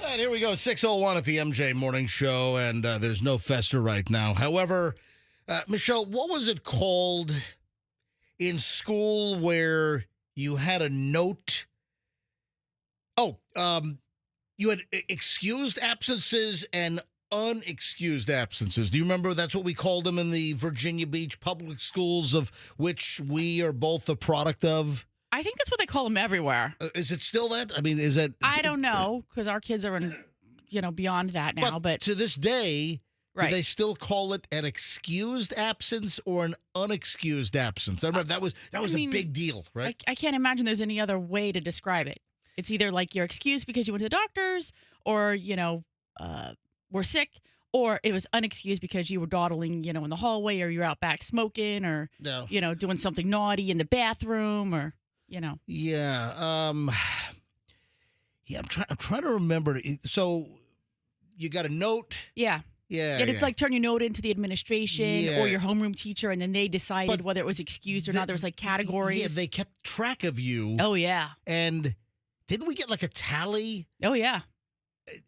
All right, here we go. 6:01 at the MJ Morning Show, and there's no Fester right now. However, Michelle, what was it called in school where you had a note? Oh, you had excused absences and unexcused absences. Do you remember that's what we called them in the Virginia Beach public schools, of which we are both a product of? I think that's what they call them everywhere. Is it still that? I mean, is that? I don't know, because our kids are beyond that now. But to this day, right. Do they still call it an excused absence or an unexcused absence? I remember that was a big deal, right? I can't imagine there's any other way to describe it. It's either like you're excused because you went to the doctors, or were sick, or it was unexcused because you were dawdling, in the hallway, or you're out back smoking, or doing something naughty in the bathroom, or. Yeah. I'm trying to remember. So you got a note. Yeah. Yeah. You had to turn your note into the administration or your homeroom teacher, and then they decided whether it was excused or not. There was categories. Yeah, they kept track of you. Oh yeah. And didn't we get a tally? Oh yeah.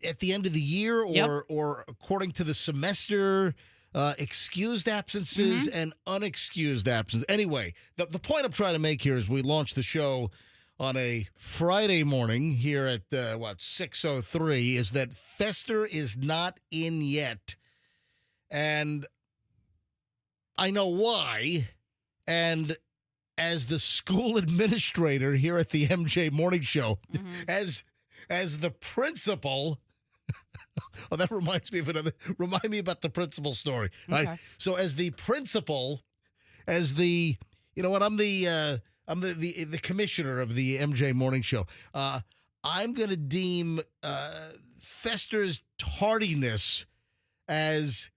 At the end of the year, or according to the semester. excused absences and unexcused absences. Anyway, the point I'm trying to make here is we launched the show on a Friday morning here at, 6:03, is that Fester is not in yet. And I know why. And as the school administrator here at the MJ Morning Show, as the principal, oh, that reminds me of another. Remind me about the principal story. Okay. Right? So as the principal, I'm the commissioner of the MJ Morning Show. I'm going to deem Fester's tardiness as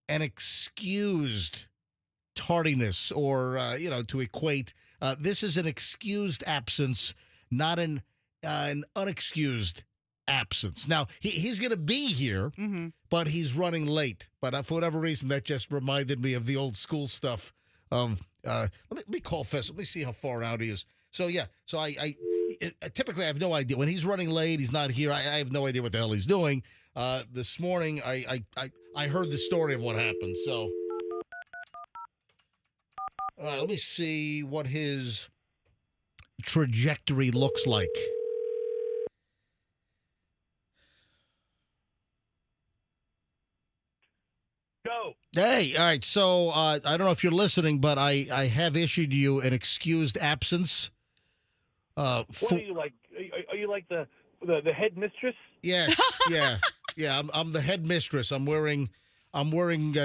an excused tardiness, or to equate. This is an excused absence, not an unexcused absence. Now, he's going to be here, but he's running late. But for whatever reason, that just reminded me of the old school stuff of, let me call Fester. Let me see how far out he is. So, yeah. So, I typically I have no idea. When he's running late, he's not here. I have no idea what the hell he's doing. This morning, I heard the story of what happened. So, let me see what his trajectory looks like. Go. Hey, all right. So I don't know if you're listening, but I have issued you an excused absence. What are you like? Are you like the headmistress? Yes, yeah. I'm the headmistress. I'm wearing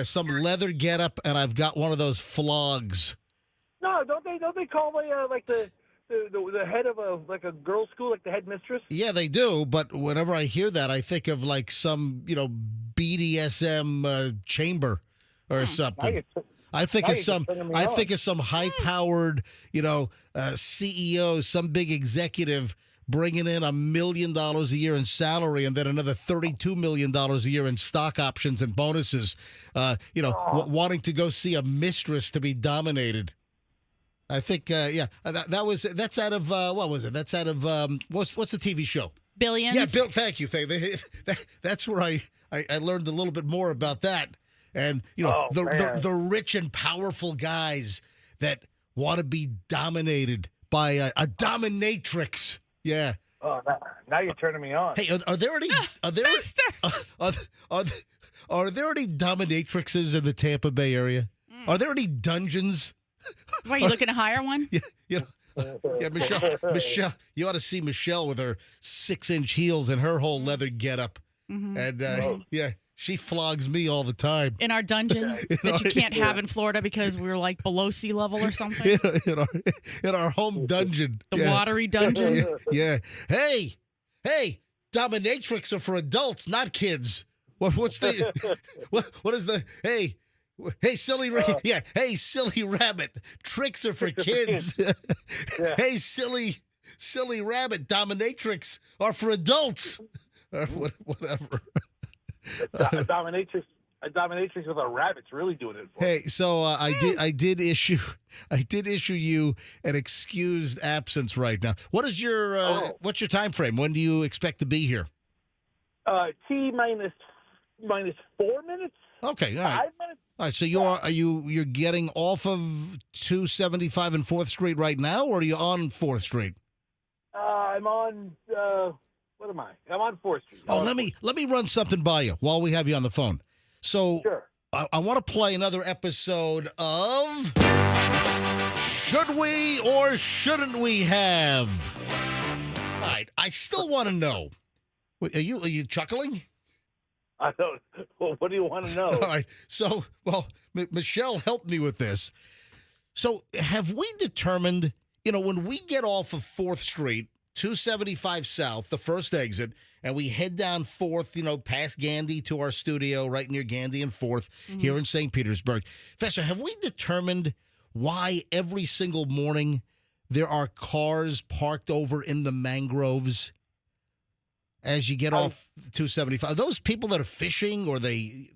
some leather getup, and I've got one of those flogs. No, don't they call the head of a girls' school like the headmistress? Yeah, they do. But whenever I hear that, I think of like some BDSM chamber or something. I think of some high-powered, CEO, some big executive bringing in $1 million a year in salary and then another $32 million a year in stock options and bonuses. Wanting to go see a mistress to be dominated. I think, that's out of what was it? That's out of what's the TV show? Billions. Yeah, Bill. Thank you. That's where I learned a little bit more about that. And the rich and powerful guys that want to be dominated by a dominatrix. Yeah. Oh, now you're turning me on. Hey, are there any dominatrixes in the Tampa Bay area? Are there any dungeons? Why, are you looking to hire one? Yeah, Michelle, you ought to see Michelle with her 6-inch heels and her whole leather getup. And she flogs me all the time. In our dungeon that you can't have in Florida because we're like below sea level or something. In our home dungeon. The watery dungeon. Yeah. Hey, dominatrix are for adults, not kids. What's the what is the Hey, silly silly rabbit. Tricks are for kids. Hey, silly rabbit. Dominatrix are for adults. Or whatever. A dominatrix with a rabbit's really doing it for Hey, so I did issue you an excused absence right now. What is your what's your time frame? When do you expect to be here? T minus 4 minutes. Okay, all right. 5 minutes. All right, so you're getting off of 275 and 4th Street right now, or are you on 4th Street? I'm on. What am I? I'm on 4th Street. Let me run something by you while we have you on the phone. So sure. I want to play another episode of Should We or Shouldn't We Have? All right, I still want to know. Are you chuckling? I don't. Well, what do you want to know? All right. So, Michelle helped me with this. So, have we determined, when we get off of 4th Street, 275 South, the first exit, and we head down 4th, past Gandy to our studio right near Gandy and 4th here in St. Petersburg. Fester, have we determined why every single morning there are cars parked over in the mangroves as you get off 275? Are those people that are fishing, or are they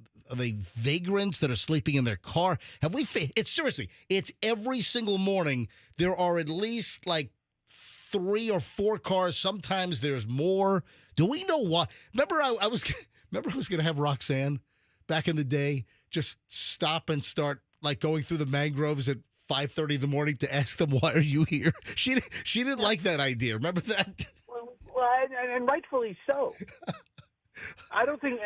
vagrants that are sleeping in their car? Have we? It's every single morning. There are at least like 3 or 4 cars. Sometimes there's more. Do we know why? Remember, I was going to have Roxanne back in the day just stop and start like going through the mangroves at 5:30 in the morning to ask them, why are you here? She didn't like that idea. Remember that? Well, and rightfully so. I don't think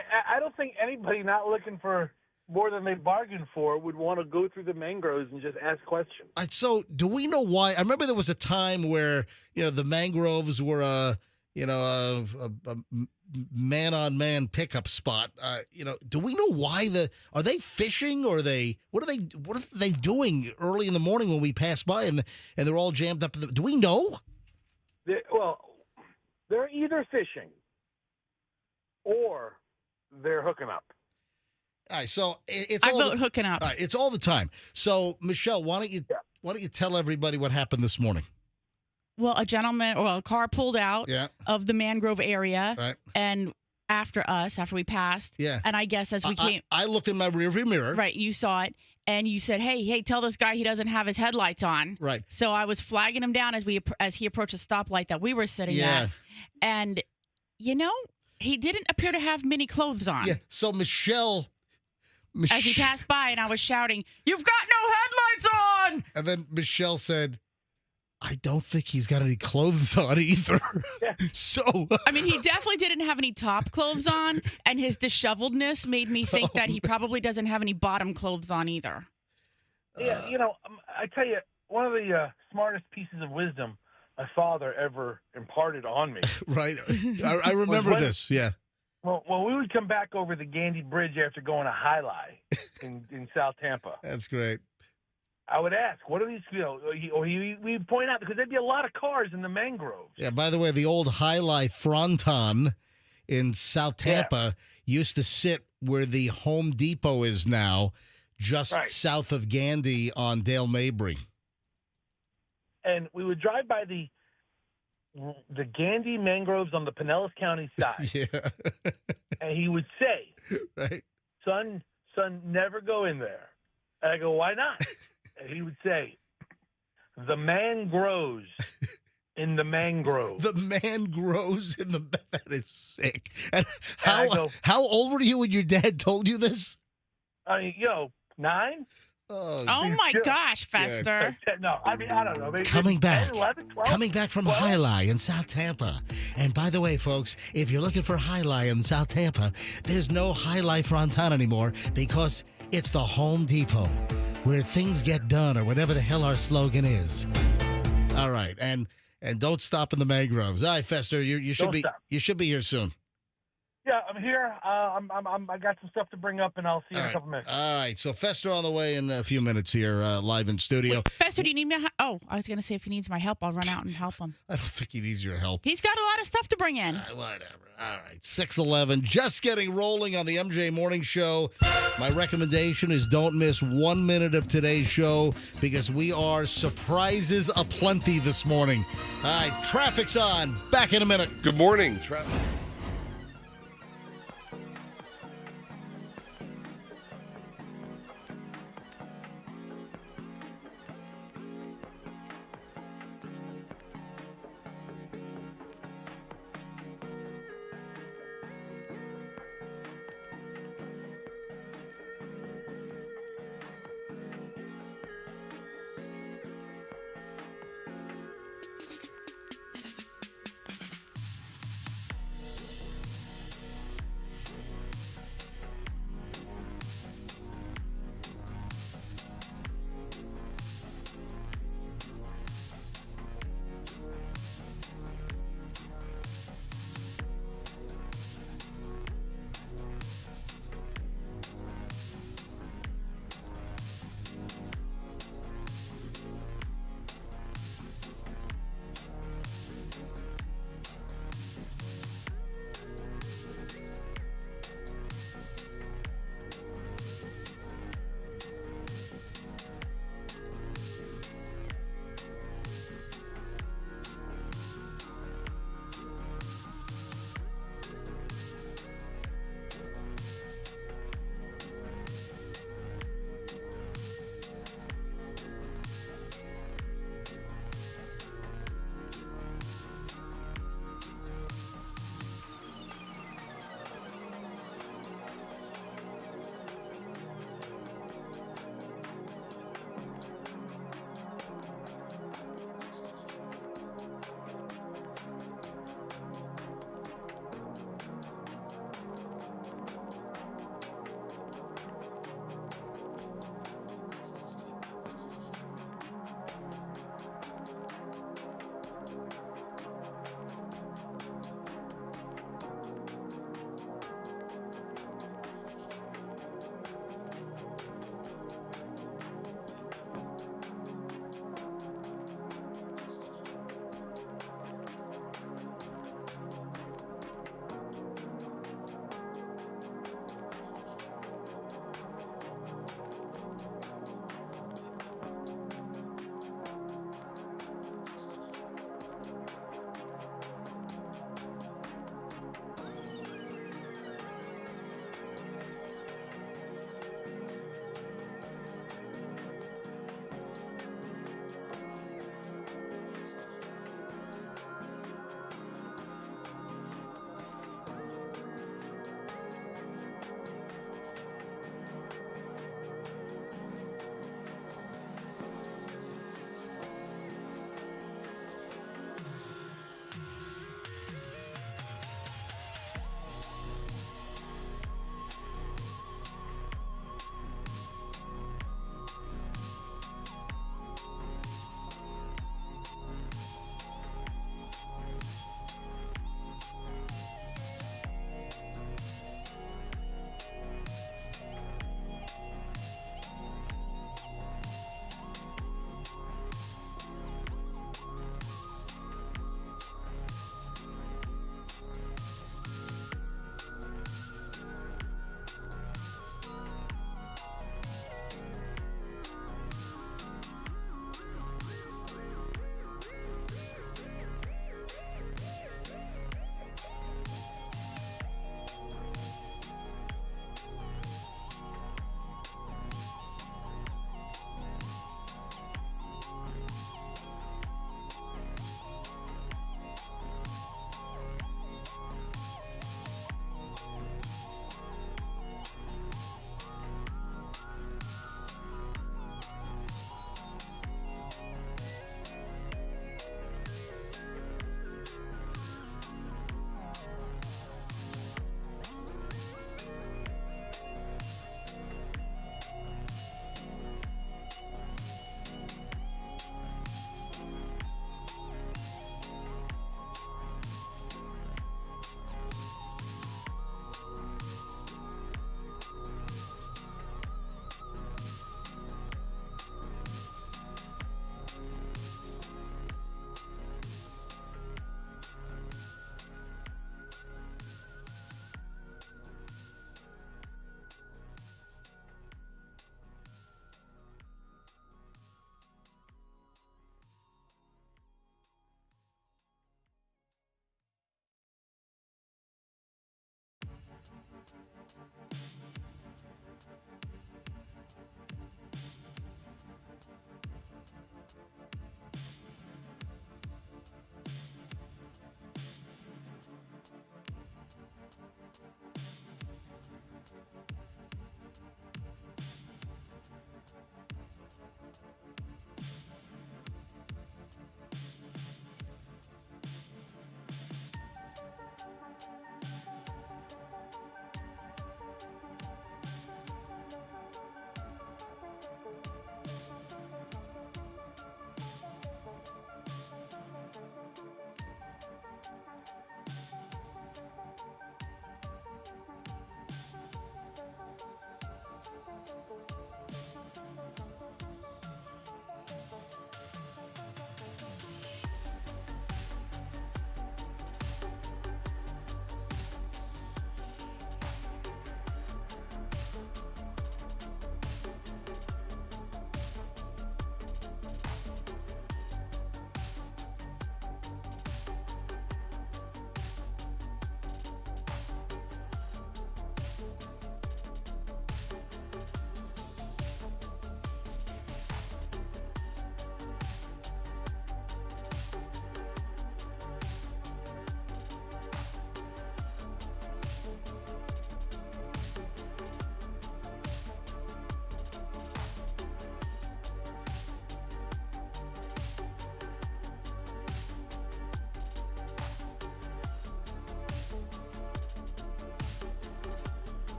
anybody not looking for more than they bargained for would want to go through the mangroves and just ask questions. So do we know why? I remember there was a time where, the mangroves were a man-on-man pickup spot. Do we know why are they fishing or what are they doing early in the morning when we pass by and they're all jammed up? Do we know? They're either fishing or they're hooking up. All right, so I vote hooking up. All right, it's all the time. So Michelle, why don't you tell everybody what happened this morning? Well, a car pulled out of the mangrove area, right, and after we passed, and I guess as we came, I looked in my rearview mirror. Right, you saw it, and you said, "Hey, tell this guy he doesn't have his headlights on." Right. So I was flagging him down as he approached a stoplight that we were sitting at, and he didn't appear to have many clothes on. Yeah. So Michelle. As he passed by, and I was shouting, "You've got no headlights on!" And then Michelle said, I don't think he's got any clothes on either. So I mean, he definitely didn't have any top clothes on, and his disheveledness made me think that he probably doesn't have any bottom clothes on either. Yeah, I tell you, one of the smartest pieces of wisdom my father ever imparted on me. Right. I remember this, yeah. Well, we would come back over the Gandy Bridge after going to High Lie in South Tampa. That's great. I would ask, what are these, we'd point out, because there'd be a lot of cars in the mangroves. Yeah, by the way, the old High Lie fronton in South Tampa used to sit where the Home Depot is now, just south of Gandy on Dale Mabry. And we would drive by the Gandy mangroves on the Pinellas County side. Yeah. And he would say, right, son, never go in there. And I go, why not? And he would say, the man grows in the mangrove. The man grows in the... That is sick. And how old were you when your dad told you this? 9? Oh my gosh, Fester. Yeah. No, I mean, I don't know. Maybe coming 10, back. 11, 12, coming back from 12? High Lie in South Tampa. And by the way, folks, if you're looking for High Lie in South Tampa, there's no High Lie fronton anymore because it's the Home Depot where things get done, or whatever the hell our slogan is. All right, and don't stop in the mangroves. All right, Fester, you should be here soon. Yeah, I'm here. I got some stuff to bring up, and I'll see you in a couple minutes. All right, so Fester on the way in a few minutes here, live in studio. Wait, Fester, do you need me? I was going to say if he needs my help, I'll run out and help him. I don't think he needs your help. He's got a lot of stuff to bring in. Whatever. All right, 6:11, just getting rolling on the MJ Morning Show. My recommendation is don't miss 1 minute of today's show because we are surprises aplenty this morning. All right, traffic's on. Back in a minute. Good morning, traffic.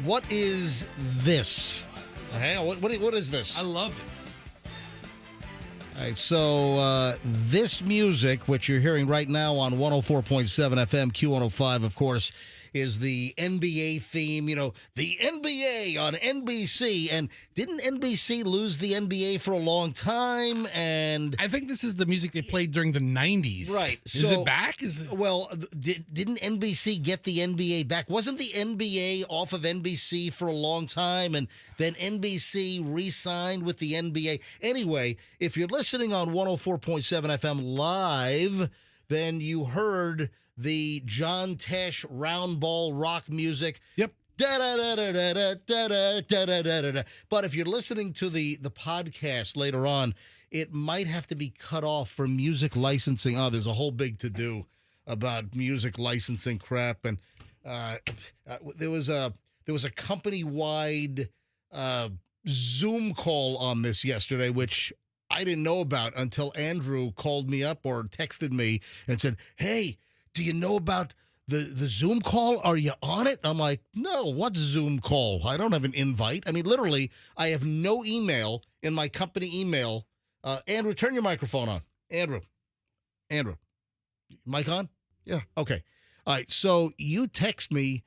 What is this? Hey, what is this? I love this. All right, so this music, which you're hearing right now on 104.7 FM, Q105, of course, is the NBA theme. You know, the NBA on NBC. And didn't NBC lose the NBA for a long time? And I think this is the music they played during the 90s. Right. Is it back? Is it? Well, didn't NBC get the NBA back? Wasn't the NBA off of NBC for a long time? And then NBC re-signed with the NBA. Anyway, if you're listening on 104.7 FM live, then you heard the John Tesh round ball rock music. Yep. But if you're listening to the podcast later on, it might have to be cut off for music licensing. Oh, there's a whole big to-do about music licensing crap. And there was a company-wide Zoom call on this yesterday, which I didn't know about until Andrew called me up or texted me and said, hey, do you know about the Zoom call? Are you on it? I'm like, no, what's Zoom call? I don't have an invite. I mean, literally, I have no email in my company email. Andrew, turn your microphone on. Andrew, mic on? Yeah. Okay. All right. So you text me,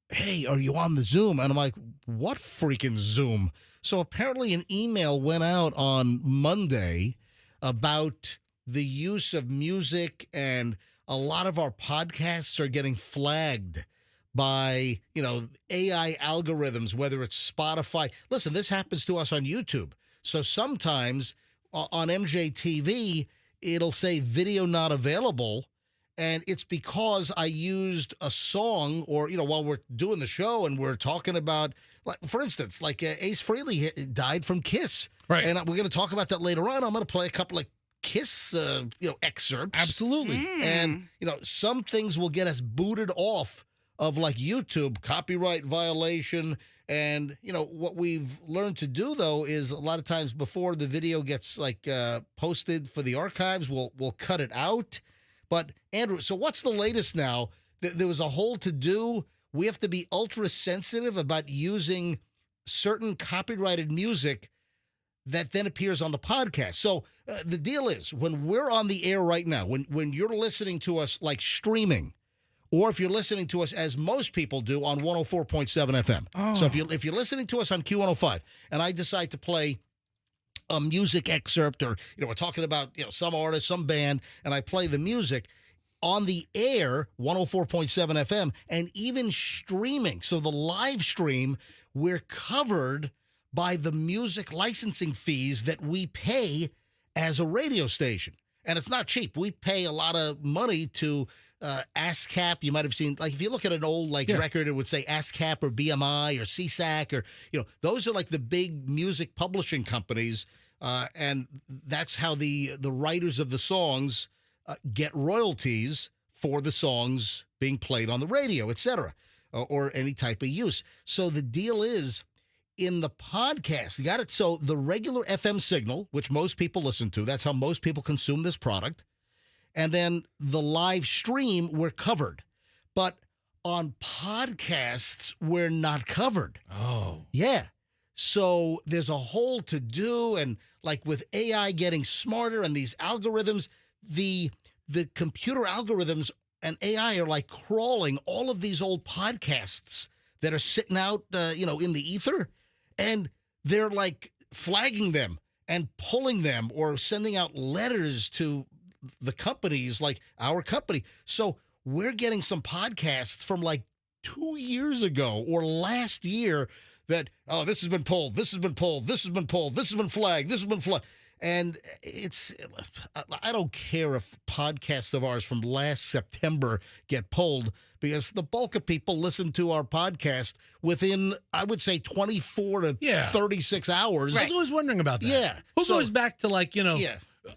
hey, are you on the Zoom? And I'm like, what freaking Zoom? So apparently an email went out on Monday about the use of music, and a lot of our podcasts are getting flagged by, AI algorithms, whether it's Spotify. Listen, this happens to us on YouTube. So sometimes on MJTV, it'll say video not available. And it's because I used a song or, while we're doing the show and we're talking about, like, for instance, like Ace Frehley died from Kiss. Right. And we're going to talk about that later on. I'm going to play a couple of Kiss, excerpts. Absolutely. And, some things will get us booted off of like YouTube, copyright violation. And, what we've learned to do, though, is a lot of times before the video gets like posted for the archives, we'll cut it out. But, Andrew, so what's the latest now? There was a whole to-do. We have to be ultra sensitive about using certain copyrighted music that then appears on the podcast. So the deal is, when we're on the air right now, when you're listening to us like streaming, or if you're listening to us as most people do on 104.7 FM. Oh. So if you're listening to us on Q105 and I decide to play a music excerpt, or we're talking about some artist, some band, and I play the music on the air, 104.7 FM, and even streaming, so the live stream, we're covered by the music licensing fees that we pay as a radio station. And it's not cheap. We pay a lot of money to ASCAP. You might have seen, like, if you look at an old record, it would say ASCAP or BMI or CSAC, or those are like the big music publishing companies, and that's how the writers of the songs get royalties for the songs being played on the radio, etc., or any type of use. So the deal is, in the podcast, you got it. So the regular FM signal, which most people listen to, that's how most people consume this product. And then the live stream, we're covered. But on podcasts, we're not covered. Oh. Yeah. So there's a whole to do. And like with AI getting smarter and these algorithms, the computer algorithms and AI are like crawling all of these old podcasts that are sitting out, in the ether. And they're like flagging them and pulling them or sending out letters to the companies, like our company. So we're getting some podcasts from like 2 years ago or last year that, this has been pulled, this has been pulled, this has been pulled, this has been flagged, this has been flagged. And I don't care if podcasts of ours from last September get pulled, because the bulk of people listen to our podcast within, I would say, 24 to 36 hours. I was always wondering about that. Yeah. Who goes back to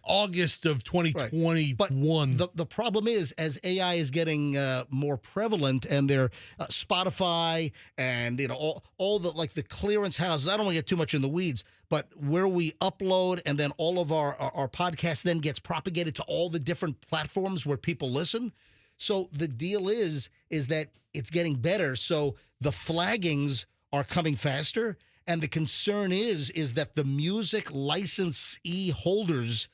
August of 2021? But the problem is, as AI is getting more prevalent, and their Spotify and all the like the clearance houses, I don't want to get too much in the weeds, but where we upload and then all of our podcast then gets propagated to all the different platforms where people listen. So the deal is that it's getting better. So the flaggings are coming faster, and the concern is that the music licensee holders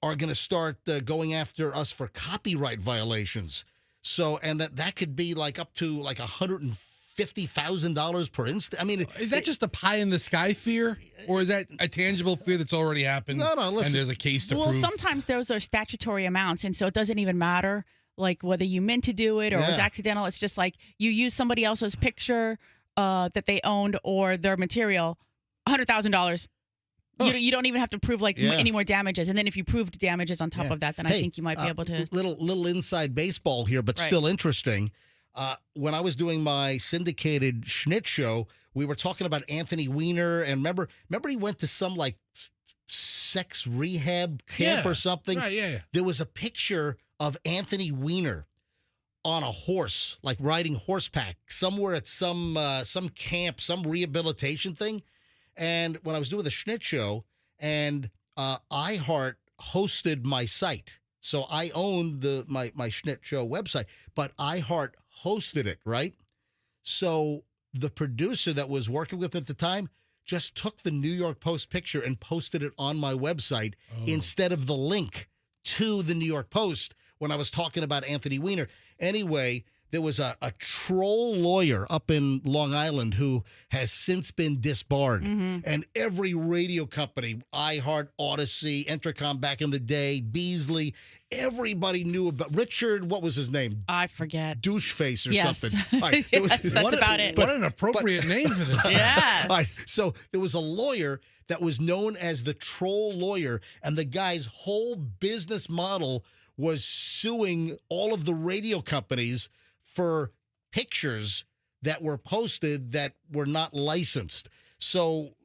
are going to start going after us for copyright violations. So, and that could be like up to like $150,000 per instance. I mean, is that just a pie in the sky fear, or is that a tangible fear that's already happened? No, listen. And there's a case to well, prove. sometimes those are statutory amounts, and so it doesn't even matter, like whether you meant to do it or it was accidental. It's just like you use somebody else's picture that they owned or their material, $100,000. You don't even have to prove any more damages. And then if you proved damages on top of that, then I think you might be able to. Little inside baseball here, but still interesting. When I was doing my syndicated Schnitt show, we were talking about Anthony Weiner. And remember he went to some like sex rehab camp or something? Right, yeah. There was a picture of Anthony Weiner on a horse, like riding horseback somewhere at some camp, some rehabilitation thing. And when I was doing the Schnitt show, and iHeart hosted my site, so I owned my Schnitt show website, but iHeart hosted it, right? So the producer that was working with me at the time just took the New York Post picture and posted it on my website instead of the link to the New York Post when I was talking about Anthony Weiner. Anyway, there was a troll lawyer up in Long Island who has since been disbarred. And every radio company, iHeart, Odyssey, Entercom back in the day, Beasley, everybody knew about Richard, what was his name? I forget. Doucheface or Yes. something. All right, Yes, that's about it. What an appropriate name for this. Yes. All right, so there was a lawyer that was known as the troll lawyer, and the guy's whole business model was suing all of the radio companies for pictures that were posted that were not licensed. So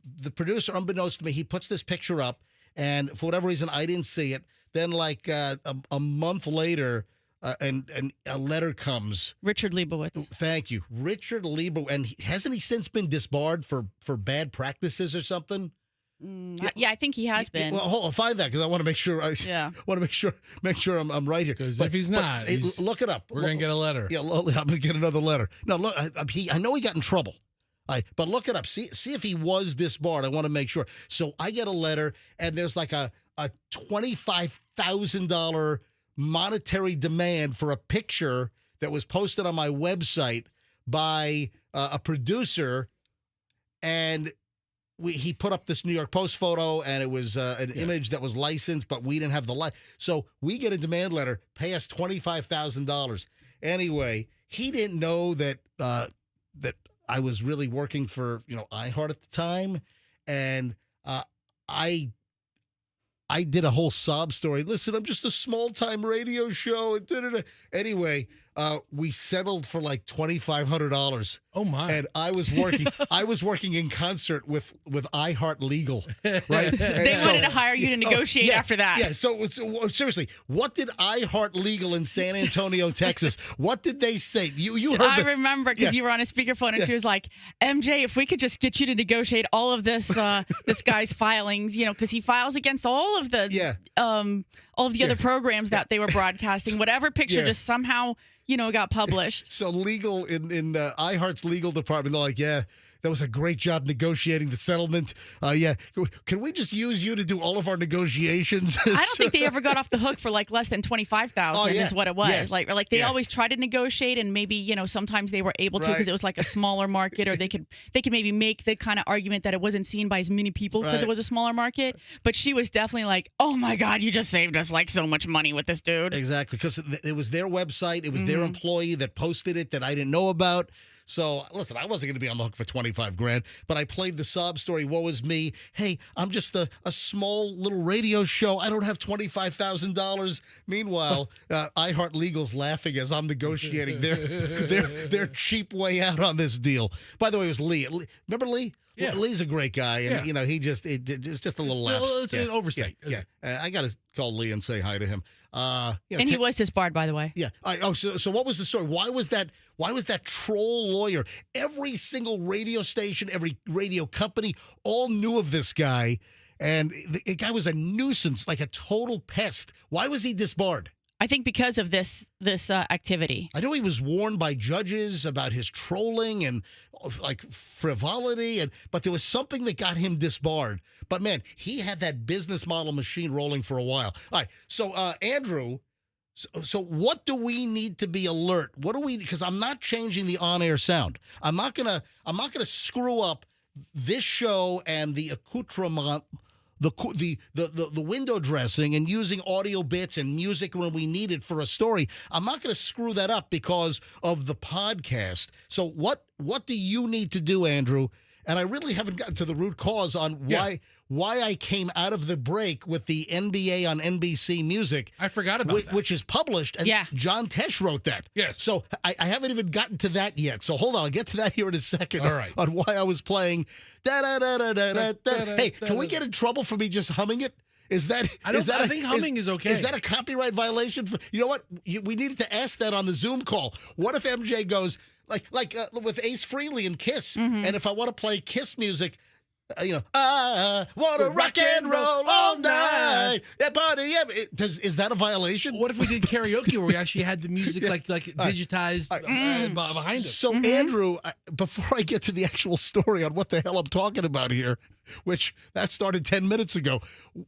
the producer, unbeknownst to me, he puts this picture up, and for whatever reason, I didn't see it. Then, like a month later, and a letter comes. Richard Leibowitz. Thank you, Richard Lieber. And hasn't he since been disbarred for bad practices or something? Yeah, I think he has been. Well, hold on, find that because I want to make sure. Yeah. Want to make sure I'm right here. Because if he's not, look it up. We're gonna get a letter. Yeah, I'm gonna get another letter. No, look, I know he got in trouble. But look it up. See if he was disbarred. I want to make sure. So I get a letter, and there's like a $25,000 monetary demand for a picture that was posted on my website by a producer, and he put up this New York Post photo, and it was an image that was licensed, but we didn't have the So we get a demand letter, pay us $25,000. Anyway, he didn't know that that I was really working for iHeart at the time, and I did a whole sob story. Listen, I'm just a small-time radio show. Anyway, we settled for like $2,500. Oh my! And I was working in concert with iHeart Legal, right? They wanted to hire you to negotiate after that. Yeah. So seriously, what did iHeart Legal in San Antonio, Texas? What did they say? You heard? I remember because you were on a speakerphone and she was like, "MJ, if we could just get you to negotiate all of this, this guy's filings, because he files against all of the all of the other programs that they were broadcasting. Whatever picture just somehow." Got published. So legal in iHeart's legal department, they're like, yeah, that was a great job negotiating the settlement. Can we just use you to do all of our negotiations? I don't think they ever got off the hook for like less than $25,000 is what it was. Yeah. Like they always try to negotiate, and maybe sometimes they were able to because it was like a smaller market, or they could maybe make the kind of argument that it wasn't seen by as many people because it was a smaller market. But she was definitely like, oh my God, you just saved us like so much money with this dude. Exactly, because it was their website, it was their employee that posted it that I didn't know about. So, listen, I wasn't going to be on the hook for $25,000, but I played the sob story. Woe is me. Hey, I'm just a small little radio show. I don't have $25,000. Meanwhile, iHeart Legal's laughing as I'm negotiating their cheap way out on this deal. By the way, it was Lee. Remember Lee? Yeah. Lee's a great guy, and it was just a little lapse. It's an oversight. Yeah. I got to call Lee and say hi to him. And he was disbarred, by the way. Yeah. So what was the story? Why was that troll lawyer? Every single radio station, every radio company, all knew of this guy, and the guy was a nuisance, like a total pest. Why was he disbarred? I think because of this activity. I know he was warned by judges about his trolling and like frivolity, but there was something that got him disbarred. But man, he had that business model machine rolling for a while. All right, so Andrew, so what do we need to be alert? What do we? Because I'm not changing the on-air sound. I'm not gonna screw up this show and the accoutrement. The window dressing and using audio bits and music when we need it for a story. I'm not going to screw that up because of the podcast. So what do you need to do, Andrew? And I really haven't gotten to the root cause on why I came out of the break with the NBA on NBC Music. I forgot about that. Which is published, and John Tesh wrote that. Yes. So I haven't even gotten to that yet. So hold on, I'll get to that here in a second. All right. On why I was playing da-da-da-da-da-da. Hey, can we get in trouble for me just humming it? I think humming is okay. Is that a copyright violation? You know what? We needed to ask that on the Zoom call. What if MJ goes like with Ace Frehley and Kiss, and if I want to play Kiss music, I want to rock and roll all night. That party, is that a violation? What if we did karaoke where we actually had the music like digitized behind us? So, Andrew, before I get to the actual story on what the hell I'm talking about here, which that started 10 minutes ago,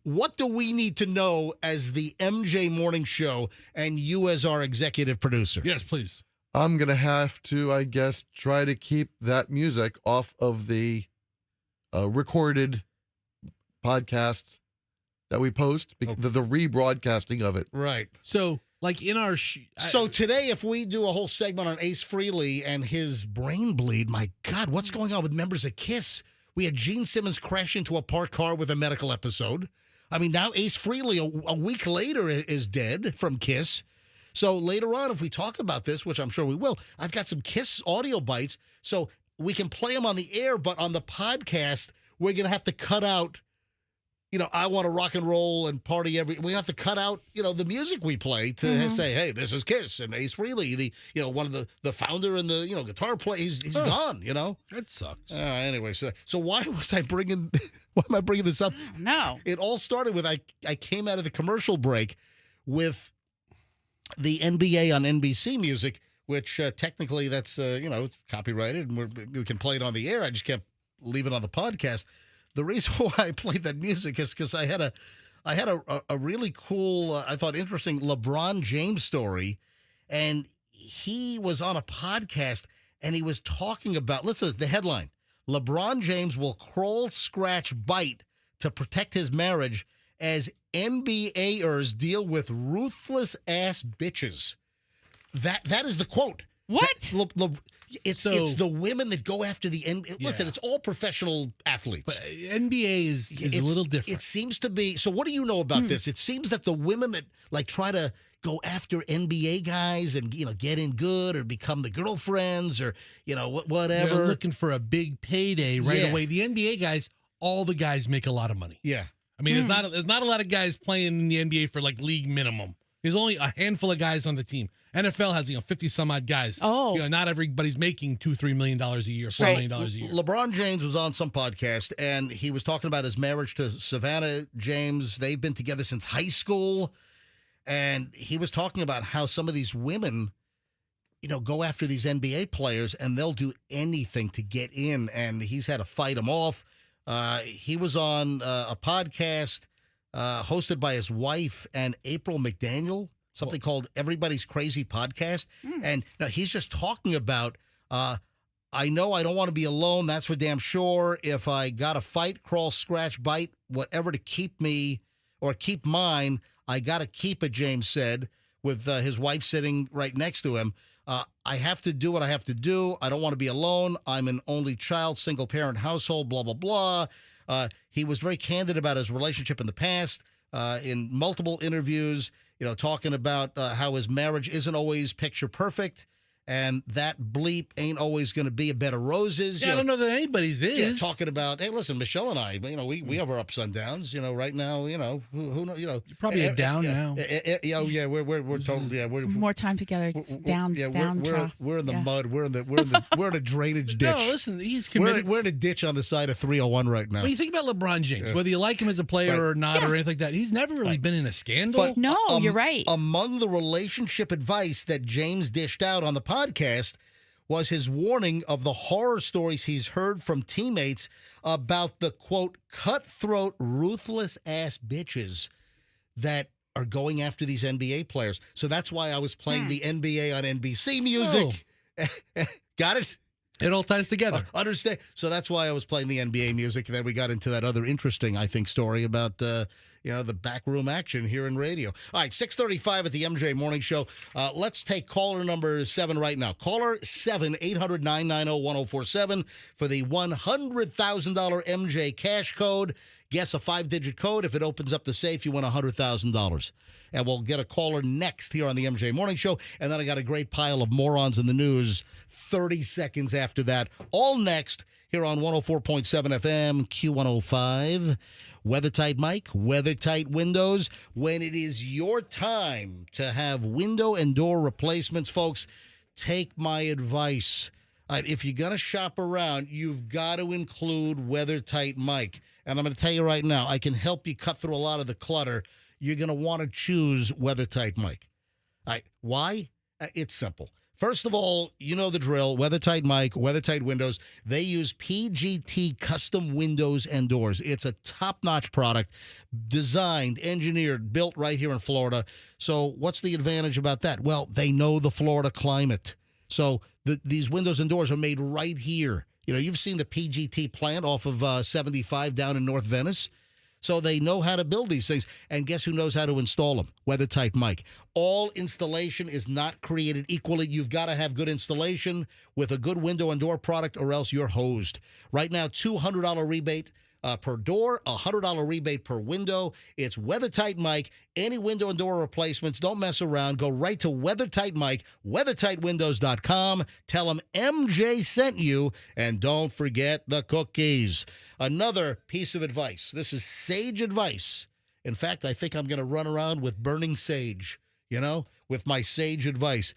what do we need to know as the MJ Morning Show and you as our executive producer? Yes, please. I'm going to have to, I guess, try to keep that music off of the recorded podcasts that we post, the rebroadcasting of it. Right. So, like in our So today, if we do a whole segment on Ace Frehley and his brain bleed, my God, what's going on with members of KISS? We had Gene Simmons crash into a parked car with a medical episode. I mean, now Ace Frehley, a week later, is dead from KISS. So later on, if we talk about this, which I'm sure we will, I've got some KISS audio bites, so we can play them on the air, but on the podcast, we're going to have to cut out, I want to rock and roll and party we have to cut out, the music we play to say, hey, this is KISS and Ace Frehley, one of the founder and the, guitar player, he's gone, That sucks. Anyway, so why am I bringing this up? No. It all started with, I came out of the commercial break with the NBA on NBC music, which technically that's, copyrighted and we can play it on the air. I just can't leave it on the podcast. The reason why I played that music is because I had a really cool, I thought interesting LeBron James story, and he was on a podcast and he was talking about, listen, the headline, LeBron James will crawl, scratch, bite to protect his marriage as NBAers deal with ruthless ass bitches. That is the quote. What? It's the women that go after the NBA. Listen, it's all professional athletes. But NBA is a little different. It seems to be. So what do you know about this? It seems that the women that try to go after NBA guys and get in good or become the girlfriends or whatever. They're looking for a big payday right away. The NBA guys, all the guys make a lot of money. Yeah. I mean, there's not a lot of guys playing in the NBA for like league minimum. There's only a handful of guys on the team. NFL has 50 some odd guys. Oh, not everybody's making $2-3 million a year, $4 million a year. LeBron James was on some podcast and he was talking about his marriage to Savannah James. They've been together since high school, and he was talking about how some of these women, go after these NBA players and they'll do anything to get in, and he's had to fight them off. He was on a podcast hosted by his wife and April McDaniel, something called Everybody's Crazy Podcast. And now he's just talking about, I know I don't want to be alone. That's for damn sure. If I got to fight, crawl, scratch, bite, whatever to keep me or keep mine, I got to keep it, James said, with his wife sitting right next to him. I have to do what I have to do. I don't want to be alone. I'm an only child, single parent household, blah, blah, blah. He was very candid about his relationship in the past, in multiple interviews, talking about how his marriage isn't always picture perfect, and that bleep ain't always going to be a bed of roses. Yeah, I don't know that anybody's is. Yeah, talking about, hey, listen, Michelle and I, we have our ups and downs. Right now, who knows, You're probably down now. Yeah, we're totally, yeah, we're more time together. It's down. We're in the mud. We're in a drainage ditch. No, listen, he's committed. We're in a ditch on the side of 301 right now. When you think about LeBron James, whether you like him as a player or not or anything like that, he's never really been in a scandal. But no, you're right. Among the relationship advice that James dished out on the podcast was his warning of the horror stories he's heard from teammates about the, quote, cutthroat, ruthless ass bitches that are going after these NBA players. So that's why I was playing the NBA on NBC music. Got it? It all ties together. Understand? So that's why I was playing the NBA music, and then we got into that other interesting, I think, story about the backroom action here in radio. All right, 6:35 at the MJ Morning Show. Let's take caller number 7 right now. Caller 7, 800-990-1047 for the $100,000 MJ cash code. Guess a 5-digit code. If it opens up the safe, you win $100,000. And we'll get a caller next here on the MJ Morning Show. And then I got a great pile of morons in the news 30 seconds after that. All next here on 104.7 FM, Q105. WeatherTight Mike, WeatherTight Windows. When it is your time to have window and door replacements, folks, take my advice. If you're going to shop around, you've got to include WeatherTight Mike. And I'm going to tell you right now, I can help you cut through a lot of the clutter. You're going to want to choose WeatherTight Mike. All right, why? It's simple. First of all, you know the drill. WeatherTight Mike, WeatherTight Windows. They use PGT custom windows and doors. It's a top-notch product, designed, engineered, built right here in Florida. So what's the advantage about that? Well, they know the Florida climate. So these windows and doors are made right here. You've seen the PGT plant off of 75 down in North Venice. So they know how to build these things. And guess who knows how to install them? WeatherTight Mike. All installation is not created equally. You've got to have good installation with a good window and door product, or else you're hosed. Right now, $200 rebate per door, $100 rebate per window. It's WeatherTight Mike. Any window and door replacements, don't mess around. Go right to WeatherTight Mike, WeatherTightWindows.com. Tell them MJ sent you, and don't forget the cookies. Another piece of advice. This is sage advice. In fact, I think I'm going to run around with burning sage, with my sage advice.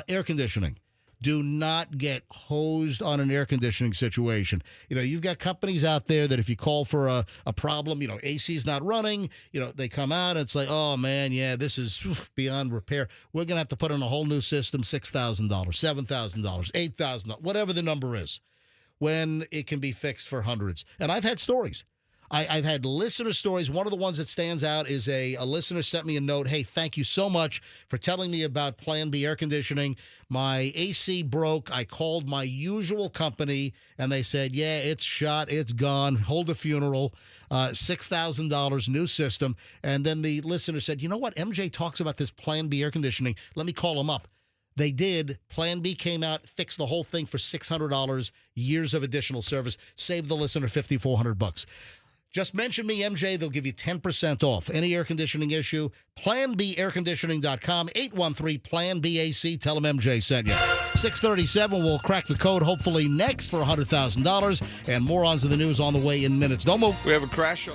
Air conditioning. Do not get hosed on an air conditioning situation. You've got companies out there that if you call for a problem, AC's not running, they come out and it's like, oh, man, yeah, this is beyond repair. We're going to have to put in a whole new system, $6,000, $7,000, $8,000, whatever the number is, when it can be fixed for hundreds. And I've had stories. I've had listener stories. One of the ones that stands out is a listener sent me a note. Hey, thank you so much for telling me about Plan B air conditioning. My AC broke. I called my usual company, and they said, yeah, it's shot. It's gone. Hold a funeral. $6,000 new system. And then the listener said, you know what? MJ talks about this Plan B air conditioning. Let me call him up. They did. Plan B came out, fixed the whole thing for $600, years of additional service, saved the listener $5,400. Just mention me, MJ. They'll give you 10% off. Any air conditioning issue, planbairconditioning.com, 813-PLAN-BAC. Tell them MJ sent you. 637, we'll crack the code hopefully next for $100,000. And more on to the news on the way in minutes. Don't move. We have a crash on.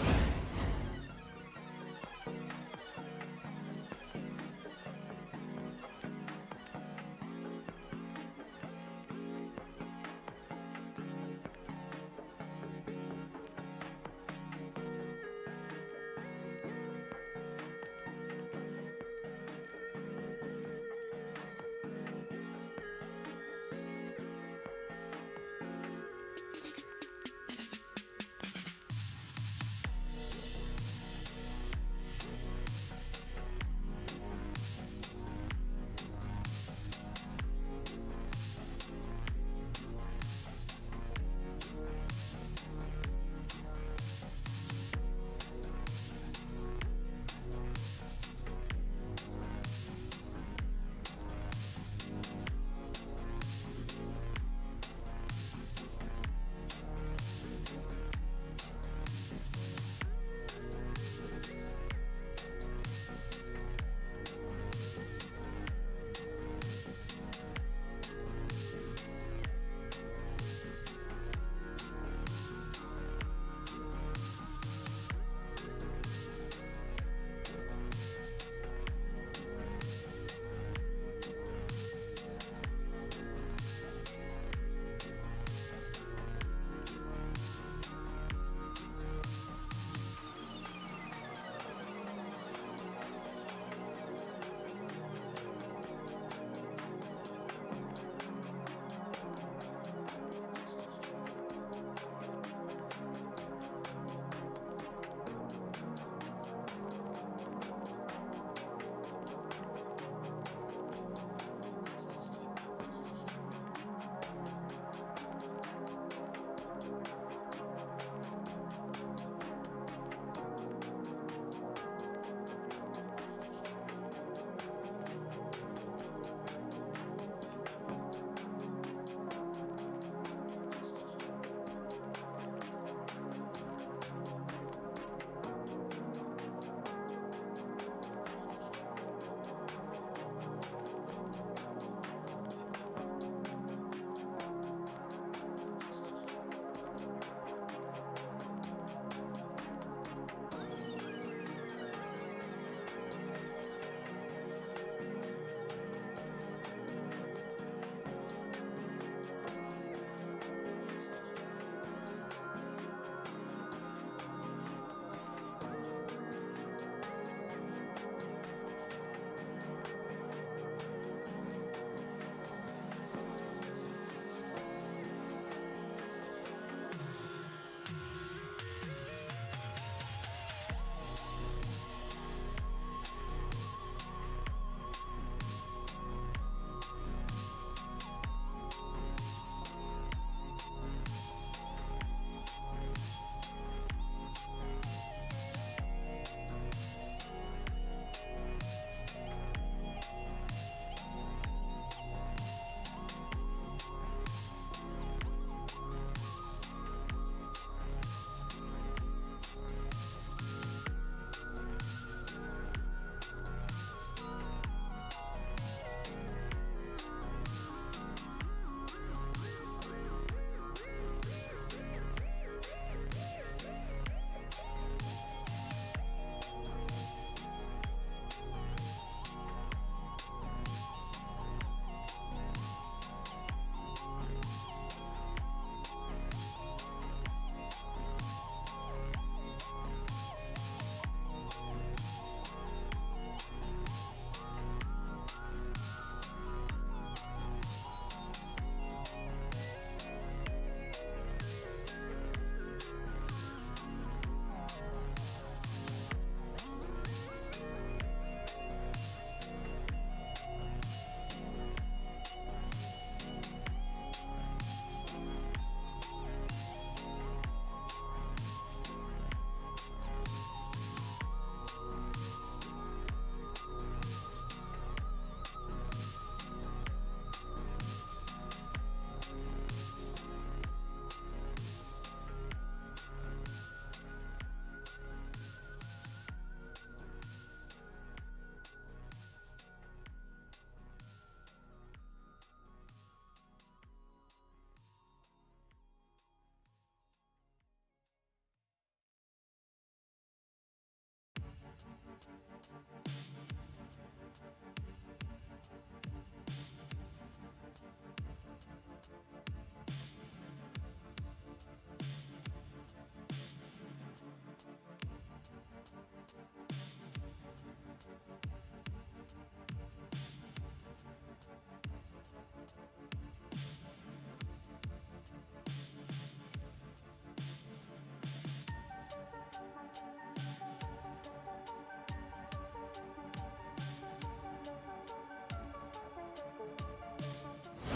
The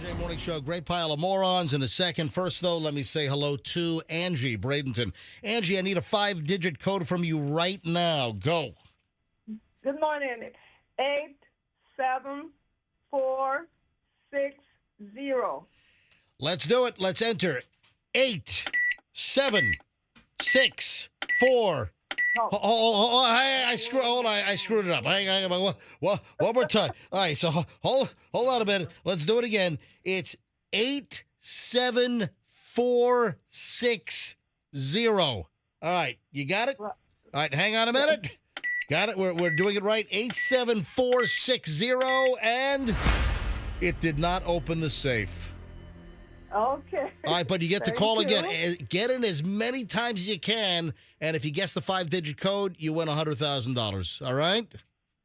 MJ Morning Show, great pile of morons in a second. First, though, let me say hello to Angie Bradenton. Angie, I need a 5-digit code from you right now. Go. Good morning. 87460. Let's do it. Let's enter. 876 4. No. I screwed it up. One more time. All right, so hold on a minute. Let's do it again. It's 87460. All right, you got it? All right, hang on a minute. Got it. We're doing it right. 87460, and it did not open the safe. Okay. All right, but you get to Thank call you. again. Get in as many times as you can, and if you guess the 5-digit code, you win $100,000. All right?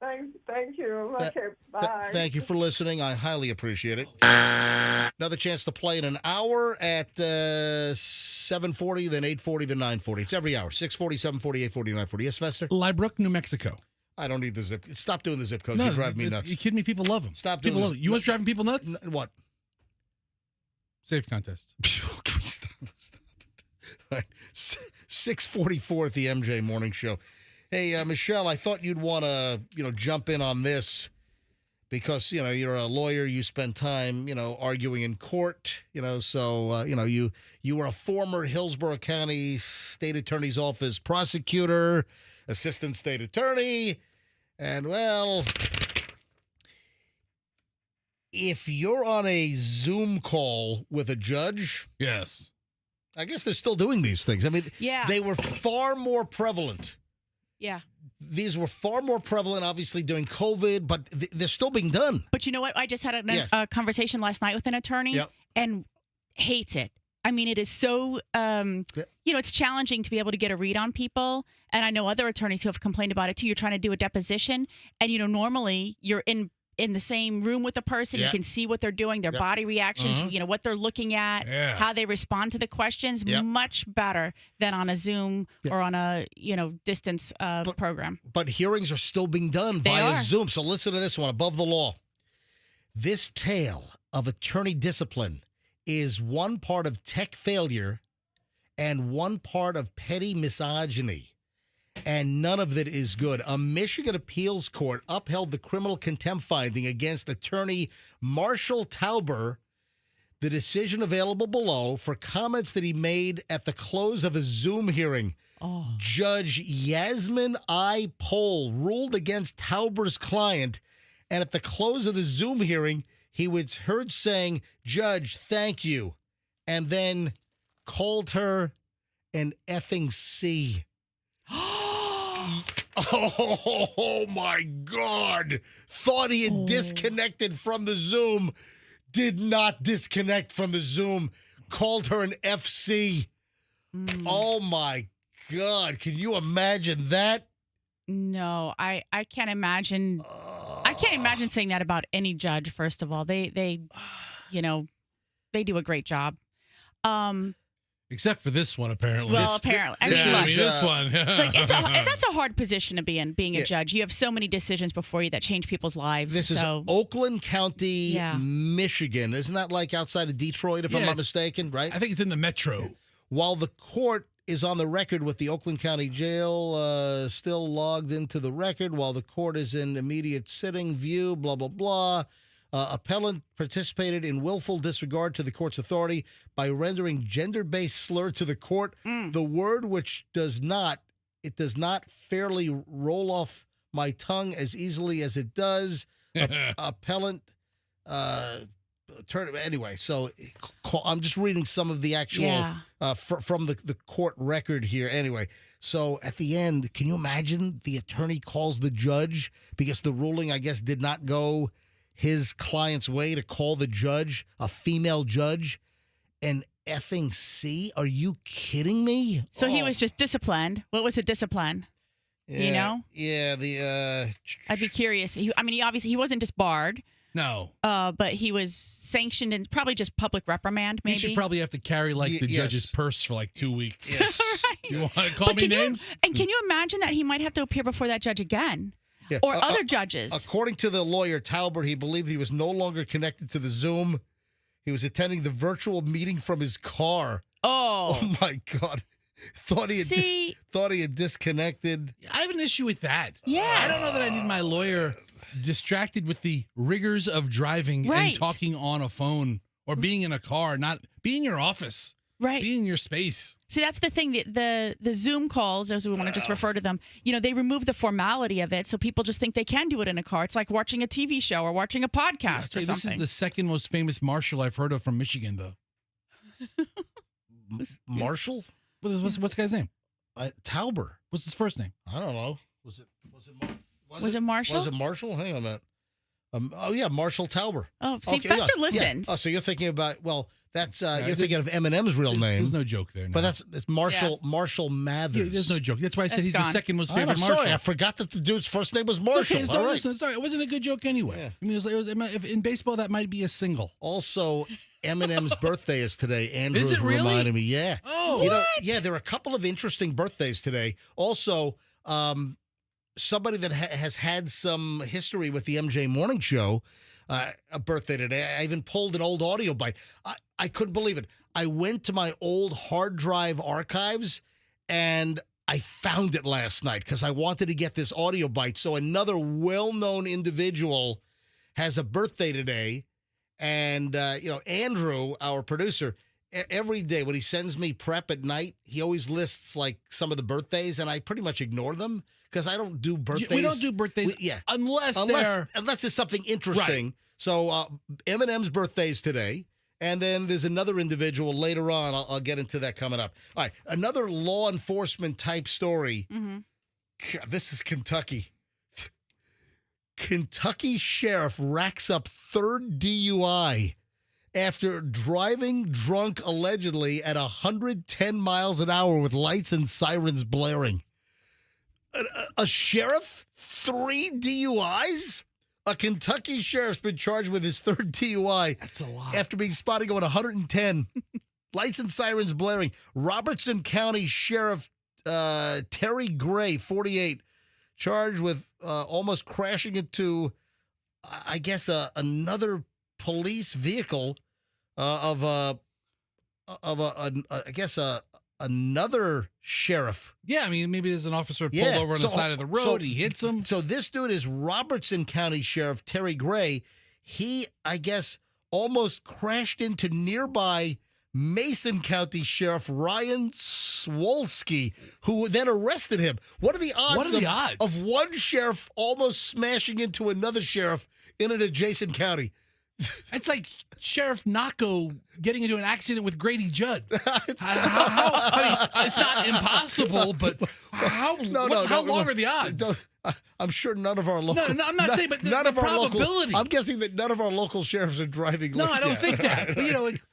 Thank you. Okay, bye. Thank you for listening. I highly appreciate it. Another chance to play in an hour at 7:40, then 8:40, then 9:40. It's every hour. 6:40, 7:40, 8:40, 9:40. Yes, Fester? Liebrook, New Mexico. I don't need the zip. Stop doing the zip codes. No, You drive me nuts. You kidding me? People love them. Stop doing People this. love it. You want driving people nuts? What? Safe contest. Can we stop it? All right. 6:44 at the MJ Morning Show. Hey, Michelle, I thought you'd want to, jump in on this because, you're a lawyer. You spend time, arguing in court, so, you were a former Hillsborough County State Attorney's Office prosecutor, assistant state attorney, and, well, if you're on a Zoom call with a judge, Yes. I guess they're still doing these things. I mean, Yeah. they were far more prevalent. Yeah. These were far more prevalent, obviously, during COVID, but they're still being done. But you know what? I just had Yeah. a conversation last night with an attorney Yep. and hates it. I mean, it is so, it's challenging to be able to get a read on people. And I know other attorneys who have complained about it too. You're trying to do a deposition and, normally you're in the same room with the person. Yeah. You can see what they're doing, their Yep. body reactions, what they're looking at, Yeah. how they respond to the questions. Yep. Much better than on a Zoom Yeah. or on a, distance program. But hearings are still being done They via are. Zoom. So listen to this one, above the law. This tale of attorney discipline is one part of tech failure and one part of petty misogyny. And none of it is good. A Michigan appeals court upheld the criminal contempt finding against attorney Marshall Tauber. The decision available below for comments that he made at the close of a Zoom hearing. Oh. Judge Yasmin I. Pohl ruled against Tauber's client, and at the close of the Zoom hearing, he was heard saying, "Judge, thank you," and then called her an effing C. Oh, my God. Thought he had disconnected from the Zoom. Did not disconnect from the Zoom. Called her an FC. Oh, my God. Can you imagine that? No, I can't imagine. I can't imagine saying that about any judge. First of all, they do a great job. Except for this one, apparently. Well, apparently, I this mean, is- look, this one. look, that's a hard position to be in, being a Yeah. judge. You have so many decisions before you that change people's lives. This is so Oakland County, Yeah. Michigan. Isn't that like outside of Detroit, if I'm Yeah, not it's- mistaken, right? I think it's in the metro. While the court is on the record with the Oakland County Jail still logged into the record, while the court is in immediate sitting view, blah, blah, blah. Appellant participated in willful disregard to the court's authority by rendering gender-based slur to the court. The word which does not fairly roll off my tongue as easily as it does. Appellant anyway, so I'm just reading some of the actual Yeah. from the court record here. Anyway, so at the end, can you imagine the attorney calls the judge because the ruling, I guess, did not go his client's way, to call the judge, a female judge, an effing C? Are you kidding me? he was just disciplined. What was the discipline? Do you know? Yeah, I'd be curious. He obviously he wasn't disbarred, No. but he was sanctioned and probably just public reprimand. Maybe You should probably have to carry like the Yes. judge's purse for like 2 weeks. yes. You want to call But me can you- names? And can you imagine that he might have to appear before that judge again, Yeah. or other judges? According to the lawyer Talbert, he believed he was no longer connected to the Zoom. He was attending the virtual meeting from his car. Oh, Oh my God! Thought he had disconnected. I have an issue with that. Yes. I don't know that I need my lawyer distracted with the rigors of driving Right. and talking on a phone or being in a car, not be in your office, right. be in your space. See, that's the thing. The Zoom calls, as we want to just refer to them, they remove the formality of it, so people just think they can do it in a car. It's like watching a TV show or watching a podcast or This something. is the second most famous marshal I've heard of from Michigan, though. Marshall? What's the guy's name? Talbert. What's his first name? I don't know. Was it Marshall? Was it Marshall? Hang on a minute. Oh yeah, Marshall Talbert. Oh, see, Okay, Fester yeah, listens. Yeah. Oh, so you're thinking about that's you're think- thinking of Eminem's real name, There's no joke there. No. but it's Marshall Mathers. Yeah, there's no joke. That's why I said That's he's gone. the second most I'm favorite marshal. sorry, I forgot that the dude's first name was It's Marshall. okay, it's All not- right. listen, sorry, it wasn't a good joke anyway. Yeah. I mean, in baseball, that might be a single. Also, Eminem's birthday is today. Andrew Is it really? reminded me. Yeah. Oh, There are a couple of interesting birthdays today. Also, somebody that has had some history with the MJ Morning Show, a birthday today. I even pulled an old audio bite. I couldn't believe it. I went to my old hard drive archives and I found it last night because I wanted to get this audio bite. So another well-known individual has a birthday today. And, Andrew, our producer, every day when he sends me prep at night, he always lists like some of the birthdays, and I pretty much ignore them because I don't do birthdays. We don't do birthdays unless it's something interesting. Right. So Eminem's birthday is today, and then there's another individual later on. I'll get into that coming up. All right, another law enforcement type story. Mm-hmm. God, this is Kentucky. Kentucky sheriff racks up third DUI after driving drunk allegedly at 110 miles an hour with lights and sirens blaring. A sheriff? 3 DUIs? A Kentucky sheriff's been charged with his third DUI. That's a lot. After being spotted going 110. Lights and sirens blaring. Robertson County Sheriff Terry Gray, 48, charged with almost crashing into, I guess, another police vehicle another sheriff. Yeah, I mean, maybe there's an officer pulled over on the side of the road. He hits him. So this dude is Robertson County Sheriff Terry Gray. He, I guess, almost crashed into nearby Mason County Sheriff Ryan Swolsky, who then arrested him. What are the odds of one sheriff almost smashing into another sheriff in an adjacent county? It's like Sheriff Nacco getting into an accident with Grady Judd. It's not impossible, but how long are the odds? I'm sure none of our local. No, I'm not saying, but none the of our probability. I'm guessing that none of our local sheriffs are driving. No, I don't think that.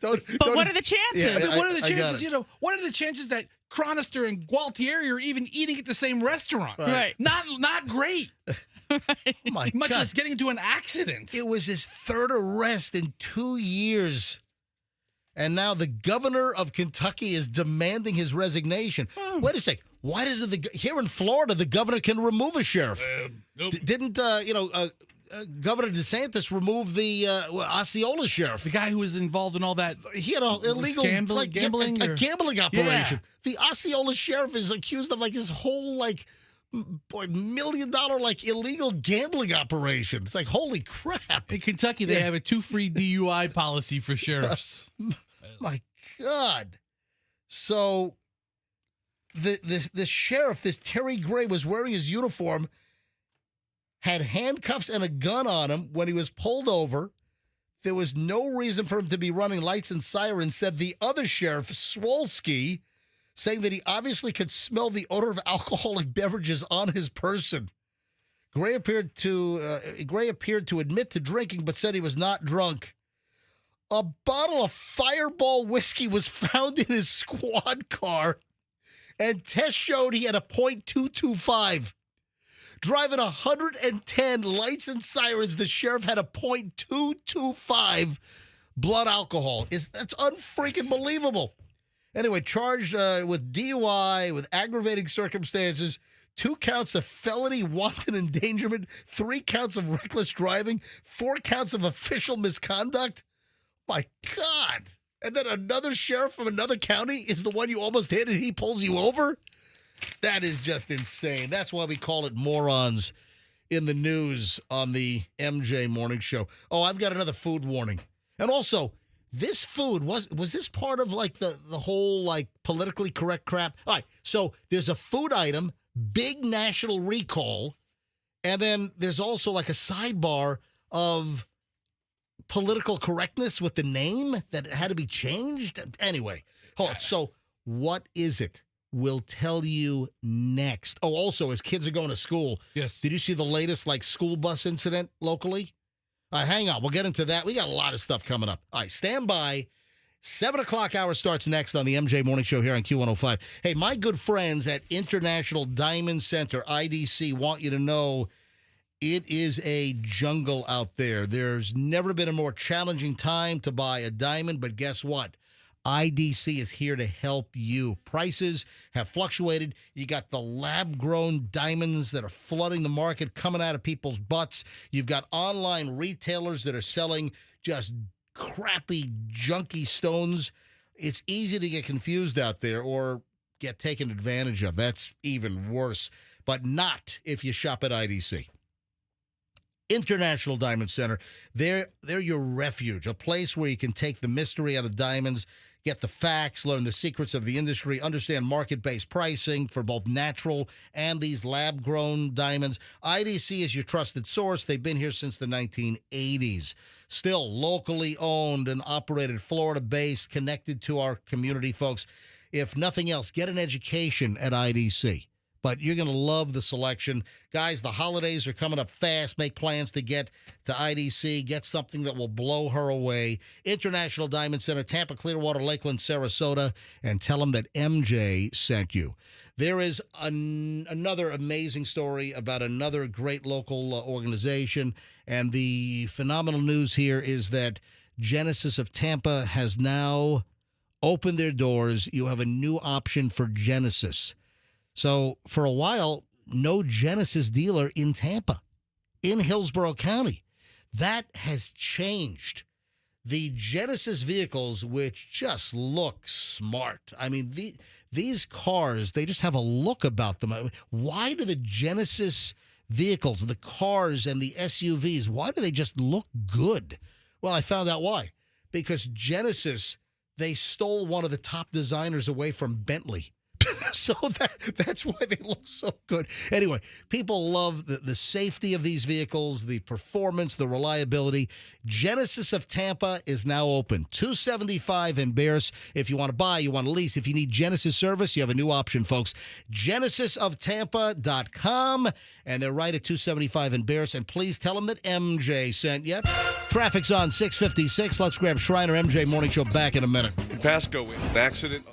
But But what are the chances? Yeah, what are the chances? What are the chances that Chronister and Gualtieri are even eating at the same restaurant? Right. Not great. Oh my Much God. less getting into an accident. It was his third arrest in 2 years. And now the governor of Kentucky is demanding his resignation. Wait a sec. Why doesn't here in Florida, the governor can remove a sheriff? Nope. Didn't, Governor DeSantis remove the Osceola sheriff? The guy who was involved in all that. He had an illegal gambling a gambling operation. Yeah. The Osceola sheriff is accused of his whole $1 million illegal gambling operation. It's like, holy crap. In Kentucky, they have a 2 free DUI policy for sheriffs. My God. So the sheriff, this Terry Gray, was wearing his uniform, had handcuffs and a gun on him when he was pulled over. There was no reason for him to be running lights and sirens, said the other sheriff, Swolsky, saying that he obviously could smell the odor of alcoholic beverages on his person. Gray appeared to admit to drinking, but said he was not drunk. A bottle of Fireball whiskey was found in his squad car, and tests showed he had a .225. Driving 110 lights and sirens, the sheriff had a .225 blood alcohol. That's unfreaking believable. Anyway, charged with DUI, with aggravating circumstances, 2 counts of felony wanton endangerment, 3 counts of reckless driving, 4 counts of official misconduct. My God. And then another sheriff from another county is the one you almost hit and he pulls you over? That is just insane. That's why we call it morons in the news on the MJ Morning Show. Oh, I've got another food warning. And also, this food, was this part of like the whole like politically correct crap? All right, so there's a food item, big national recall, and then there's also like a sidebar of political correctness with the name that had to be changed. Anyway, hold on. So what is it? We'll tell you next. Oh, also, as kids are going to school, Yes. did you see the latest like school bus incident locally? All right, hang on. We'll get into that. We got a lot of stuff coming up. All right, stand by. 7 o'clock hour starts next on the MJ Morning Show here on Q105. Hey, my good friends at International Diamond Center, IDC, want you to know it is a jungle out there. There's never been a more challenging time to buy a diamond, but guess what? IDC is here to help you. Prices have fluctuated. You got the lab-grown diamonds that are flooding the market, coming out of people's butts. You've got online retailers that are selling just crappy, junky stones. It's easy to get confused out there or get taken advantage of. That's even worse, but not if you shop at IDC. International Diamond Center, they're your refuge, a place where you can take the mystery out of diamonds, get the facts, learn the secrets of the industry, understand market-based pricing for both natural and these lab-grown diamonds. IDC is your trusted source. They've been here since the 1980s. Still locally owned and operated, Florida-based, connected to our community, folks. If nothing else, get an education at IDC. But you're going to love the selection. Guys, the holidays are coming up fast. Make plans to get to IDC. Get something that will blow her away. International Diamond Center, Tampa, Clearwater, Lakeland, Sarasota. And tell them that MJ sent you. There is another amazing story about another great local organization. And the phenomenal news here is that Genesis of Tampa has now opened their doors. You have a new option for Genesis. So for a while, no Genesis dealer in Tampa, in Hillsborough County. That has changed. The Genesis vehicles, which just look smart. I mean, these cars, they just have a look about them. Why do the Genesis vehicles, the cars and the SUVs, why do they just look good? Well, I found out why. Because Genesis, they stole one of the top designers away from Bentley. So that's why they look so good. Anyway, people love the safety of these vehicles, the performance, the reliability. Genesis of Tampa is now open. 275 in Bears. If you want to buy, you want to lease. If you need Genesis service, you have a new option, folks. GenesisofTampa.com. And they're right at 275 in Bears. And please tell them that MJ sent you. Traffic's on 656. Let's grab Shriner MJ Morning Show back in a minute. In Pasco, we had an accident.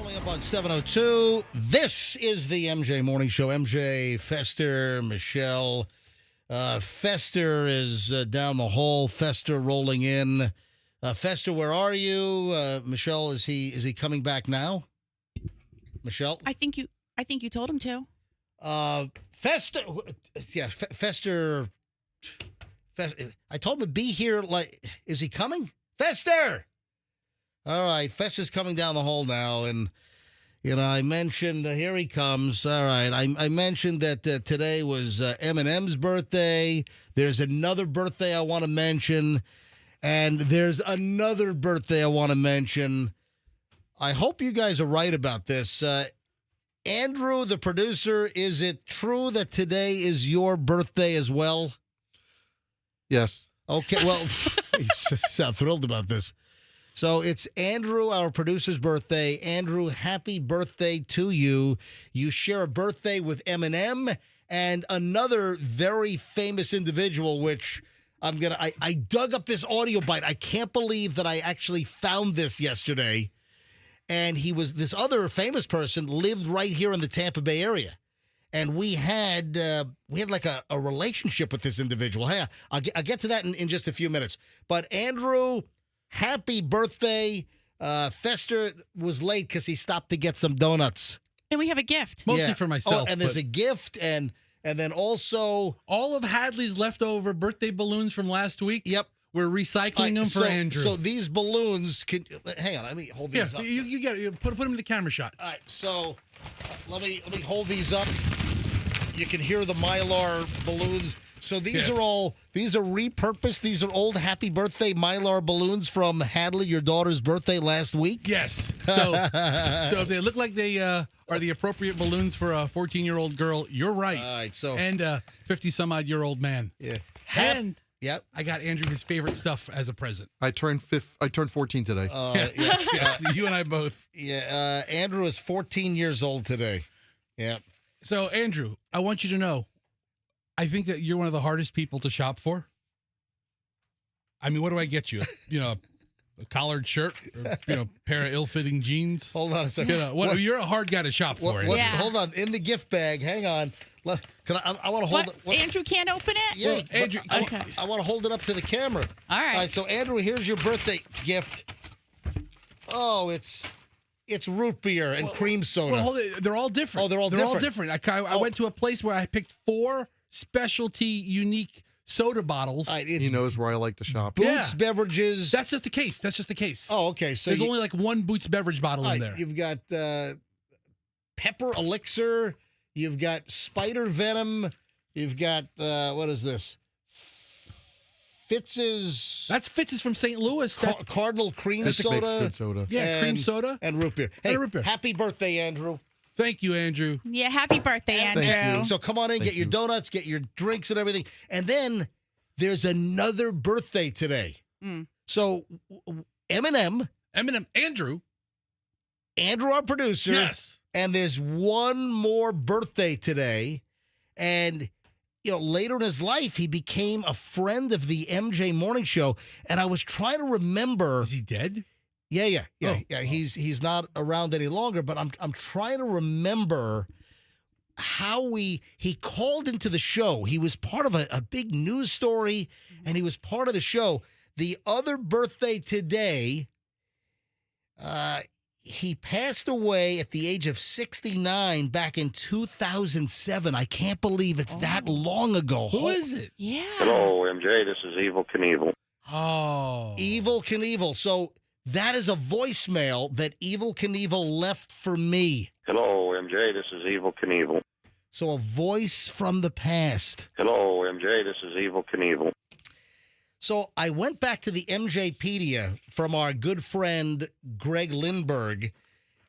Coming up on 7:02, this is the MJ Morning Show. MJ, Fester, Michelle. Fester is down the hall. Fester rolling in. Fester, where are you? Michelle, is he coming back now? Michelle? I think you told him to. Fester. Yeah, Fester. I told him to be here. Like, is he coming? Fester! All right, Fester's coming down the hall now, and I mentioned here he comes. All right, I mentioned that today was Eminem's birthday. There's another birthday I want to mention, and there's another birthday I want to mention. I hope you guys are right about this. Andrew, the producer, is it true that today is your birthday as well? Yes. Okay, well, he's just so thrilled about this. So it's Andrew, our producer's birthday. Andrew, happy birthday to you. You share a birthday with Eminem and another very famous individual, which I dug up this audio bite. I can't believe that I actually found this yesterday. And this other famous person lived right here in the Tampa Bay area. And we had like a relationship with this individual. Hey, I'll get to that in just a few minutes. But Andrew, happy birthday. Fester was late because he stopped to get some donuts. And we have a gift. Mostly for myself. Oh, and there's a gift, and then also all of Hadley's leftover birthday balloons from last week. Yep. We're recycling them for Andrew. So these balloons can hang on. Let me hold these up. You get it. Put them in the camera shot. All right. So let me hold these up. You can hear the Mylar balloons. So these are repurposed. These are old happy birthday Mylar balloons from Hadley, your daughter's birthday last week. Yes. So if they look like they are the appropriate balloons for a 14-year-old girl, you're right. All right. So and 50-some-odd-year-old man. Yeah. And yep. I got Andrew his favorite stuff as a present. I turned 14 today. Yes, you and I both. Yeah. Andrew is 14 years old today. Yeah. So Andrew, I want you to know, I think that you're one of the hardest people to shop for. I mean, what do I get you? A collared shirt, or, pair of ill-fitting jeans. Hold on a second. You're a hard guy to shop for. Yeah. Hold on. In the gift bag. Hang on. I want to hold it. Andrew can't open it? Yeah, Well, Andrew, okay. I want to hold it up to the camera. All right. All right. So Andrew, here's your birthday gift. Oh, it's root beer and cream soda. Well, hold it. They're all different. Oh, they're all different. I went to a place where I picked 4 specialty unique soda bottles. All right, He knows where I like to shop. Boots Yeah. beverages. That's just the case. Oh, okay. So there's only like one Boots beverage bottle all in right, there. You've got pepper elixir. You've got spider venom. You've got what is this? Fitz's. That's Fitz's from St. Louis. Cardinal cream That's soda. makes good soda. Yeah, cream soda. And root beer. Hey, And root beer. happy birthday, Andrew. Thank you, Andrew. Yeah, happy birthday, Andrew. Thank you. So come on in, Thank get your you. donuts, get your drinks and everything. And then there's another birthday today. Mm. So Eminem, Andrew. our producer. Yes. And there's one more birthday today. And, later in his life, he became a friend of the MJ Morning Show. And I was trying to remember. Is he dead? Yeah. Oh. He's not around any longer, but I'm trying to remember how he called into the show. He was part of a big news story, and he was part of the show. The other birthday today, he passed away at the age of 69 back in 2007. I can't believe it's that long ago. Who is it? Yeah. Hello, MJ. This is Evil Knievel. Oh. Evil Knievel. So that is a voicemail that Evil Knievel left for me. Hello, MJ. This is Evil Knievel. So a voice from the past. Hello, MJ. This is Evil Knievel. So I went back to the MJpedia from our good friend Greg Lindberg,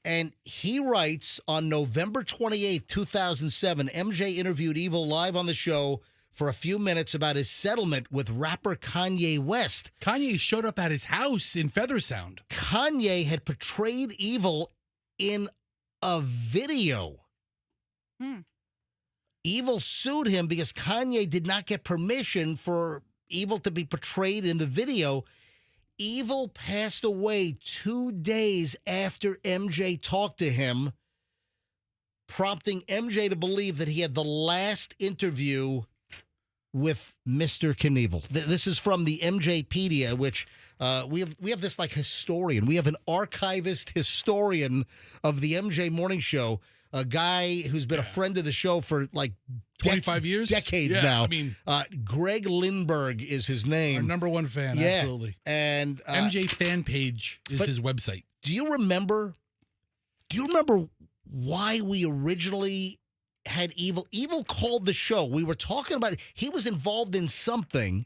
and he writes on November 28th, 2007, MJ interviewed Evil live on the show for a few minutes about his settlement with rapper Kanye West. Kanye showed up at his house in Feathersound. Kanye had portrayed Evil in a video. Evil sued him because Kanye did not get permission for Evil to be portrayed in the video. Evil passed away 2 days after MJ talked to him, prompting MJ to believe that he had the last interview with Mr. Knievel. This is from the MJpedia, which we have this like historian. We have an archivist historian of the MJ Morning Show, a guy who's been a friend of the show for like 25 years? decades now. I mean, Greg Lindbergh is his name. our number one fan, Yeah. absolutely. And MJ fan page is but- his website. do you remember why we originally had Evil? Evil called the show. We were talking about it. He was involved in something,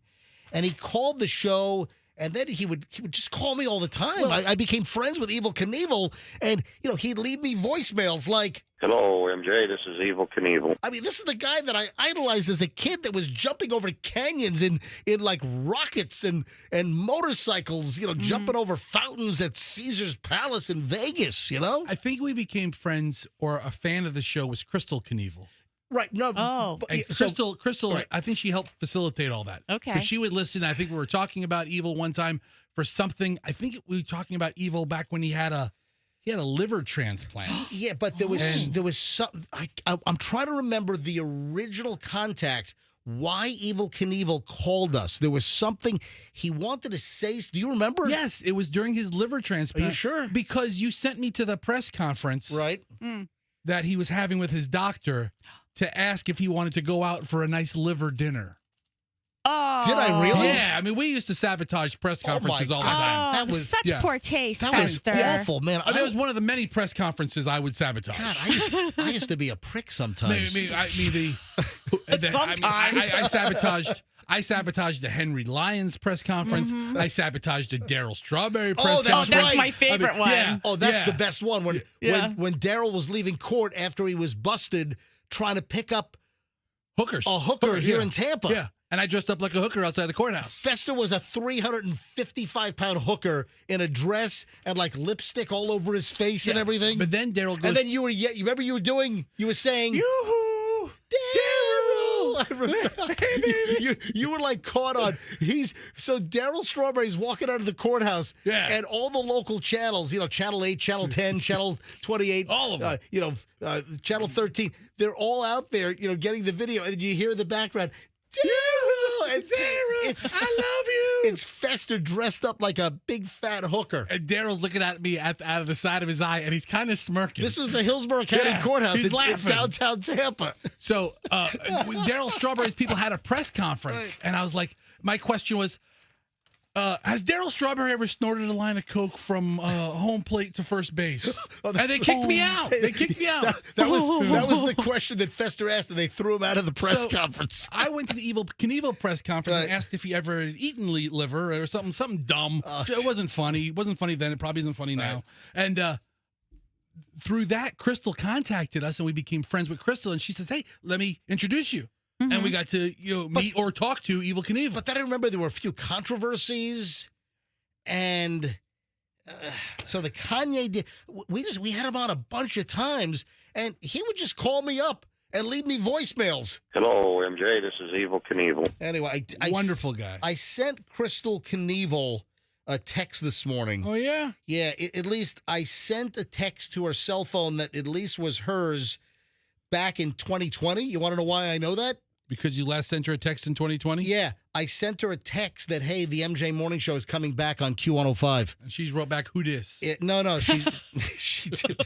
and he called the show, and then he would just call me all the time. I became friends with Evil Knievel, and he'd leave me voicemails like, Hello, MJ. This is Evil Knievel. I mean, this is the guy that I idolized as a kid that was jumping over canyons in like rockets and motorcycles, jumping over fountains at Caesar's Palace in Vegas, I think we became friends, or a fan of the show was Crystal Knievel. Right. No. Oh. but- And so- Crystal, right. I think she helped facilitate all that. Okay. Because she would listen. I think we were talking about Evil one time for something. I think we were talking about Evil back when he had a liver transplant. yeah, but there was some. I'm trying to remember the original contact. Why Evil Knievel called us? There was something he wanted to say. Do you remember? Yes, it was during his liver transplant. Are you sure? Because you sent me to the press conference Right. that he was having with his doctor to ask if he wanted to go out for a nice liver dinner. Oh. Did I really? Yeah, I mean, we used to sabotage press conferences all the God. time. That was- such yeah. poor taste, That was Fester. awful, man. That was one of the many press conferences I would sabotage. God, I used to be a prick sometimes. I sabotaged the Henry Lyons press conference. I sabotaged the Daryl Strawberry press that's conference. That's right. my favorite one. Yeah, Oh, that's yeah. the best one. When Daryl was leaving court after he was busted trying to pick up Hookers. a hooker here in Tampa. Yeah, and I dressed up like a hooker outside the courthouse. Fester was a 355-pound hooker in a dress and like lipstick all over his face and everything. But then Daryl goes, and then you remember you were saying, Yoo-hoo! Daryl! I remember. You were like caught on. So Daryl Strawberry's walking out of the courthouse, Yeah. and all the local channels, Channel 8, Channel 10, Channel 28, All of them. Channel 13, they're all out there, getting the video, and you hear in the background, Daryl! It's I love you. It's Fester dressed up like a big fat hooker. And Daryl's looking at me out of the side of his eye, and he's kind of smirking. This is the Hillsborough County Yeah, Courthouse he's in laughing. downtown Tampa. So Daryl Strawberry's people had a press conference, and I was like, my question was, has Daryl Strawberry ever snorted a line of coke from home plate to first base? Oh, and that's they right. kicked me out. They kicked me out. That was the question that Fester asked, and they threw him out of the press So, conference. I went to the Evil Knievel press conference and Right. asked if he ever had eaten liver or something dumb. It wasn't funny. It wasn't funny then. It probably isn't funny now. And through that, Crystal contacted us, and we became friends with Crystal. And she says, "Hey, let me introduce you." And we got to meet or talk to Evil Knievel. But then I remember there were a few controversies, and so the Kanye did. We had him on a bunch of times, and he would just call me up and leave me voicemails. Hello, MJ. This is Evil Knievel. Anyway, I Wonderful guy. I sent Crystal Knievel a text this morning. Oh yeah. Yeah, at least I sent a text to her cell phone that at least was hers back in 2020. You want to know why I know that? Because you last sent her a text in 2020? Yeah, I sent her a text that, hey, the MJ Morning Show is coming back on Q105. And she's wrote back, "Who dis?" No, she did.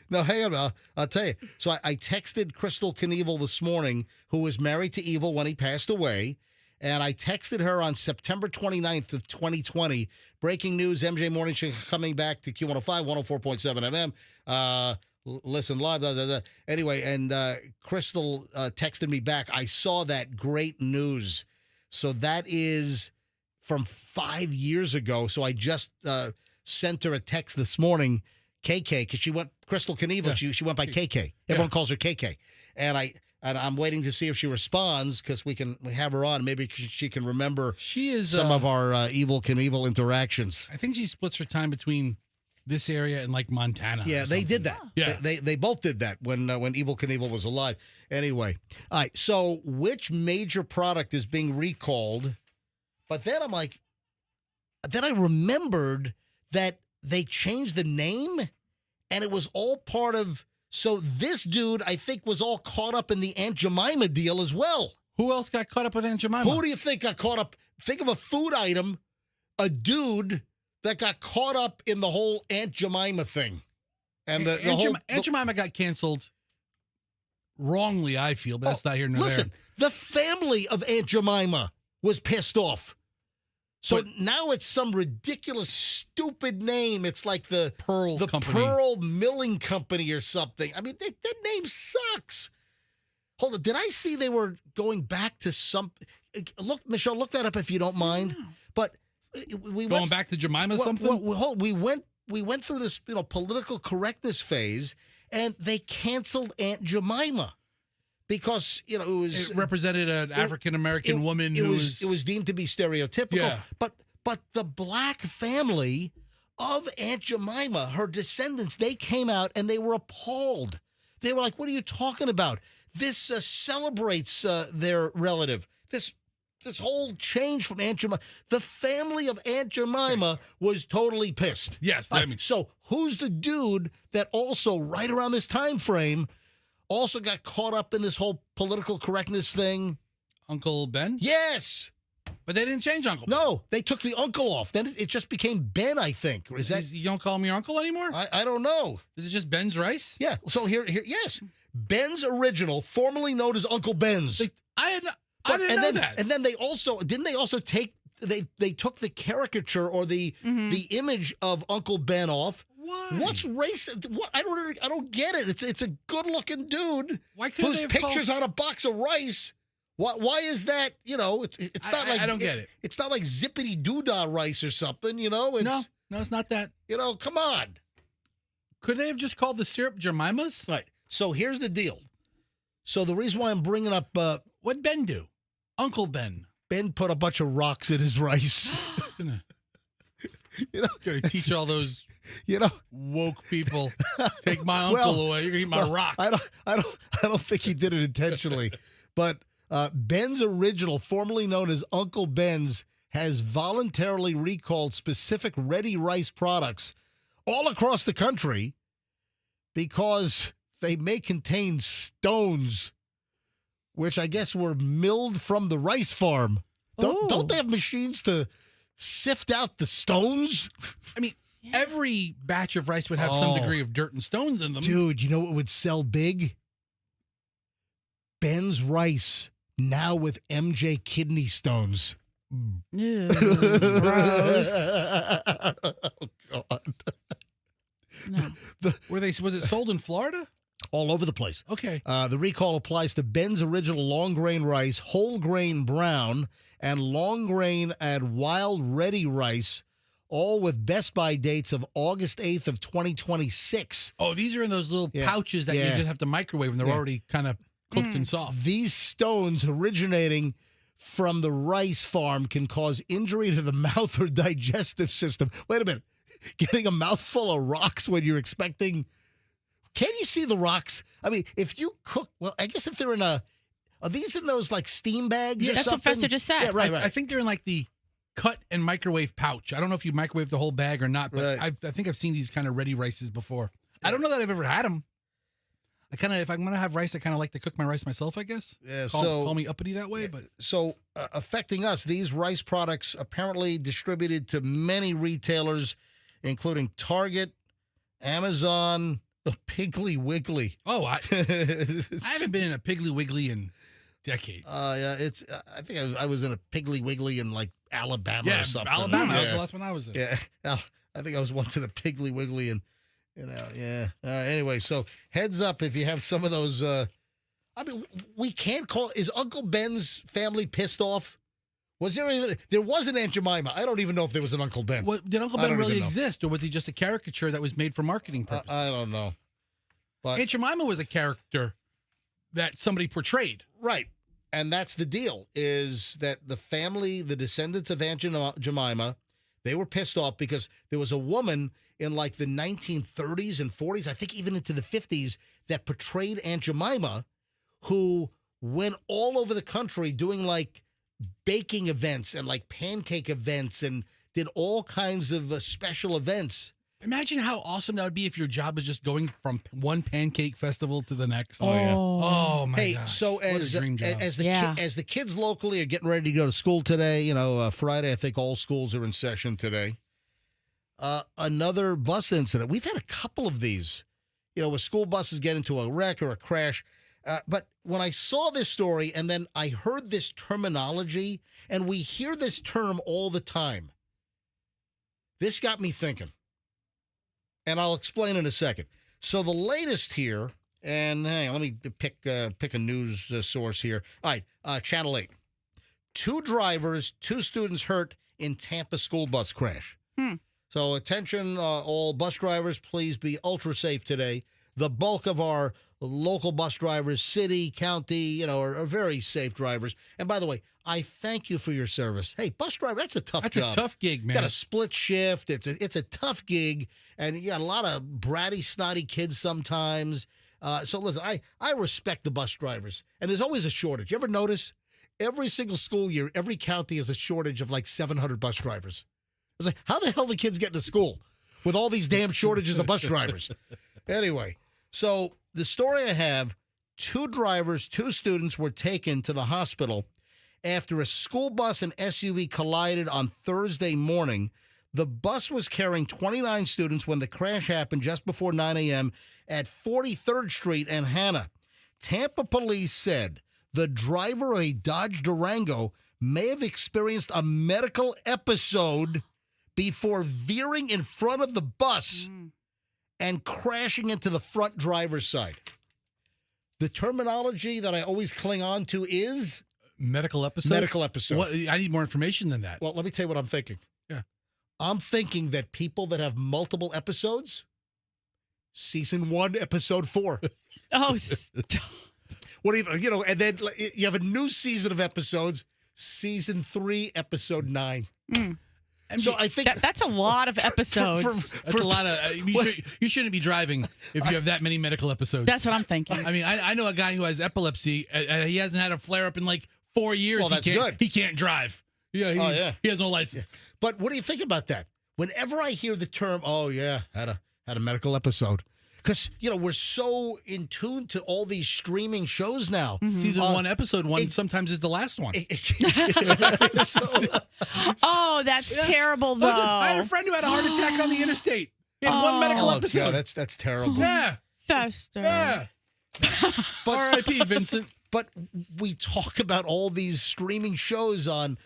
No, hang on, I'll tell you. So I texted Crystal Knievel this morning, who was married to Evil when he passed away, and I texted her on September 29th of 2020, breaking news, MJ Morning Show coming back to Q105, 104.7 FM. Listen live, blah, blah, blah. Anyway, and Crystal texted me back. I saw that, great news. So that is from 5 years ago. So I just sent her a text this morning, KK, because she went, Crystal Knievel, she went by KK. Everyone calls her KK. And I'm waiting to see if she responds, because we have her on. Maybe she can remember She is some of our Evil Knievel interactions. I think she splits her time between this area and like Montana. Yeah, or they something. did that. Yeah. They both did that when Evil Knievel was alive. Anyway, all right. So which major product is being recalled? But then I'm like, then I remembered that they changed the name, and it was all part of. So this dude, I think, was all caught up in the Aunt Jemima deal as well. Who else got caught up with Aunt Jemima? Who do you think got caught up? Think of a food item, a dude that got caught up in the whole Aunt Jemima thing. And Aunt Jemima got canceled wrongly, I feel, but that's not here nor listen, there. the family of Aunt Jemima was pissed off. So now it's some ridiculous, stupid name. It's like the Pearl Company. Pearl Milling Company or something. I mean, that name sucks. Hold on. Did I see they were going back to something? Look, Michelle, look that up if you don't mind. But we Going back to Jemima something? We went through this political correctness phase, and they canceled Aunt Jemima because it represented an African American woman who was deemed to be stereotypical. Yeah. But the black family of Aunt Jemima, her descendants, they came out and they were appalled. They were like, "What are you talking about? This celebrates their relative. This whole change from Aunt Jemima." The family of Aunt Jemima was totally pissed. Yes. So who's the dude that also, right around this time frame, also got caught up in this whole political correctness thing? Uncle Ben? Yes. But they didn't change Uncle Ben. No, they took the uncle off. Then it just became Ben, I think. Is that? You don't call him your uncle anymore? I don't know. Is it just Ben's Rice? Yeah. So here, yes. Ben's Original, formerly known as Uncle Ben's. I didn't know that. And then they also take they took the caricature or the image of Uncle Ben off. Why? What's racist? What I don't get it. It's a good looking dude Why couldn't whose they have pictures on a box of rice. Why is that? It's not like I don't get it. It's not like zippity doodah rice or something. It's, no, it's not that. Come on. Could they have just called the syrup Jemima's? Right. So here's the deal. So the reason why I'm bringing up What'd Ben do? Uncle Ben. Ben put a bunch of rocks in his rice. Gonna teach all those woke people. Take my uncle away. You're gonna eat my rock. I don't think he did it intentionally. But Ben's Original, formerly known as Uncle Ben's, has voluntarily recalled specific ready rice products all across the country because they may contain stones, which I guess were milled from the rice farm. Don't they have machines to sift out the stones? I mean, every batch of rice would have some degree of dirt and stones in them. Dude, you know what would sell big? Ben's Rice, now with MJ kidney stones. Ew, gross. Oh, God. No. Was it sold in Florida? All over the place. Okay. The recall applies to Ben's Original long grain rice, whole grain brown, and long grain and wild ready rice, all with Best Buy dates of August 8th of 2026. Oh, these are in those little pouches that you just have to microwave, and they're already kind of cooked and soft. These stones originating from the rice farm can cause injury to the mouth or digestive system. Wait a minute. Getting a mouthful of rocks when you're expecting... Can you see the rocks? I mean, if you cook... Well, I guess if they're in a... Are these in those, like, steam bags or That's something? what Fester just said. Yeah, right. I think they're in like the cut and microwave pouch. I don't know if you microwave the whole bag or not, but Right. I think I've seen these kind of ready rices before. I don't know that I've ever had them. If I'm going to have rice, I kind of like to cook my rice myself, I guess. Yeah, Call me uppity that way, but... So, affecting us, these rice products apparently distributed to many retailers, including Target, Amazon, Piggly Wiggly. Oh, I haven't been in a Piggly Wiggly in decades. Yeah, it's. I think I was in a Piggly Wiggly in like Alabama or something. Alabama. That was Yeah. the last one I was in. Yeah, I think I was once in a Piggly Wiggly and yeah. Anyway, so heads up if you have some of those. I mean, we can't call. Is Uncle Ben's family pissed off? Was there even? There was an Aunt Jemima. I don't even know if there was an Uncle Ben. Did Uncle I Ben don't really even know. exist, or was he just a caricature that was made for marketing purposes? I don't know. But Aunt Jemima was a character that somebody portrayed. right, and that's the deal: is that the family, the descendants of Aunt Jemima, they were pissed off because there was a woman in like the 1930s and 40s, I think even into the 50s, that portrayed Aunt Jemima, who went all over the country doing like baking events and like pancake events and did all kinds of special events. Imagine how awesome that would be if your job is just going from one pancake festival to the next. Oh. Oh my Hey, gosh. so What a as dream job. as the kids locally are getting ready to go to school today, Friday, I think all schools are in session today. Another bus incident. We've had a couple of these, where school buses get into a wreck or a crash. But when I saw this story and then I heard this terminology, and we hear this term all the time, this got me thinking. And I'll explain in a second. So the latest here, and hey, let me pick a news source here. All right, Channel 8. 2 drivers, 2 students hurt in Tampa school bus crash. So attention, all bus drivers, please be ultra safe today. The bulk of our local bus drivers, city, county, are very safe drivers. And by the way, I thank you for your service. Hey, bus driver, that's a tough job. That's a tough gig, man. You got a split shift. It's a tough gig, and you got a lot of bratty, snotty kids sometimes. So listen, I respect the bus drivers, and there's always a shortage. You ever notice? Every single school year, every county has a shortage of like 700 bus drivers. It's like, how the hell do kids get to school with all these damn shortages of bus drivers? Anyway, so the story I have, 2 drivers, 2 students were taken to the hospital after a school bus and SUV collided on Thursday morning. The bus was carrying 29 students when the crash happened just before 9 a.m. at 43rd Street and Hannah. Tampa police said the driver of a Dodge Durango may have experienced a medical episode before veering in front of the bus and crashing into the front driver's side. The terminology that I always cling on to is medical episode. Medical episode. What, I need more information than that. Well, let me tell you what I'm thinking. Yeah. I'm thinking that people that have multiple episodes, season 1, episode 4. Oh, stop. What do you, and then you have a new season of episodes, season 3, episode 9. So I think that's a lot of episodes. That's a lot of. You shouldn't be driving if you have that many medical episodes. That's what I'm thinking. I mean, I know a guy who has epilepsy. He hasn't had a flare up in like 4 years. Well, that's good. He can't drive. Yeah. He has no license. Yeah. But what do you think about that? Whenever I hear the term, "Oh yeah, had a medical episode," because we're so in tune to all these streaming shows now. Season 1, episode 1 sometimes is the last one. Oh, that's terrible, though. Listen, I had a friend who had a heart attack on the interstate. He had 1 medical episode. Yeah, that's terrible. Yeah. Fester. Yeah. R.I.P. Vincent. But we talk about all these streaming shows on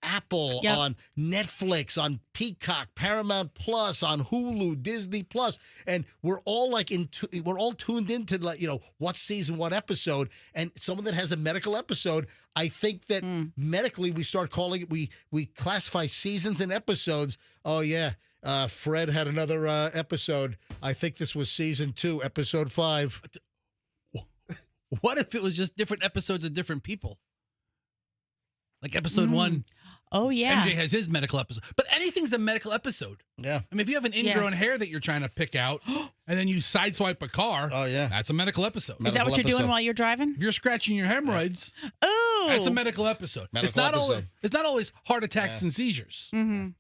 Apple, on Netflix, on Peacock, Paramount Plus, on Hulu, Disney Plus, and we're all we're all tuned into what season, what episode, and someone that has a medical episode. I think that medically we start calling it. We classify seasons and episodes. Oh yeah, Fred had another episode. I think this was season 2, episode 5. What if it was just different episodes of different people? Like episode 1. Oh, yeah. MJ has his medical episode. But anything's a medical episode. Yeah. I mean, if you have an ingrown hair that you're trying to pick out and then you sideswipe a car, oh yeah, that's a medical episode. Is that what you're doing while you're driving? If you're scratching your hemorrhoids, that's a medical episode. It's not always heart attacks and seizures and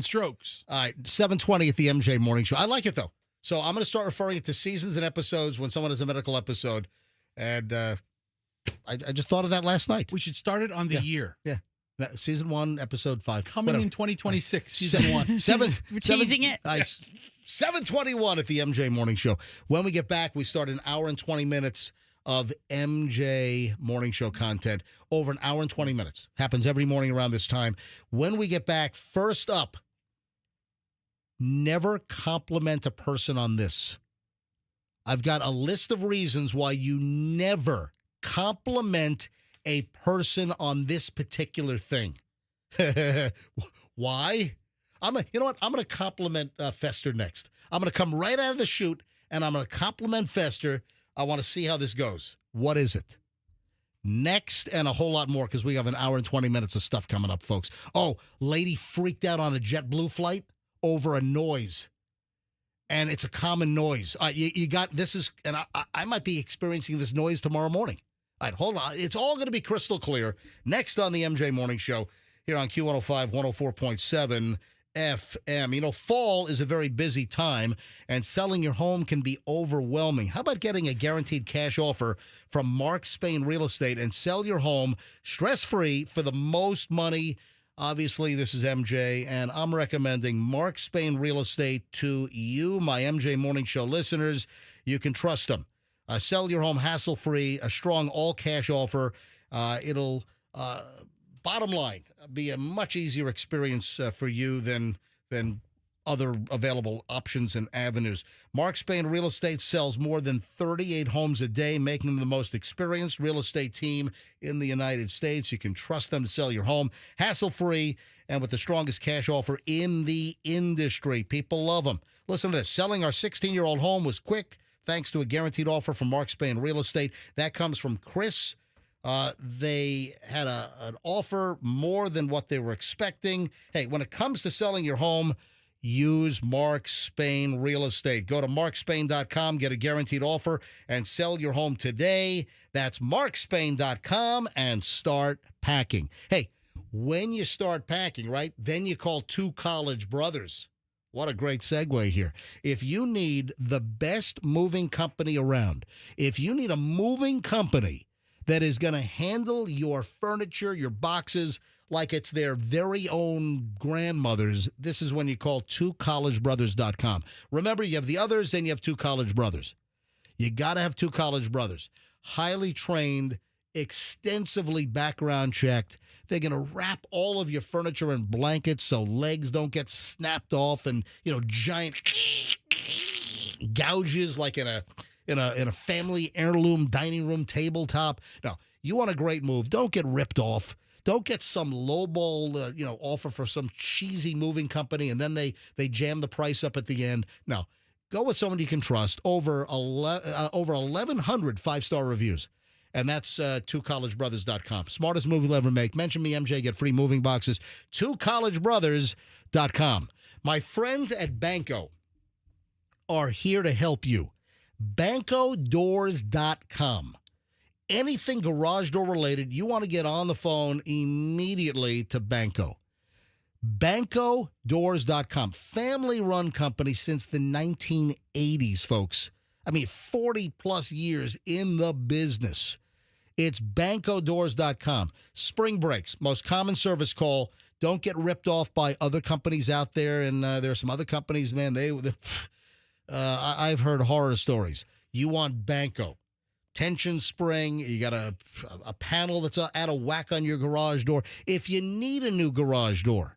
strokes. All right, 7:20 at the MJ Morning Show. I like it, though. So I'm going to start referring it to seasons and episodes when someone has a medical episode. And I just thought of that last night. We should start it on the year. Yeah. Season 1, episode 5. Coming in 2026, season 1. We're teasing it. Nice. 7:21 at the MJ Morning Show. When we get back, we start an hour and 20 minutes of MJ Morning Show content. Over an hour and 20 minutes. Happens every morning around this time. When we get back, first up, never compliment a person on this. I've got a list of reasons why you never compliment a person on this particular thing. Why? You know what? I'm going to compliment Fester next. I'm going to come right out of the chute, and I'm going to compliment Fester. I want to see how this goes. What is it? Next, and a whole lot more, because we have an hour and 20 minutes of stuff coming up, folks. Oh, lady freaked out on a JetBlue flight over a noise. And it's a common noise. You got this is, and I might be experiencing this noise tomorrow morning. All right, hold on. It's all going to be crystal clear. Next on the MJ Morning Show, here on Q105, 104.7 FM. You know, fall is a very busy time, and selling your home can be overwhelming. How about getting a guaranteed cash offer from Mark Spain Real Estate and sell your home stress-free for the most money? Obviously, this is MJ, and I'm recommending Mark Spain Real Estate to you, my MJ Morning Show listeners. You can trust them. Sell your home hassle-free, a strong all-cash offer. It'll, bottom line, be a much easier experience for you than other available options and avenues. Mark Spain Real Estate sells more than 38 homes a day, making them the most experienced real estate team in the United States. You can trust them to sell your home hassle-free and with the strongest cash offer in the industry. People love them. Listen to this. Selling our 16-year-old home was quick thanks to a guaranteed offer from Mark Spain Real Estate. That comes from Chris. They had an offer more than what they were expecting. Hey, when it comes to selling your home, use Mark Spain Real Estate. Go to markspain.com, get a guaranteed offer, and sell your home today. That's markspain.com, and start packing. Hey, when you start packing, right, then you call Two College Brothers. What a great segue here. If you need the best moving company around, if you need a moving company that is going to handle your furniture, your boxes, like it's their very own grandmother's, this is when you call twocollegebrothers.com. Remember, you have the others, then you have Two College Brothers. You got to have Two College Brothers. Highly trained, extensively background checked. They're going to wrap all of your furniture in blankets so legs don't get snapped off and, you know, giant gouges like in a family heirloom dining room tabletop. No, you want a great move. Don't get ripped off. Don't get some lowball, offer for some cheesy moving company, and then they jam the price up at the end. No, go with someone you can trust. Over 1,100 five-star reviews, and that's twocollegebrothers.com. Smartest move you'll ever make. Mention me, MJ, get free moving boxes. Twocollegebrothers.com. My friends at Banco are here to help you. BancoDoors.com. Anything garage door related, you want to get on the phone immediately to Banco. BancoDoors.com. Family-run company since the 1980s, folks. I mean, 40-plus years in the business. It's BancoDoors.com. Spring breaks, most common service call. Don't get ripped off by other companies out there. And there are some other companies, man, I've heard horror stories. You want Banco. Tension spring, you got a panel that's out of whack on your garage door. If you need a new garage door,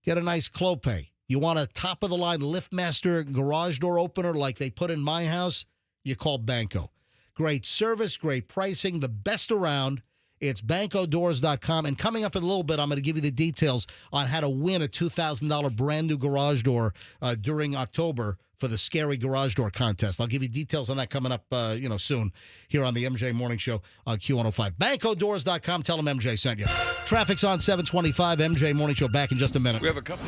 get a nice Clopay. You want a top-of-the-line LiftMaster garage door opener like they put in my house, you call Banco. Great service, great pricing, the best around. It's BancoDoors.com. And coming up in a little bit, I'm going to give you the details on how to win a $2,000 brand-new garage door during October for the Scary Garage Door Contest. I'll give you details on that coming up, soon here on the MJ Morning Show on Q105. BancoDoors.com. Tell them MJ sent you. Traffic's on 725. MJ Morning Show back in just a minute. We have a couple.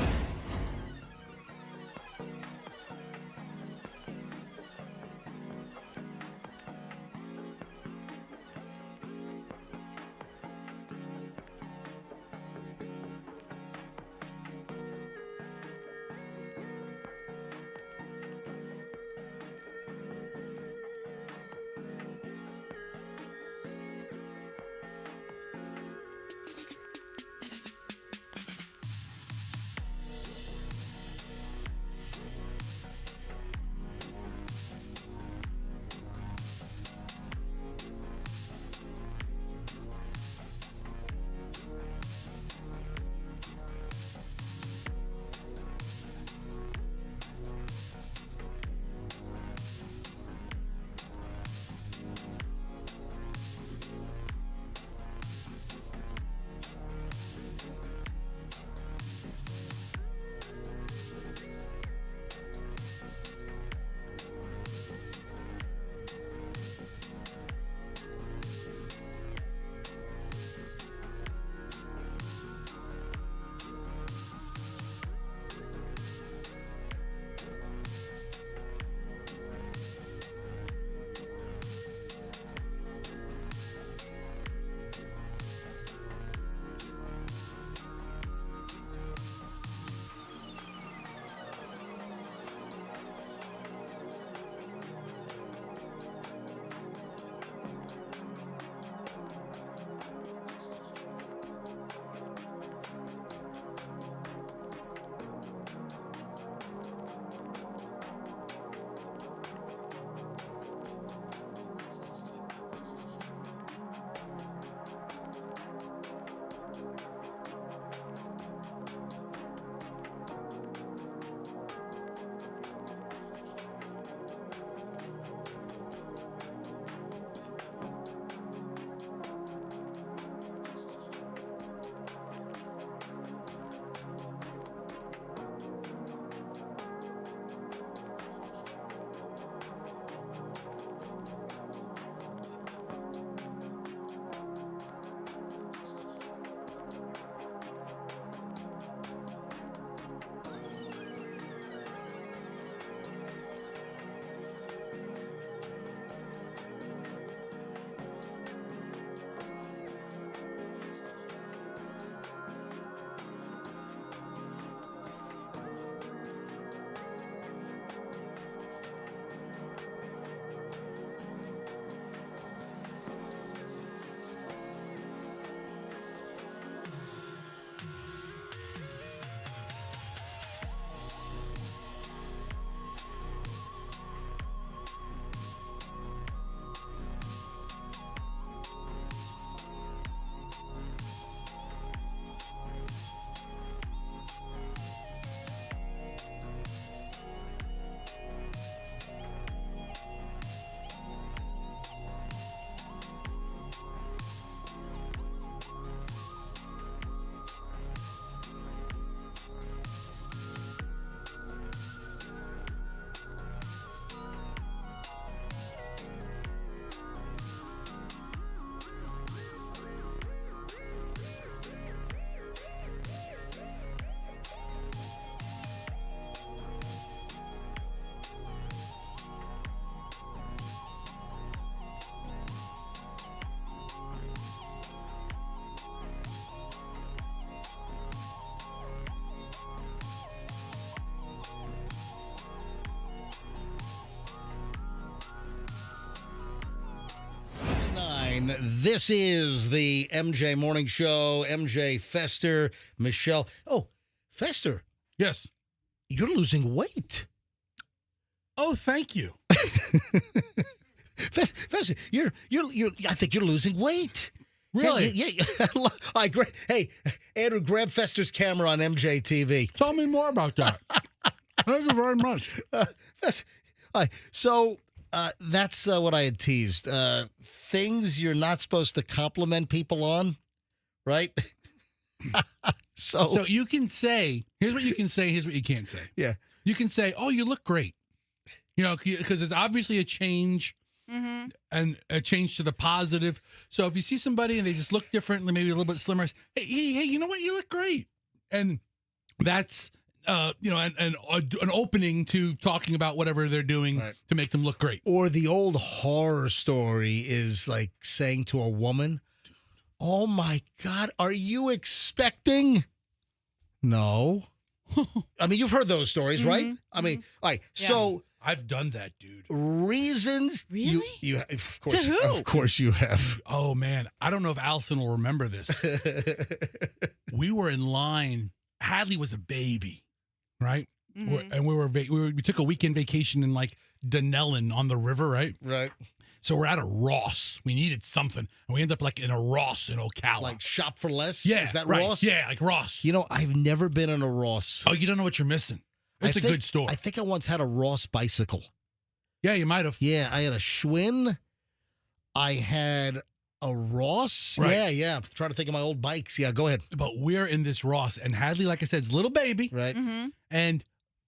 and this is the MJ Morning Show. MJ, Fester, Michelle. Oh, Fester, Yes. you're losing weight. Oh, thank you. Fester, you're. I think you're losing weight. Really? Yeah. Hey, Andrew, grab Fester's camera on MJ TV. Tell me more about that. Thank you very much. Fester, all right, so that's what I had teased. Things you're not supposed to compliment people on, right? So you can say, here's what you can say, here's what you can't say. Yeah. You can say, oh, you look great. You know, because there's obviously a change and a change to the positive. So if you see somebody and they just look different, maybe a little bit slimmer, hey, you know what? You look great. And that's, an opening to talking about whatever they're doing to make them look great. Or the old horror story is like saying to a woman, oh my God, are you expecting? No. I mean, you've heard those stories, right? I mean, all right. Yeah. So I've done that, dude. reasons Really? you of course, To who? Of course you have. Oh, man. I don't know if Allison will remember this. We were in line. Hadley was a baby, right? Mhm. And we took a weekend vacation in like Dunellen on the river, right? Right. So we're at a Ross. We needed something, and we ended up like in a Ross in Ocala. Like shop for less? yeah, Is that right. Ross? Yeah, like Ross. You know, I've never been in a Ross. Oh, you don't know what you're missing. It's a good store. I think I once had a Ross bicycle. Yeah, you might have. Yeah, I had a Schwinn. I had a Ross. Right. Yeah. I'm trying to think of my old bikes. Yeah, go ahead. But we're in this Ross, and Hadley, like I said, is a little baby, Right. Mhm. and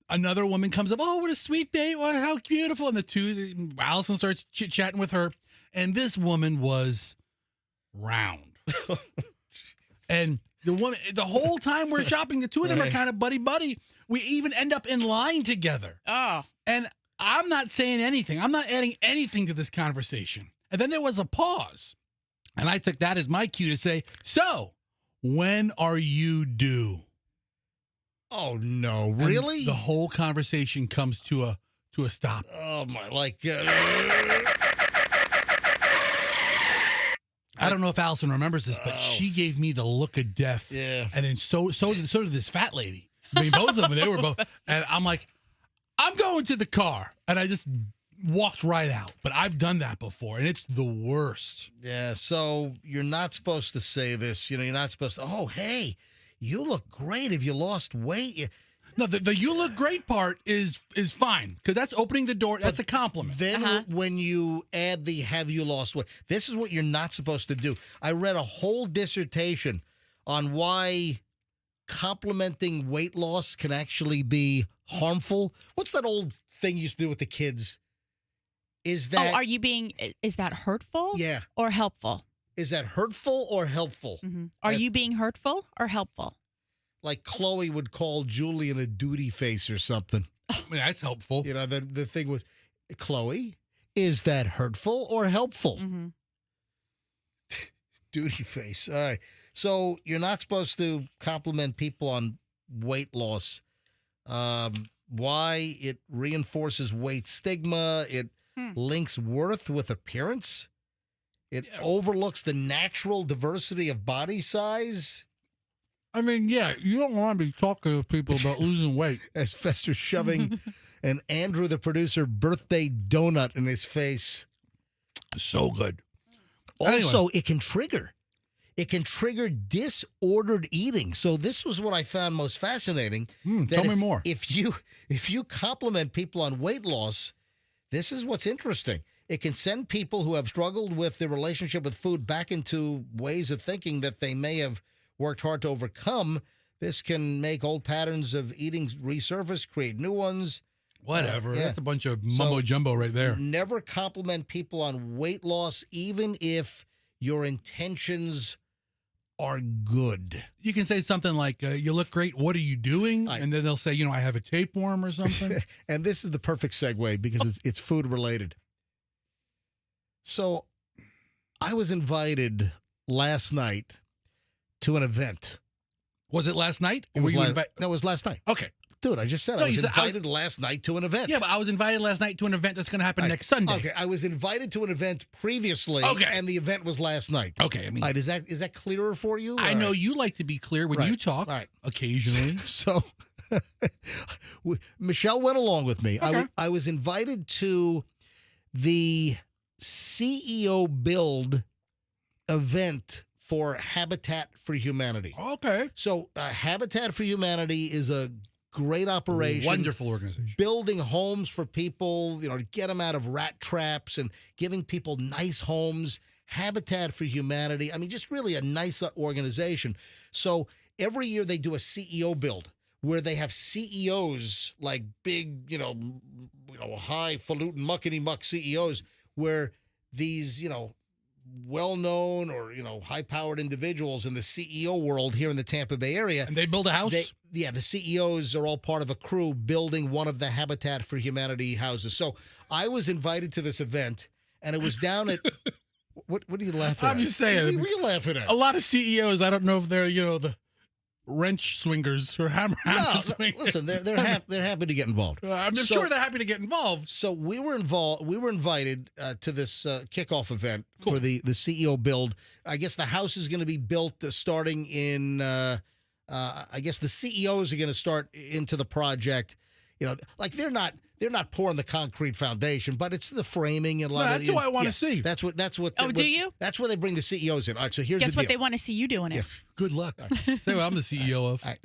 another woman comes up. Oh, what a sweet date! Well, how beautiful! And Allison starts chit chatting with her, and this woman was round. And the woman, the whole time we're shopping, the two of them are kind of buddy. We even end up in line together. Oh. And I'm not saying anything. I'm not adding anything to this conversation. And then there was a pause. And I took that as my cue to say, so when are you due? Oh no, And really? the whole conversation comes to a stop. Oh my, like I don't know if Allison remembers this, but she gave me the look of death. yeah. And then so did this fat lady. I mean, both of them, they were both. And I'm like, I'm going to the car. And I just walked right out. But I've done that before, and it's the worst. Yeah, so you're not supposed to say this. You know, you're not supposed to, oh, hey, you look great. Have you lost weight? No, the you look great part is fine, because that's opening the door. That's a compliment. Then when you add the have you lost weight, this is what you're not supposed to do. I read a whole dissertation on why complimenting weight loss can actually be harmful. What's that old thing you used to do with the kids? Is that is that hurtful? Yeah. Or helpful? Is that hurtful or helpful? Mm-hmm. Are you being hurtful or helpful? Like Chloe would call Julian a duty face or something. I mean, that's helpful. You know, the thing was, Chloe, is that hurtful or helpful? Mm-hmm. Duty face. All right. So you're not supposed to compliment people on weight loss. Why? It reinforces weight stigma. It links worth with appearance. It overlooks the natural diversity of body size. I mean, yeah, you don't want to be talking to people about losing weight. As Fester shoving an Andrew, the producer, birthday donut in his face. So good. Also, it can trigger disordered eating. So this was what I found most fascinating. Tell me more. If you compliment people on weight loss, this is what's interesting. It can send people who have struggled with their relationship with food back into ways of thinking that they may have worked hard to overcome. This can make old patterns of eating resurface, create new ones. Whatever. Yeah. That's a bunch of mumbo jumbo right there. Never compliment people on weight loss, even if your intentions are good. You can say something like, you look great. What are you doing? And then they'll say, I have a tapeworm or something. And this is the perfect segue because it's food related. So I was invited last night to an event. Was it last night? It was last night. Okay. Dude, I just said No, I was you said I was- invited last night to an event. Yeah, but I was invited last night to an event that's going to happen next Sunday. Okay, I was invited to an event previously, Okay. and the event was last night. Okay, I mean, All right, is that clearer for you? I All know right. you like to be clear when Right. you talk All right. occasionally. So Michelle went along with me. Okay. I was invited to the CEO Build event for Habitat for Humanity. Okay. So Habitat for Humanity is a great operation. Wonderful organization. Building homes for people, to get them out of rat traps and giving people nice homes. Habitat for Humanity. I mean, just really a nice organization. So every year they do a CEO Build where they have CEOs, like big, highfalutin muckety muck CEOs, where these, well-known or high-powered individuals in the CEO world here in the Tampa Bay area. And they build a house? The CEOs are all part of a crew building one of the Habitat for Humanity houses. So I was invited to this event, and it was down at what are you laughing at? I'm just saying. What are you laughing at? A lot of CEOs, I don't know if they're, the wrench swingers or hammer swingers. Listen, they're happy to get involved. I'm So- sure they're happy to get involved. So we were involved. We were invited to this kickoff event Cool. for the CEO Build. I guess the house is going to be built starting in. I guess the CEOs are going to start into the project. Like they're not pouring the concrete foundation, but it's the framing and a lot No, of. that's what I wanna see. That's what. Oh, do you? That's where they bring the CEOs in. All right. So here's Guess the what? deal. They want to see you doing it. Yeah. Good luck. Say what I'm the CEO of. All right,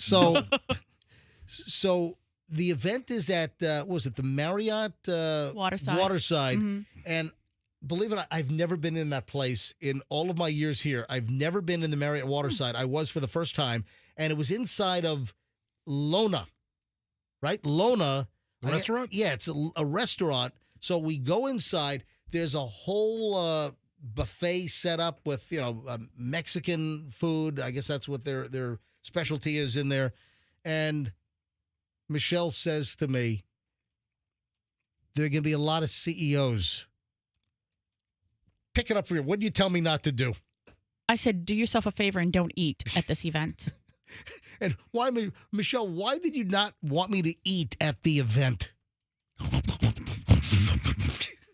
so the event is at what was it, the Marriott Waterside. Waterside, Mhm. and believe it or not, I've never been in that place in all of my years here. I've never been in the Marriott Waterside. I was for the first time, and it was inside of Lona, right? Lona The restaurant? Yeah, it's a restaurant. So we go inside. There's a whole buffet set up with Mexican food. I guess that's what their specialty is in there. And Michelle says to me, there are going to be a lot of CEOs. Pick it up for you. What do you tell me not to do? I said, do yourself a favor and don't eat at this event. And why, Michelle, why did you not want me to eat at the event?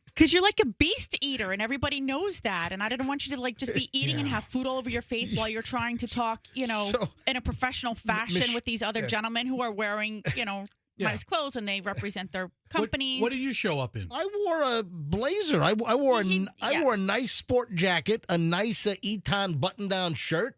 Because you're like a beast eater, and everybody knows that. And I didn't want you to just be eating and have food all over your face while you're trying to talk, So- in a professional fashion with these other yeah. gentlemen who are wearing, nice clothes, and they represent their companies. What did you show up in? I wore a blazer. I wore Yeah. wore a nice sport jacket, a nice Eton button-down shirt.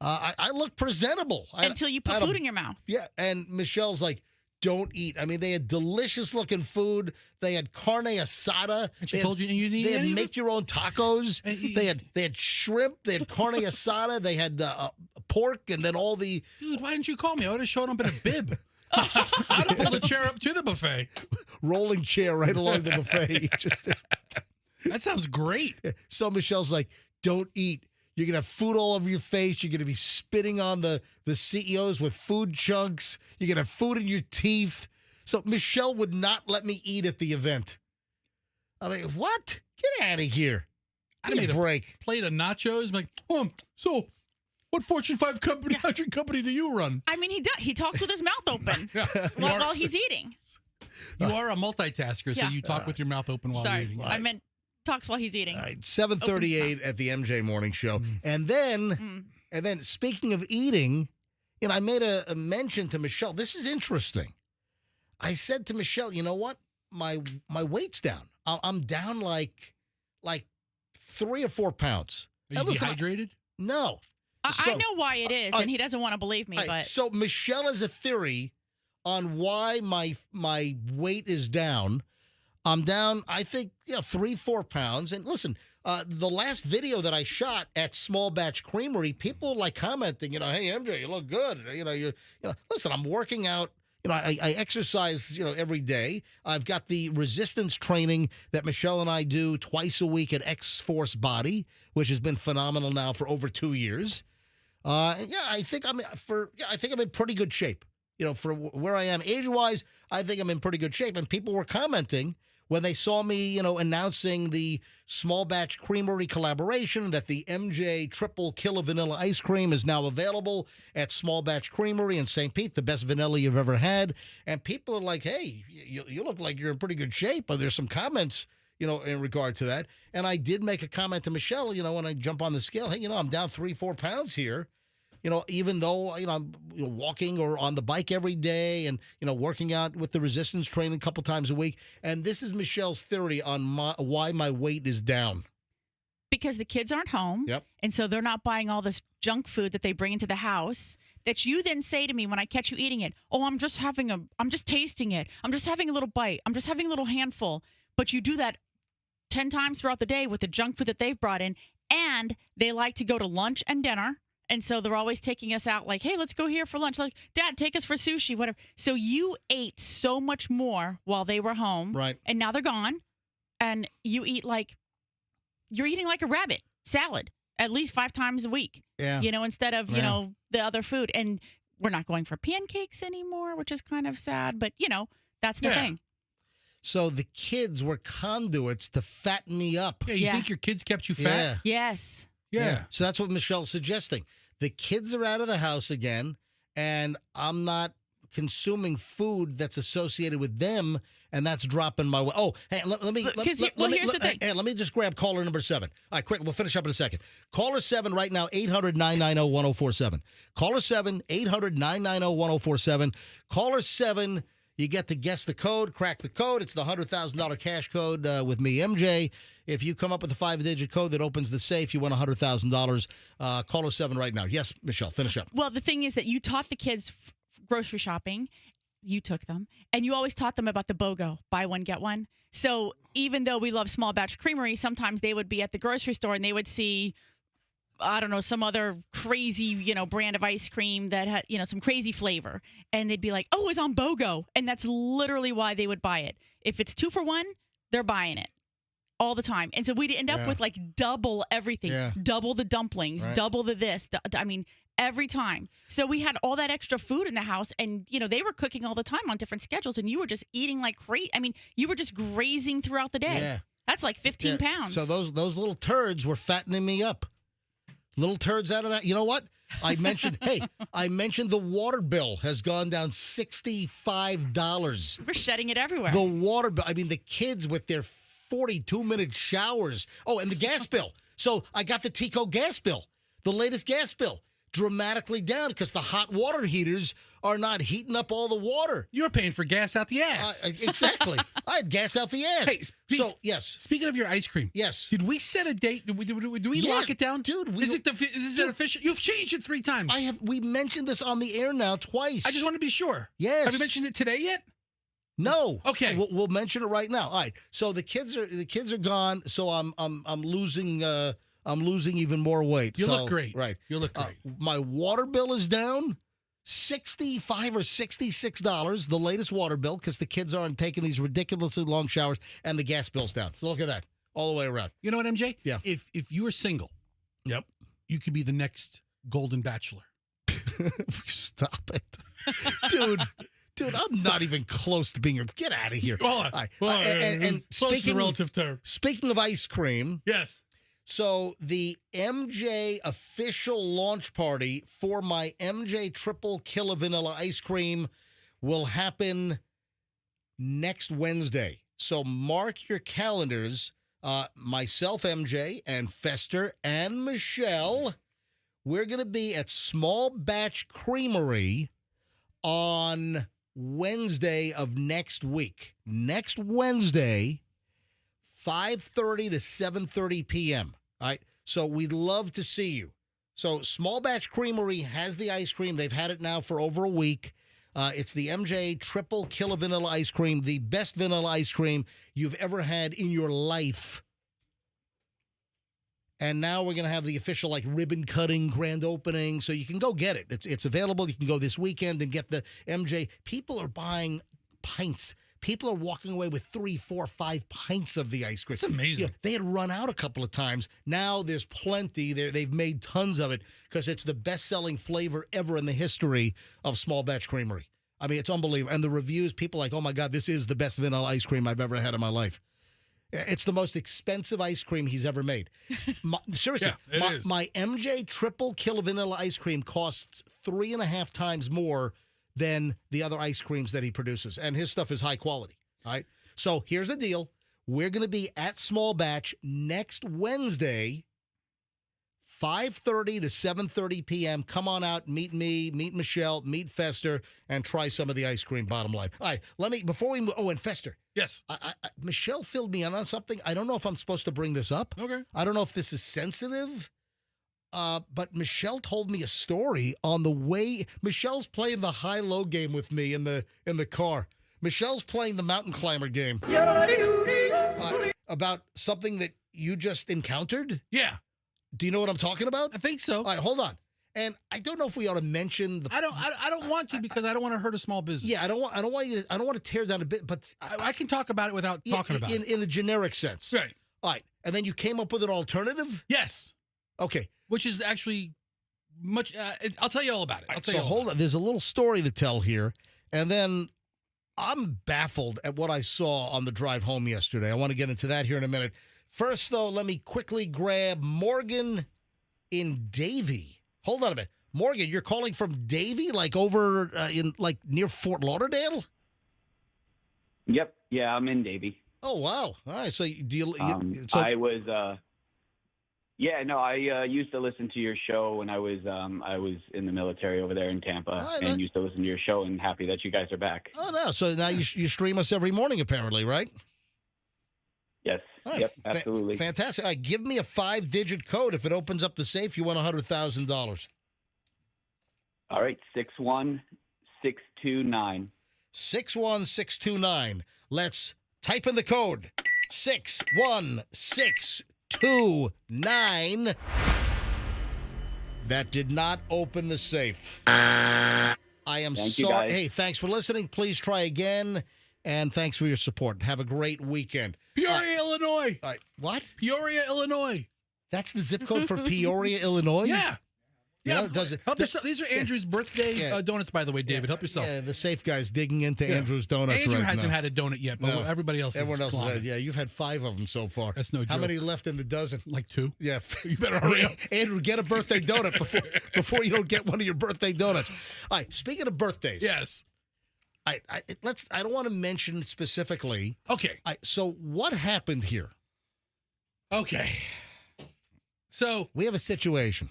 I look presentable. Until you I put had a- food in your mouth. Yeah, and Michelle's like, don't eat. I mean, they had delicious-looking food. They had carne asada. And she told you you didn't eat They had any of it? make-your-own-tacos. And you- They had shrimp. They had carne asada. They had pork, and then all the Dude, why didn't you call me? I would have showed up in a bib. I'd have pulled a chair up to the buffet. rolling chair right along the buffet. Just That sounds great. So Michelle's like, don't eat. You're going to have food all over your face. You're going to be spitting on the CEOs with food chunks. You're going to have food in your teeth. So Michelle would not let me eat at the event. I mean, what? Get out of here. I Give me made a a break. plate of nachos. I'm like, so what Fortune 5 company, 100 company do you run? I mean, he talks with his mouth open Yeah, while he's eating. you are a multitasker, so Yeah. you talk with your mouth open while Sorry, you're eating. I meant talks while he's eating. All right, 7:38 at the MJ Morning Show. And then speaking of eating, I made a mention to Michelle. This is interesting. I said to Michelle, you know what? My weight's down. I'm down like 3 or 4 pounds. Are you Now, listen, dehydrated? No. I So- know why it is, and he doesn't want to believe me, All right, but so Michelle has a theory on why my weight is down. I'm down, I think, 3-4 pounds. And listen, the last video that I shot at Small Batch Creamery, people like commenting, hey MJ, you look good. Listen, I'm working out. I exercise, every day. I've got the resistance training that Michelle and I do twice a week at X-Force Body, which has been phenomenal now for over 2 years. I think I'm in pretty good shape. For where I am age-wise, I think I'm in pretty good shape. And people were commenting, when they saw me, announcing the Small Batch Creamery collaboration, that the MJ Triple Killer Vanilla Ice Cream is now available at Small Batch Creamery in St. Pete, the best vanilla you've ever had. And people are like, hey, you look like you're in pretty good shape. But there's some comments, in regard to that. And I did make a comment to Michelle, when I jump on the scale, hey, I'm down 3-4 pounds here. Even though, I'm walking or on the bike every day and, working out with the resistance training a couple times a week. And this is Michelle's theory on why my weight is down. Because the kids aren't home. Yep. And so they're not buying all this junk food that they bring into the house that you then say to me when I catch you eating it, oh, I'm just tasting it. I'm just having a little bite. I'm just having a little handful. But you do that 10 times throughout the day with the junk food that they've brought in. And they like to go to lunch and dinner. And so they're always taking us out like, hey, let's go here for lunch. Like, Dad, take us for sushi, whatever. So you ate so much more while they were home. Right. And now they're gone. And you're eating like a rabbit salad at least 5 times a week. Yeah. Instead of, the other food. And we're not going for pancakes anymore, which is kind of sad. But, that's the thing. So the kids were conduits to fatten me up. Yeah, you think your kids kept you fat? Yes. Yeah. So that's what Michelle's suggesting. The kids are out of the house again, and I'm not consuming food that's associated with them, and that's dropping my weight. Oh, hey, let me. Here's the thing. Hey, let me just grab caller number 7. All right, quick. We'll finish up in a second. Caller 7 right now, 800-990-1047. Caller 7, 800-990-1047. Caller 7. You get to guess the code, crack the code. It's the $100,000 cash code with me, MJ. If you come up with a 5-digit code that opens the safe, you win $100,000. Caller 7 right now. Yes, Michelle, finish up. Well, the thing is that you taught the kids grocery shopping. You took them. And you always taught them about the BOGO, buy one, get one. So even though we love Small Batch Creamery, sometimes they would be at the grocery store and they would see, I don't know, some other crazy, brand of ice cream that had, some crazy flavor. And they'd be like, oh, it's on BOGO. And that's literally why they would buy it. If it's 2 for $1, they're buying it all the time. And so we'd end up with like double everything, double the dumplings, double the this. Every time. So we had all that extra food in the house and, they were cooking all the time on different schedules and you were just eating like crazy. You were just grazing throughout the day. Yeah. That's like 15 pounds. So those little turds were fattening me up. Little turds out of that. You know what? I mentioned the water bill has gone down $65. We're shedding it everywhere. The water bill. The kids with their 42-minute showers. Oh, and the gas bill. So I got the Tico gas bill, the latest gas bill, dramatically down because the hot water heaters are not heating up all the water. You're paying for gas out the ass. Exactly. I had gas out the ass. Hey, yes. Speaking of your ice cream. Yes. Did we set a date? Do we lock it down? Dude. Is it official? You've changed it 3 times. We mentioned this on the air now twice. I just want to be sure. Yes. Have you mentioned it today yet? No. Okay. We'll mention it right now. All right. So the kids are gone. So I'm losing even more weight. You look great. Right. You look great. My water bill is down $65 or $66, the latest water bill, because the kids aren't taking these ridiculously long showers, and the gas bill's down. So look at that. All the way around. You know what, MJ? Yeah. If you were single, yep, you could be the next Golden Bachelor. Stop it. Dude, I'm not even close to being get out of here. Hold on. And speaking relative term. Speaking of ice cream. Yes. So the MJ official launch party for my MJ Triple Killer Vanilla Ice Cream will happen next Wednesday. So mark your calendars. Myself, MJ, and Fester, and Michelle, we're going to be at Small Batch Creamery on Wednesday of next week. Next Wednesday, 5:30 to 7:30 p.m. All right. So we'd love to see you. So Small Batch Creamery has the ice cream. They've had it now for over a week. It's the MJ Triple Killer Vanilla Ice Cream, the best vanilla ice cream you've ever had in your life. And now we're going to have the official ribbon cutting grand opening, so you can go get it. It's available. You can go this weekend and get the MJ. People are buying pints. People are walking away with 3, 4, 5 pints of the ice cream. It's amazing. They had run out a couple of times. Now there's plenty. They've made tons of it because it's the best-selling flavor ever in the history of Small Batch Creamery. I mean, it's unbelievable. And the reviews, people are like, oh my God, this is the best vanilla ice cream I've ever had in my life. It's the most expensive ice cream he's ever made. Seriously, Yeah, it is. my MJ triple kill vanilla ice cream costs 3.5 times more than the other ice creams that he produces. And his stuff is high quality. All right. So here's the deal. We're going to be at Small Batch next Wednesday, 5:30 to 7:30 p.m. Come on out, meet me, meet Michelle, meet Fester, and try some of the ice cream, bottom line. All right, before we move, and Fester. Yes. Michelle filled me in on something. I don't know if I'm supposed to bring this up. Okay. I don't know if this is sensitive, but Michelle told me a story on the way. Michelle's playing the high-low game with me in the car. Michelle's playing the mountain climber game. About something that you just encountered? Yeah. Do you know what I'm talking about? I think so. All right, hold on. And I don't know if we ought to mention the. I don't want to because I don't want to hurt a small business. Yeah, I don't want to tear down a bit, but I can talk about it without talking about it. In a generic sense. Right. All right. And then you came up with an alternative? Yes. Okay. Which is actually much. I'll tell you all about it. I'll tell you all hold about on. There's a little story to tell here, and then I'm baffled at what I saw on the drive home yesterday. I want to get into that here in a minute. First, though, let me quickly grab Morgan in Davie. Hold on a minute. Morgan, you're calling from Davie, like over near Fort Lauderdale? Yep. Yeah, I'm in Davie. Oh, wow. All right. So do you I was I used to listen to your show when I was in the military over there in Tampa, and used to listen to your show, and happy that you guys are back. Oh, no. So now you stream us every morning, apparently, right? Yes. Right. Yep, absolutely. Fantastic. All right, give me a 5-digit code. If it opens up the safe, you win $100,000. All right, 61629. 61629. Let's type in the code. 61629. That did not open the safe. I am Thank you, sorry. guys. Hey, thanks for listening. Please try again. And thanks for your support. Have a great weekend. Peoria, Illinois. All right. What? Peoria, Illinois. That's the zip code for Peoria, Illinois? Yeah. Yeah. Yeah, Does it? help yourself. These are Andrew's birthday Yeah. donuts, by the way, David. Help yourself. Yeah, the safe guy's digging into Yeah. Andrew's donuts Andrew right hasn't now. had a donut yet, but No. everybody else Everyone has else clobbed said, it. yeah, you've had 5 of them so far. That's no How joke. many left in the dozen? Like 2. Yeah. You better hurry up. Andrew, get a birthday donut before you don't get one of your birthday donuts. All right, speaking of birthdays. Yes. I don't want to mention specifically. Okay. So what happened here? Okay. So We have a situation.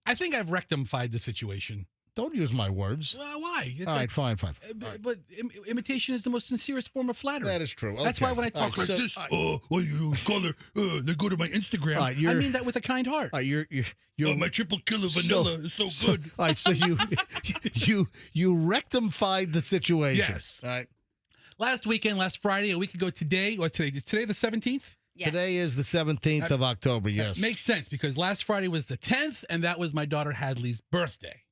I think I've rectified the situation. Don't use my words. Why? All right, fine. All right. But imitation is the most sincerest form of flattery. That is true. That's Okay. why when I All talk right, like so- this, all you color, they go to my Instagram. All right, I mean that with a kind heart. right, you're my triple killer vanilla is so good. All right, so you rectified the situation. Yes. All right. Last Friday, a week ago today, or today? Is today the 17th? Yes. Today is the 17th of October, yes. Makes sense because last Friday was the 10th, and that was my daughter Hadley's birthday.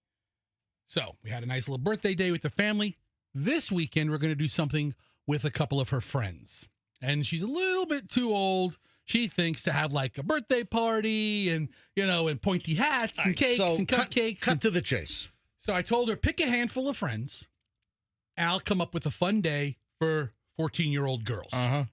So we had a nice little birthday day with the family. This weekend, we're going to do something with a couple of her friends. And she's a little bit too old, she thinks, to have like a birthday party and, and pointy hats and All right, cakes so and cupcakes. Cut to the chase. So I told her, pick a handful of friends, and I'll come up with a fun day for 14-year-old girls. Uh-huh.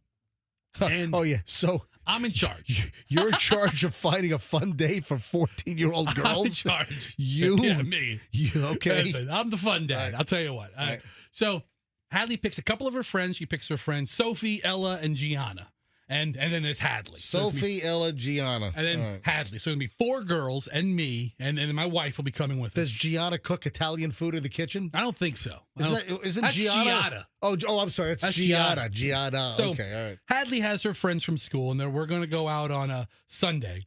And Oh, yeah. So I'm in charge. you're in charge of finding a fun day for 14-year-old I'm in girls? charge. You? Yeah, me. Okay. Listen, I'm the fun dad. All right. I'll tell you what. All right. So Hadley picks a couple of her friends. She picks her friends Sophie, Ella, and Gianna. And then there's Hadley. So it's me- Sophie, Ella, Gianna. and then All right. Hadley. So it'll be 4 girls and me, and then my wife will be coming with Does us. Gianna cook Italian food in the kitchen? I don't think so. Isn't That's Gianna? Gianna. Oh, I'm sorry. That's That's Gianna. Gianna. So- Okay, all right. Hadley has her friends from school, and then we're going to go out on a Sunday.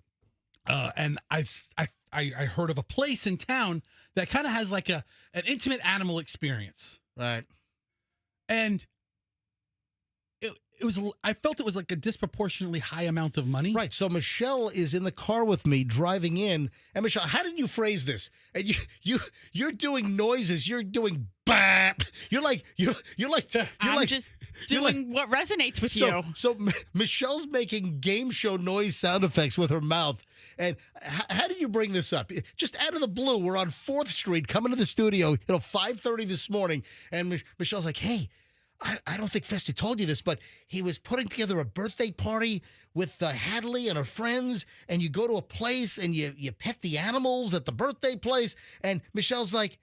And I heard of a place in town that kind of has like an intimate animal experience. All right. And I felt it was like a disproportionately high amount of money. Right. So Michelle is in the car with me driving in. And Michelle, how did you phrase this? And you're doing noises. You're doing bap. You're like I'm just you're doing what resonates with you. So Michelle's making game show noise sound effects with her mouth, And how did you bring this up? Just out of the blue, we're on 4th Street, coming to the studio, 5:30 this morning, and Michelle's like, hey, I don't think Festi told you this, but he was putting together a birthday party with Hadley and her friends, and you go to a place and you pet the animals at the birthday place. And Michelle's like,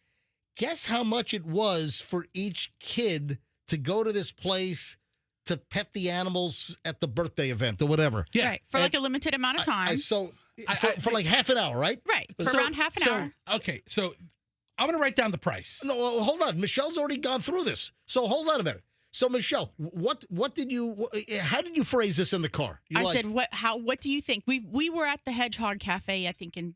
guess how much it was for each kid to go to this place to pet the animals at the birthday event or whatever. Yeah. Right. For like a limited amount of time. For like half an hour, right? Right. For around half an hour. Okay, so I'm going to write down the price. No, well, hold on. Michelle's already gone through this. So hold on a minute. So Michelle, how did you phrase this in the car? I said, what do you think? We were at the Hedgehog Cafe, I think in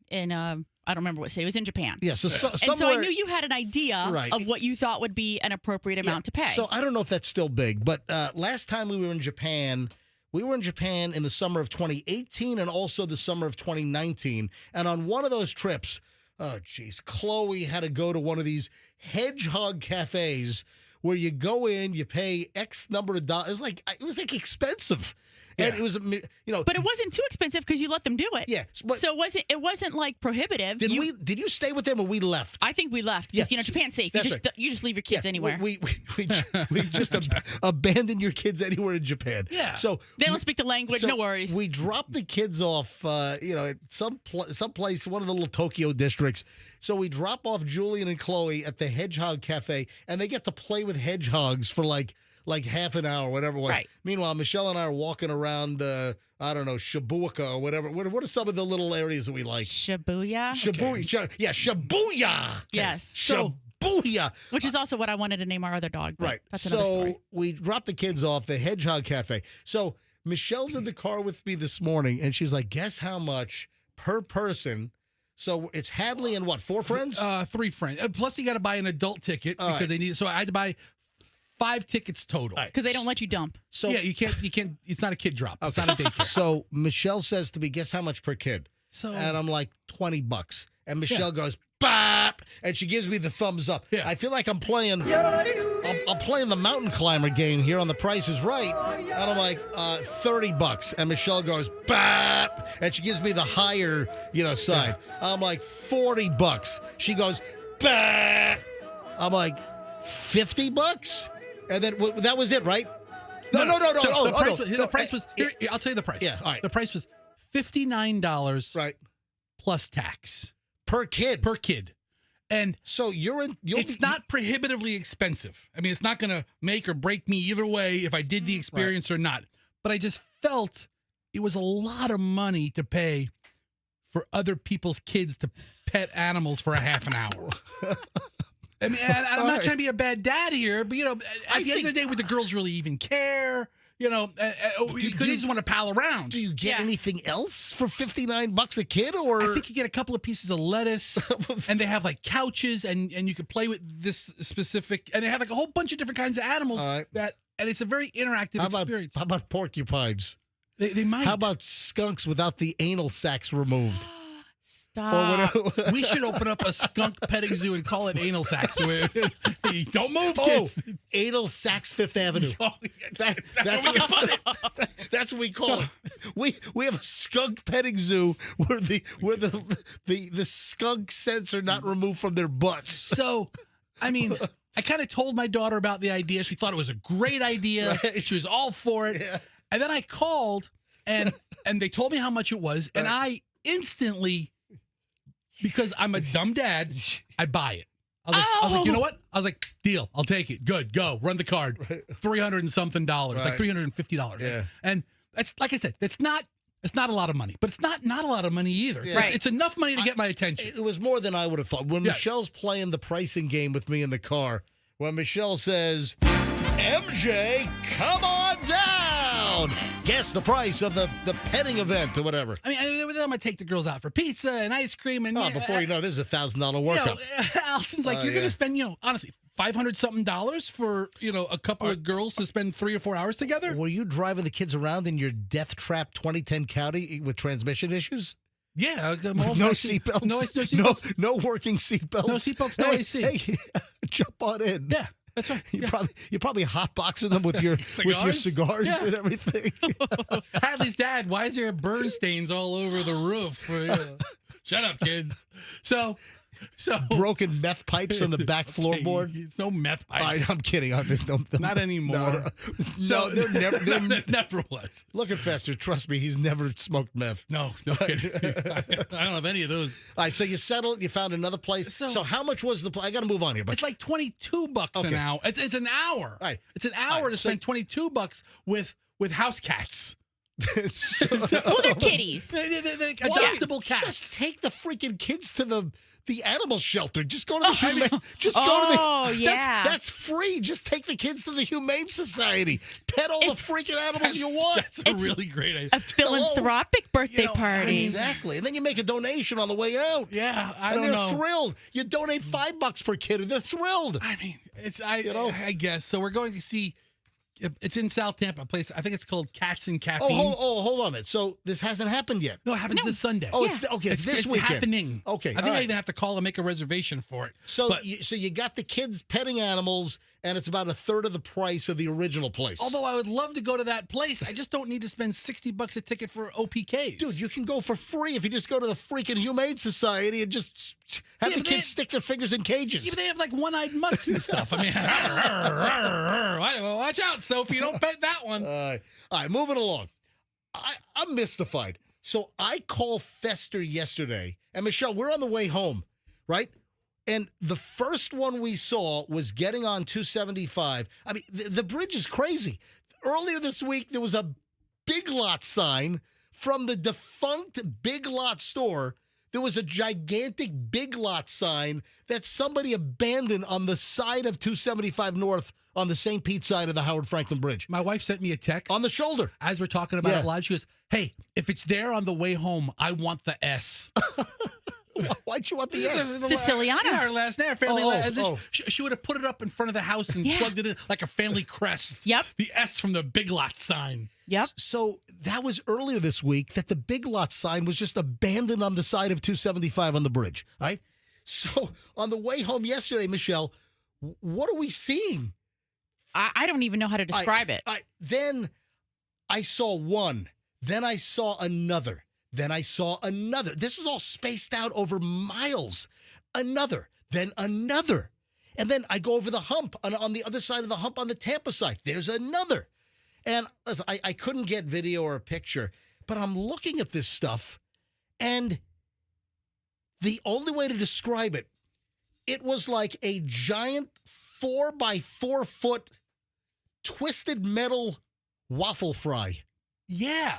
I don't remember what city. It was in Japan. Yeah, so and so I knew you had an idea of what you thought would be an appropriate amount to pay. So I don't know if that's still big, but last time we were in Japan in the summer of 2018 and also the summer of 2019. And on one of those trips, Chloe had to go to one of these Hedgehog Cafes where you go in, you pay X number of dollars. It was like expensive. And it was, but it wasn't too expensive because you let them do it. Yeah. So it wasn't like prohibitive. Did you stay with them or we left? I think we left because Japan's safe. You just leave your kids anywhere. We just abandon your kids anywhere in Japan. Yeah. So they don't speak the language. No worries. We dropped the kids off, at some place, one of the little Tokyo districts. So we drop off Julian and Chloe at the Hedgehog Cafe, and they get to play with hedgehogs for like half an hour, whatever it was. Right. Meanwhile, Michelle and I are walking around, I don't know, Shibuya or whatever. What are some of the little areas that we like? Shibuya. Shibuya. Okay. Yeah, Shibuya. Okay. Yes. Shibuya. Which is also what I wanted to name our other dog. Right. That's another story. So we dropped the kids off the Hedgehog Cafe. So Michelle's in the car with me this morning, and she's like, guess how much per person? So it's Hadley and what, 4 friends? 3 friends. Plus you got to buy an adult ticket because they need. So I had to buy 5 tickets total because they don't let you dump. So yeah, you can't. It's not a kid drop. It's not a daycare. So Michelle says to me, "Guess how much per kid?" And I'm like, $20. And Michelle goes, "Bop!" And she gives me the thumbs up. Yeah. I feel like I'm playing. I'm playing the mountain climber game here on The Price Is Right, and I'm like, $30. And Michelle goes, "Bop!" And she gives me the higher, side. I'm like, $40. She goes, "Bop!" I'm like, $50. And then that was it, right? No. The price was. Here, I'll tell you the price. Yeah, all right. The price was $59. Right. Plus tax per kid. And so it's not prohibitively expensive. I mean, it's not going to make or break me either way if I did the experience or not. But I just felt it was a lot of money to pay for other people's kids to pet animals for a half an hour. I mean, I'm not trying to be a bad dad here, but, at the end of the day, would the girls really even care? You just want to pal around. Do you get anything else for $59 a kid? Or I think you get a couple of pieces of lettuce, and they have like couches, and you can play with this specific, and they have like a whole bunch of different kinds of animals and it's a very interactive experience. How about porcupines? They might. How about skunks without the anal sacs removed? Stop. We should open up a skunk petting zoo and call it Anal Sacs. Don't move, kids. Anal Sacs Fifth Avenue. Oh, that's what we call it. We have a skunk petting zoo where the skunk scents are not removed from their butts. So, I mean, I kind of told my daughter about the idea. She thought it was a great idea. Right. She was all for it. Yeah. And then I called, and they told me how much it was, and I instantly, because I'm a dumb dad, I buy it. I was like, you know what? I was like, deal. I'll take it. Good. Go. Run the card. $300 and something, like $350. Yeah. And that's, like I said, it's not a lot of money, but it's not a lot of money either. It's enough money to get my attention. It was more than I would have thought. When Michelle's playing the pricing game with me in the car, when Michelle says, MJ, come on down. Guess the price of the petting event or whatever. I mean, I'm going to take the girls out for pizza and ice cream. And before you know, this is a $1,000 workout. Allison's like, you're going to spend, honestly, $500-something for, a couple of girls to spend 3 or 4 hours together. Were you driving the kids around in your death trap 2010 County with transmission issues? Yeah. No seatbelts. No seatbelts. No working seatbelts. No seatbelts, no AC. Hey, jump on in. Yeah. That's right. You're probably hotboxing them with your cigars Yeah. and everything. Hadley's dad, why is there burn stains all over the roof? Shut up, kids. So Broken meth pipes on the back floorboard. It's no meth pipes. I'm kidding. There's no, Not anymore. No, they're never. There never was. Look at Fester. Trust me, he's never smoked meth. No kidding. I don't have any of those. All right, so you settled. You found another place. So how much was the? I got to move on here. But It's like $22 an hour. It's an hour. Right. It's an hour to so- spend $22 with house cats. Well, they're kitties. They're Why? adoptable cats. Just take the freaking kids to the animal shelter. Just go to the humane. Oh, yeah. That's free. Just take the kids to the Humane Society. Pet all the freaking animals you want. That's a really great idea. A philanthropic birthday party. Exactly. And then you make a donation on the way out. Yeah, I and don't they're know. thrilled. You donate $5 per kid, and they're thrilled. I mean, I guess. So we're going to see. It's in South Tampa, a place. I think it's called Cats and Caffeine. Hold on a minute. So this hasn't happened yet. No, it happens this Sunday. Oh, Yeah. it's this weekend. happening. Okay, I all think I right. even have to call and make a reservation for it. So But- you got the kids petting animals, and it's about a third of the price of the original place. Although I would love to go to that place, I just don't need to spend $60 a ticket for OPKs. Dude, you can go for free if you just go to the freaking Humane Society and just have Yeah, the but kids stick their fingers in cages. Yeah, but they have like one-eyed mutts and stuff. I mean, watch out, Sophie. Don't pet that one. All right, moving along. I'm mystified. So I call Fester yesterday, and Michelle, we're on the way home, right? And the first one we saw was getting on 275. I mean, the bridge is crazy. Earlier this week, there was a Big Lot sign from the defunct Big Lot store. There was a gigantic Big Lot sign that somebody abandoned on the side of 275 North on the St. Pete side of the Howard Franklin Bridge. My wife sent me a text. On the shoulder. As we're talking about Yeah. it live, she goes, "Hey, if it's there on the way home, I want the S." Why'd you want the S? Siciliana. Yeah, her last name. Family. Oh. She would have put it up in front of the house and Yeah. plugged it in like a family crest. Yep. The S from the Big Lot sign. Yep. So that was earlier this week that the Big Lot sign was just abandoned on the side of 275 on the bridge, right? So on the way home yesterday, Michelle, what are we seeing? I don't even know how to describe it. Then I saw one. Then I saw another. Then I saw another. This is all spaced out over miles. Another. Then another. And then I go over the hump on the other side of the hump on the Tampa side. There's another. And listen, I couldn't get video or a picture, but I'm looking at this stuff, and the only way to describe it, it was like a giant 4x4 foot twisted metal waffle fry. Yeah.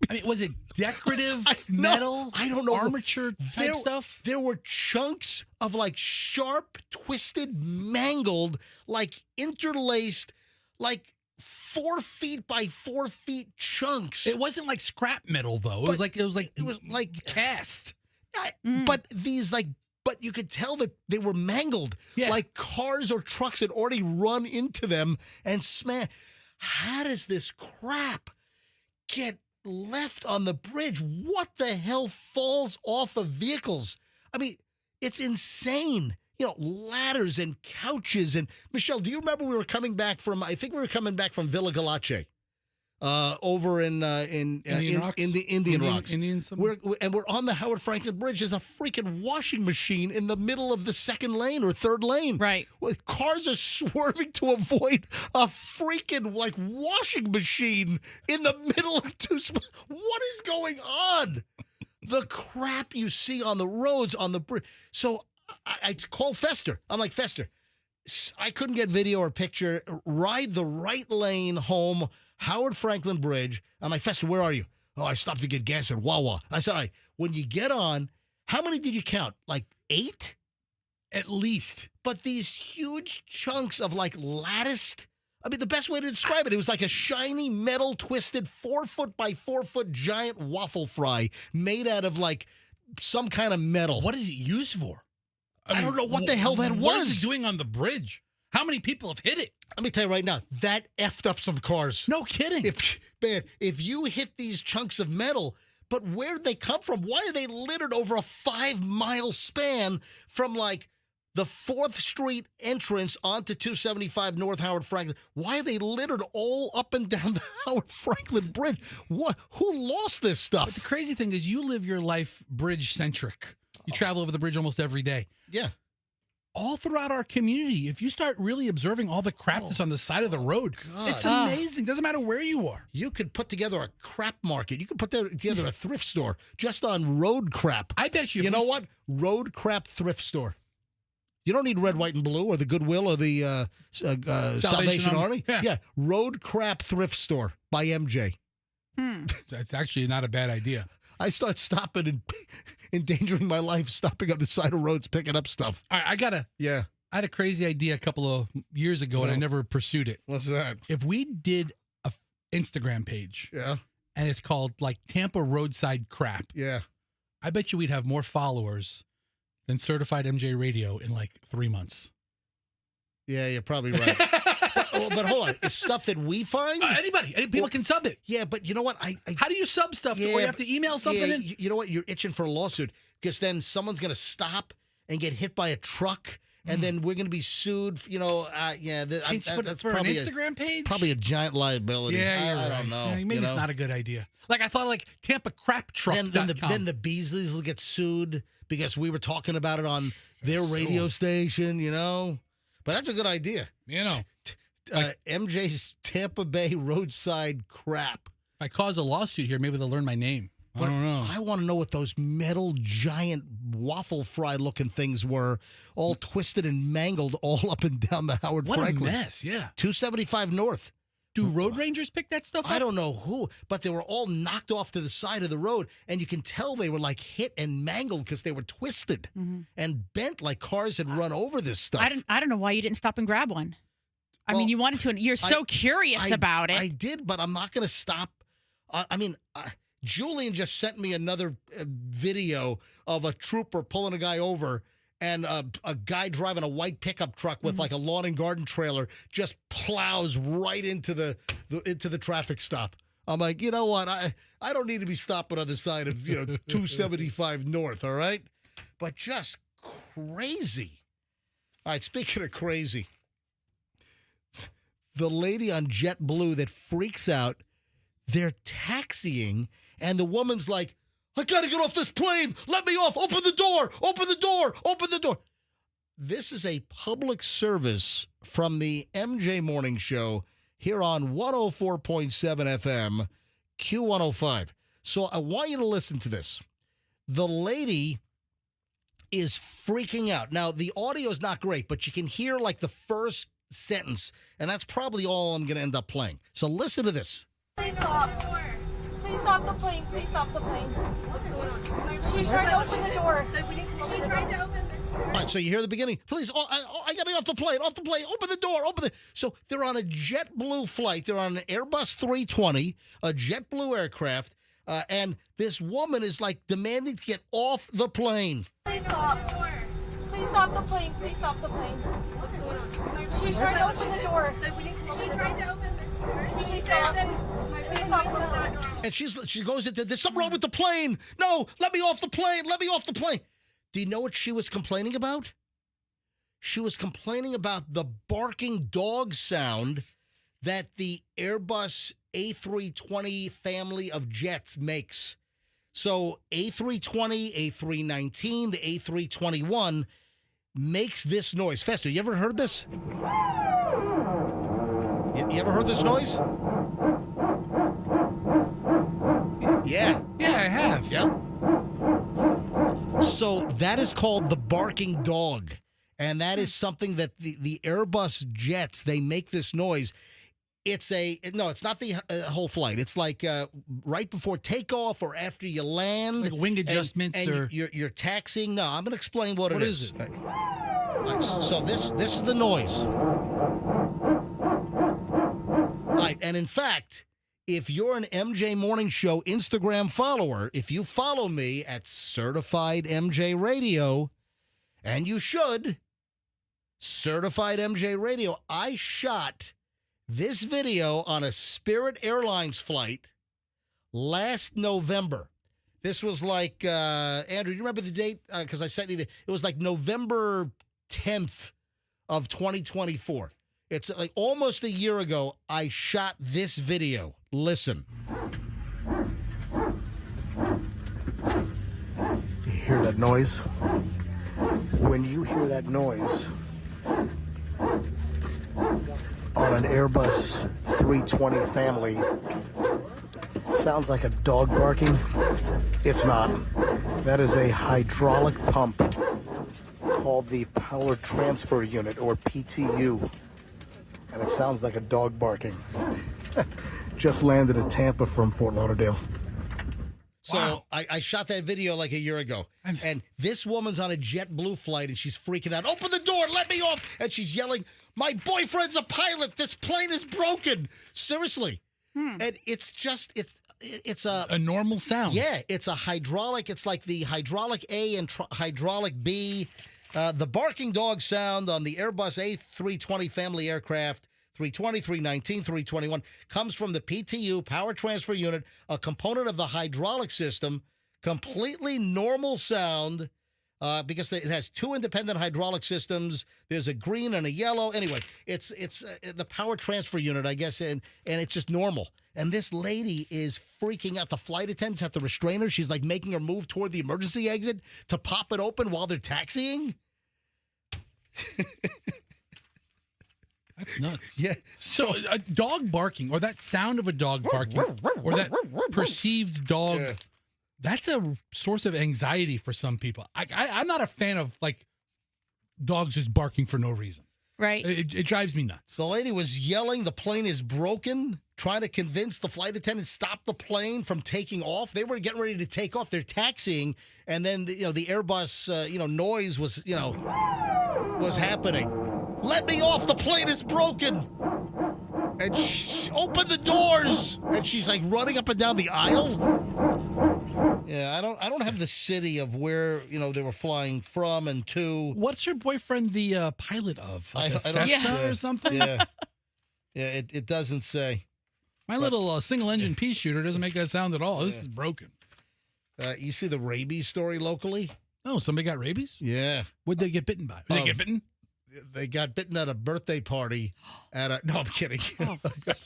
I mean, was it decorative No, metal? I don't know. Armature type stuff? There were chunks of like sharp, twisted, mangled, like interlaced, like 4 feet by 4 feet chunks. It wasn't like scrap metal though. It was like cast. But these but you could tell that they were mangled. Yeah. Like cars or trucks had already run into them and smashed. How does this crap get left on the bridge? What the hell falls off of vehicles? I mean, it's insane. You know, ladders and couches. And Michelle, do you remember we were coming back from? I think we were coming back from Villa Galace, over in the Indian Rocks. We're on the Howard Franklin Bridge. There's a freaking washing machine in the middle of the second lane or third lane. Right. Well, cars are swerving to avoid a freaking washing machine in the middle of two. What is going on? The crap you see on the roads on the bridge. So I called Fester. I'm like, Fester, I couldn't get video or picture. Ride the right lane home, Howard Franklin Bridge. I'm like, Fester, where are you? Oh, I stopped to get gas at Wawa. I said, all right, when you get on, how many did you count? Like 8? At least. But these huge chunks of latticed. I mean, the best way to describe it was like a shiny metal twisted 4 foot by 4 foot giant waffle fry made out of some kind of metal. What is it used for? I don't know what the hell that What was. is it doing on the bridge? How many people have hit it? Let me tell you right now, that effed up some cars. No kidding. If you hit these chunks of metal, but where'd they come from? Why are they littered over a 5-mile span from The 4th Street entrance onto 275 North Howard Franklin. Why are they littered all up and down the Howard Franklin Bridge? What? Who lost this stuff? But the crazy thing is you live your life bridge-centric. You travel over the bridge almost every day. Yeah. All throughout our community, if you start really observing all the crap that's on the side of the road, God. it's amazing. Doesn't matter where you are. You could put together a crap market. You could put together a thrift store just on road crap. I bet you. You know what? Road crap thrift store. You don't need Red, White, and Blue or the Goodwill or the Salvation Army. Yeah. Road crap thrift store by MJ. That's actually not a bad idea. I start stopping and endangering my life, stopping up the side of roads, picking up stuff. All right, I had a crazy idea a couple of years ago, and I never pursued it. What's that? If we did a Instagram page, and it's called like Tampa Roadside Crap, I bet you we'd have more followers than Certified MJ Radio in like 3 months. Yeah, you're probably right. but hold on, it's stuff that we find. People can sub it. Yeah, but you know what? How do you sub stuff? Yeah, Where you have to email something in? You know what? You're itching for a lawsuit because then someone's going to stop and get hit by a truck, and then we're going to be sued. You know, that's for probably an Instagram page. Probably a giant liability. Yeah, I don't know. Yeah, maybe it's not a good idea. Like I thought, like Tampa Crap Truck. Then the Beasleys will get sued because we were talking about it on their radio station. You know, but that's a good idea. You know. MJ's Tampa Bay Roadside Crap. If I cause a lawsuit here, maybe they'll learn my name. I don't know. I want to know what those metal giant waffle fry looking things were, all twisted and mangled all up and down the Howard Franklin. What a mess, yeah. 275 North. Do road rangers pick that stuff up? I don't know who, but they were all knocked off to the side of the road, and you can tell they were like hit and mangled because they were twisted and bent like cars had run over this stuff. I don't know why you didn't stop and grab one. I mean, you wanted to, and you're so curious about it. I did, but I'm not going to stop. Julian just sent me another video of a trooper pulling a guy over, and a guy driving a white pickup truck with like a lawn and garden trailer just plows right into the traffic stop. I'm like, you know what? I don't need to be stopping on the side of 275 North. All right, but just crazy. All right, speaking of crazy. The lady on JetBlue that freaks out, they're taxiing, and the woman's like, I got to get off this plane. Let me off. Open the door. Open the door. Open the door. This is a public service from the MJ Morning Show here on 104.7 FM, Q105. So I want you to listen to this. The lady is freaking out. Now, the audio is not great, but you can hear like the first sentence, and that's probably all I'm going to end up playing. So listen to this. Please stop. Please stop the plane. Please stop the plane. What's going on? She's trying to open the door. She tried to open this door. All right, so you hear the beginning. Please, I got to get off the plane. Off the plane. Open the door. So they're on a JetBlue flight. They're on an Airbus 320, a JetBlue aircraft, and this woman is like demanding to get off the plane. Please stop. Please stop the plane. Please stop the plane. What's going on? She's trying to open the door. She tried to open this door. Please stop. Please stop the plane. And she goes, there's something wrong with the plane. No, let me off the plane. Let me off the plane. Do you know what she was complaining about? She was complaining about the barking dog sound that the Airbus A320 family of jets makes. So A320, A319, the A321 makes this noise. Fester, you ever heard this? You ever heard this noise? Yeah. Yeah, I have. Yep. So that is called the barking dog. And that is something that the Airbus jets, they make this noise. It's not the whole flight. It's like right before takeoff or after you land. Like wing adjustments and you're taxiing. No, I'm going to explain what it is. What is it? Right, so this is the noise. All right, and in fact, if you're an MJ Morning Show Instagram follower, if you follow me at Certified MJ Radio, and you should, Certified MJ Radio, I shot this video on a Spirit Airlines flight last November. This was like, Andrew, do you remember the date? Because I sent you it was like November 10th of 2024. It's like almost a year ago I shot this video. Listen. You hear that noise? When you hear that noise on an Airbus 320 family, sounds like a dog barking. It's not. That is a hydraulic pump called the Power Transfer Unit, or PTU. And it sounds like a dog barking. Just landed at Tampa from Fort Lauderdale. So Wow. I shot that video like a year ago. And this woman's on a JetBlue flight and she's freaking out. Open the door, let me off. And she's yelling, my boyfriend's a pilot. This plane is broken. Seriously. And it's just, it's a normal sound. Yeah, it's a hydraulic. It's like the hydraulic A and hydraulic B. The barking dog sound on the Airbus A320 family aircraft, 320, 319, 321, comes from the PTU, Power Transfer Unit, a component of the hydraulic system. Completely normal sound because it has two independent hydraulic systems. There's a green and a yellow. Anyway, it's the Power Transfer Unit, I guess, and it's just normal. And this lady is freaking out. The flight attendants have to restrain her. She's like making her move toward the emergency exit to pop it open while they're taxiing. That's nuts. Yeah. So a dog barking, or that sound of a dog barking, or that perceived dog, that's a source of anxiety for some people. I'm not a fan of like dogs just barking for no reason. Right. It drives me nuts. The lady was yelling, the plane is broken, trying to convince the flight attendant stop the plane from taking off. They were getting ready to take off. They're taxiing, and then the Airbus noise was was happening. Let me off, the plane is broken. And open the doors. And she's like running up and down the aisle. Yeah, I don't have the city of where, they were flying from and to. What's your boyfriend the pilot of? Like a I don't- Cessna or something? Yeah. Yeah, it doesn't say. My little single engine pea shooter doesn't make that sound at all. This is broken. You see the rabies story locally? Oh, somebody got rabies? Yeah. What'd they get bitten by? Did they get bitten? They got bitten at a birthday party at a. No, I'm kidding. Oh.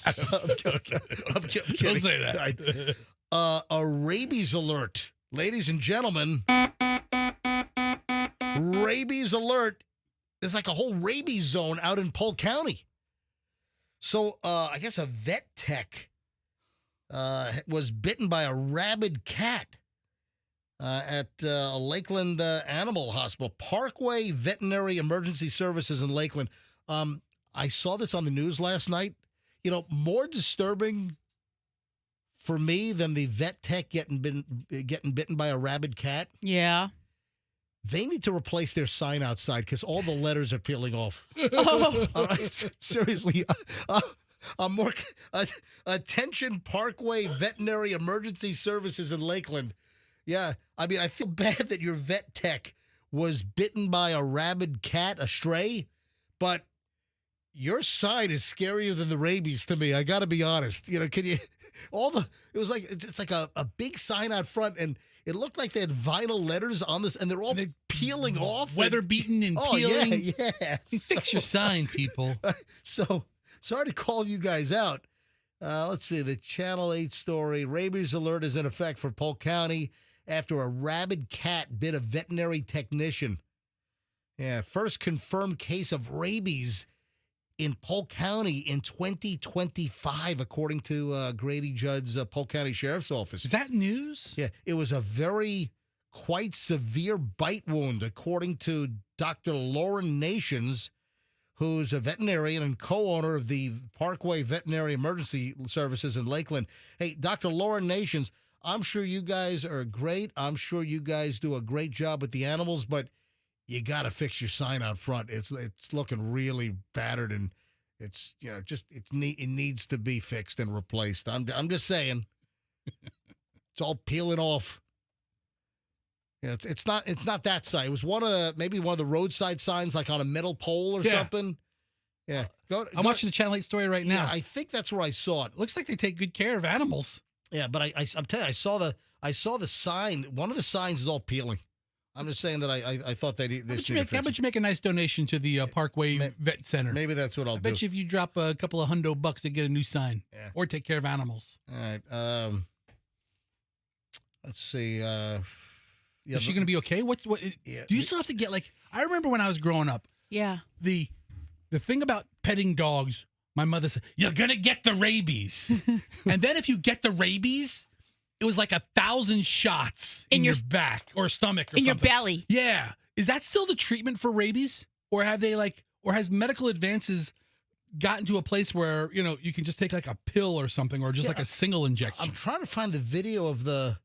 I'm kidding. Don't say that. A rabies alert, ladies and gentlemen. Rabies alert. There's like a whole rabies zone out in Polk County. So I guess a vet tech was bitten by a rabid cat at Lakeland Animal Hospital. Parkway Veterinary Emergency Services in Lakeland. I saw this on the news last night. More disturbing for me than the vet tech getting bitten by a rabid cat. Yeah. They need to replace their sign outside because all the letters are peeling off. Oh. Seriously. Attention Parkway Veterinary Emergency Services in Lakeland. Yeah, I mean, I feel bad that your vet tech was bitten by a rabid cat, a stray, but your sign is scarier than the rabies to me. I got to be honest. Can you? It was like it's like a big sign out front, and it looked like they had vinyl letters on this, and they're all peeling off, weather beaten and oh, peeling. Yeah. Fix your sign, people. So sorry to call you guys out. Let's see the Channel 8 story. Rabies alert is in effect for Polk County after a rabid cat bit a veterinary technician. Yeah, first confirmed case of rabies in Polk County in 2025, according to Grady Judd's Polk County Sheriff's Office. Is that news? Yeah, it was a quite severe bite wound, according to Dr. Lauren Nations, who's a veterinarian and co-owner of the Parkway Veterinary Emergency Services in Lakeland. Hey, Dr. Lauren Nations, I'm sure you guys are great. I'm sure you guys do a great job with the animals, but you got to fix your sign out front. It's looking really battered, and it needs to be fixed and replaced. I'm just saying, it's all peeling off. Yeah, it's not that sign. It was maybe one of the roadside signs, like on a metal pole or something. Yeah, I'm watching the Channel 8 story right now. Yeah, I think that's where I saw it. Looks like they take good care of animals. Yeah, but I'm telling you, I saw the sign. One of the signs is all peeling. I'm just saying that I thought they need. How about you make a nice donation to the Parkway Vet Center? Maybe that's what I'll do. I bet you if you drop a couple of $100, they get a new sign. Yeah. Or take care of animals. All right. Let's see. Is she going to be okay? What? Yeah. Do you still have to get like? I remember when I was growing up. Yeah. The thing about petting dogs, my mother said, you're gonna get the rabies, and then if you get the rabies, it was like 1,000 shots in your back or stomach or in something. your belly. Yeah. Is that still the treatment for rabies? Or have they or has medical advances gotten to a place where, you can just take like a pill or something or just like a single injection? I'm trying to find the video of the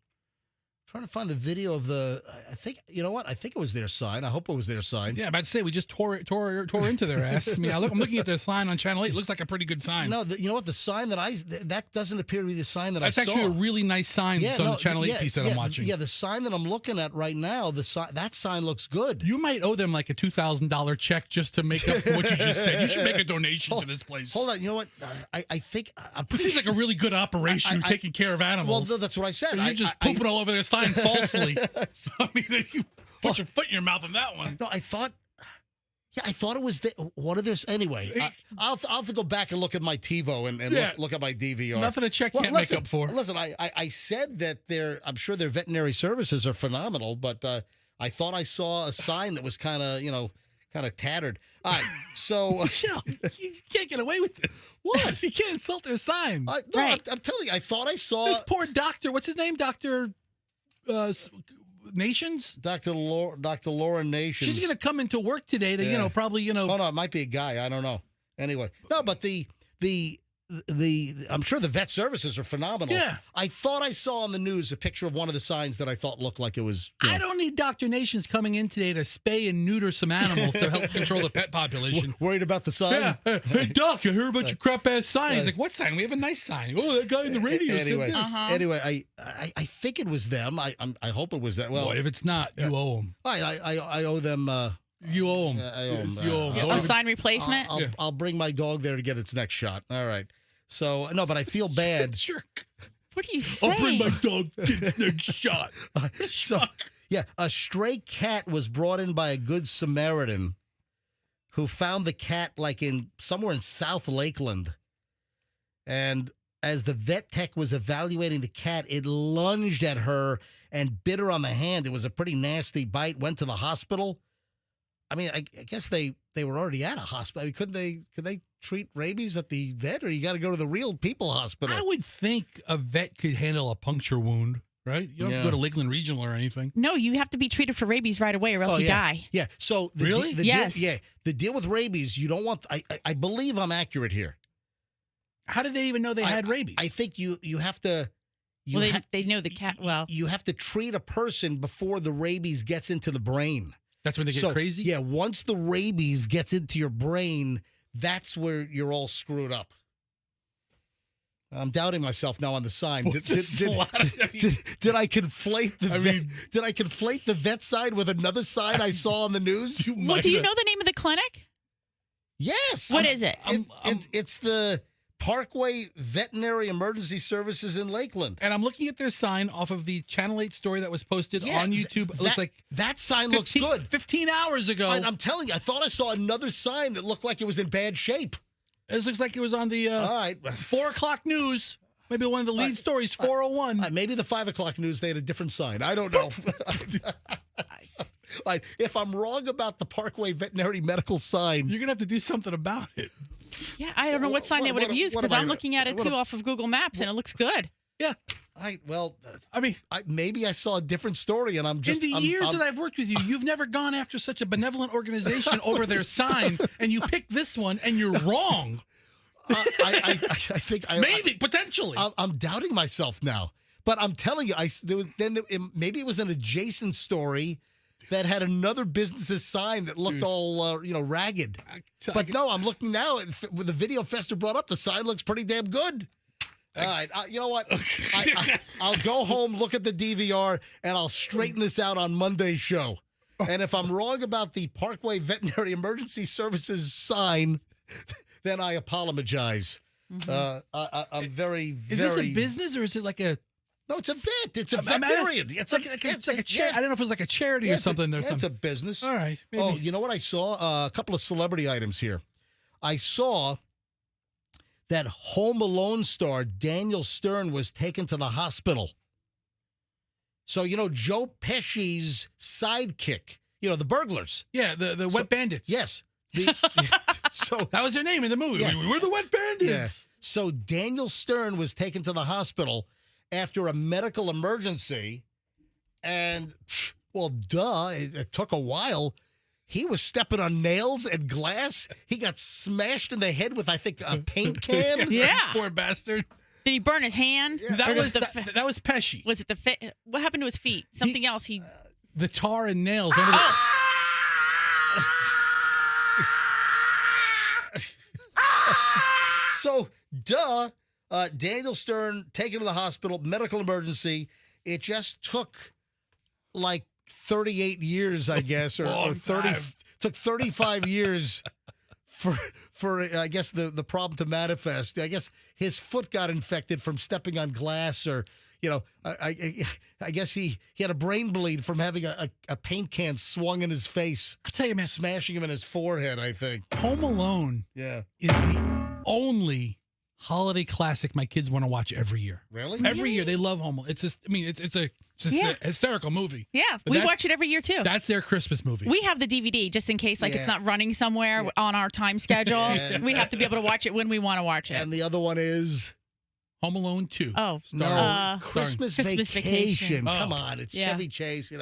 I think, you know what? I think it was their sign. I hope it was their sign. Yeah, I'm about to say, we just tore into their ass. I mean, I'm looking at their sign on Channel 8. It looks like a pretty good sign. No, you know what? The sign that doesn't appear to be the sign that I saw. That's actually a really nice sign on the Channel 8 piece that I'm watching. Yeah, the sign that I'm looking at right now, that sign looks good. You might owe them like a $2,000 check just to make up for what you just said. You should make a donation to this place. Hold on. You know what? I think I'm this seems like a really good operation taking care of animals. Well, that's what I said. You're just pooping all over their sign falsely. So, I mean, you put your foot in your mouth on that one. No, I thought it was one of this. Anyway, I'll have to go back and look at my TiVo and look at my DVR. Nothing a check can't make up for. Listen, I said that I'm sure their veterinary services are phenomenal, but I thought I saw a sign that was kind of tattered. All right, so Michelle, you can't get away with this. What? You can't insult their sign. No, right. I'm telling you, I thought I saw this poor doctor. What's his name? Dr. Nations? Dr. Laura Nations. She's going to come into work today to, probably. Oh, no, it might be a guy. I don't know. Anyway, no, but the I'm sure the vet services are phenomenal. Yeah. I thought I saw on the news a picture of one of the signs that I thought looked like it was. I don't need Dr. Nations coming in today to spay and neuter some animals to help control the pet population. Worried about the sign? Yeah. Hey, Doc, I heard about your crap ass sign. He's like, what sign? We have a nice sign. Oh, that guy in the radio said this. Anyway, I think it was them. I hope it was that. Well, boy, if it's not, you owe them. I owe them. You owe them. I owe them. You owe them. A sign replacement? I'll bring my dog there to get its next shot. All right. So, no, but I feel bad. Jerk. What are you saying? I'll bring my dog to its next shot. A stray cat was brought in by a good Samaritan who found the cat somewhere in South Lakeland. And as the vet tech was evaluating the cat, it lunged at her and bit her on the hand. It was a pretty nasty bite, went to the hospital. I mean, I guess they were already at a hospital. I mean, could they treat rabies at the vet, or you got to go to the real people hospital? I would think a vet could handle a puncture wound, right? You don't have to go to Lakeland Regional or anything. No, you have to be treated for rabies right away, or else you die. Yeah. So Really? Yes. The deal with rabies, you don't want. I believe I'm accurate here. How did they even know they had rabies? I think you have to. They know the cat well. You have to treat a person before the rabies gets into the brain. That's when they get crazy? Yeah, once the rabies gets into your brain, that's where you're all screwed up. I'm doubting myself now on the sign. Did I conflate did I conflate the vet sign with another sign I saw on the news? Well, do you know the name of the clinic? Yes. What is it? It's the Parkway Veterinary Emergency Services in Lakeland. And I'm looking at their sign off of the Channel 8 story that was posted on YouTube. It looks like that sign looks good. 15 hours ago. I'm telling you, I thought I saw another sign that looked like it was in bad shape. This looks like it was on the all right 4 o'clock news. Maybe one of the lead stories, 401. Maybe the 5 o'clock news, they had a different sign. I don't know. If I'm wrong about the Parkway Veterinary Medical sign, you're going to have to do something about it. Yeah, I don't know what sign they would have used because I'm looking at it too off of Google Maps and it looks good. Yeah. Maybe I saw a different story and I'm just. In the years that I've worked with you, you've never gone after such a benevolent organization over their sign, and you picked this one and you're wrong. I think potentially. I'm doubting myself now, but I'm telling you, maybe it was an adjacent story that had another business's sign that looked all ragged. But no, I'm looking now with the video Fester brought up. The sign looks pretty damn good. All right, you know what? I'll go home, look at the DVR, and I'll straighten this out on Monday's show. And if I'm wrong about the Parkway Veterinary Emergency Services sign, then I apologize. Mm-hmm. I'm very, Is this a business or is it like a No, it's a vet. It's a I'm veterinarian. It's like a charity. I don't know if it was like a charity or something. It's a business. All right. Maybe. Oh, you know what I saw? A couple of celebrity items here. I saw that Home Alone star Daniel Stern was taken to the hospital. So, Joe Pesci's sidekick, the burglars. Yeah, the Wet Bandits. Yes. So that was their name in the movie. Yeah. We're the Wet Bandits. Yeah. So Daniel Stern was taken to the hospital after a medical emergency. And, well, duh, it took a while. He was stepping on nails and glass. He got smashed in the head with, I think, a paint can. Yeah. Poor bastard. Did he burn his hand? Yeah. That was Pesci. Was it the fit? What happened to his feet? Something else. The tar and nails. Remember So, Daniel Stern taken to the hospital, medical emergency. It just took like 38 years, I guess, or 30. Took 35 years for I guess the problem to manifest. I guess his foot got infected from stepping on glass, or I guess he had a brain bleed from having a paint can swung in his face. I'll tell you, man, smashing him in his forehead, I think. Home Alone is the only holiday classic my kids want to watch every year. Really? Every year they love Home Alone. It's just, I mean, it's a hysterical movie. Yeah, we watch it every year too. That's their Christmas movie. We have the DVD just in case it's not running somewhere on our time schedule. We have to be able to watch it when we want to watch it. And the other one is Home Alone 2. Oh, no, Christmas Vacation. Oh. Come on, it's Chevy Chase.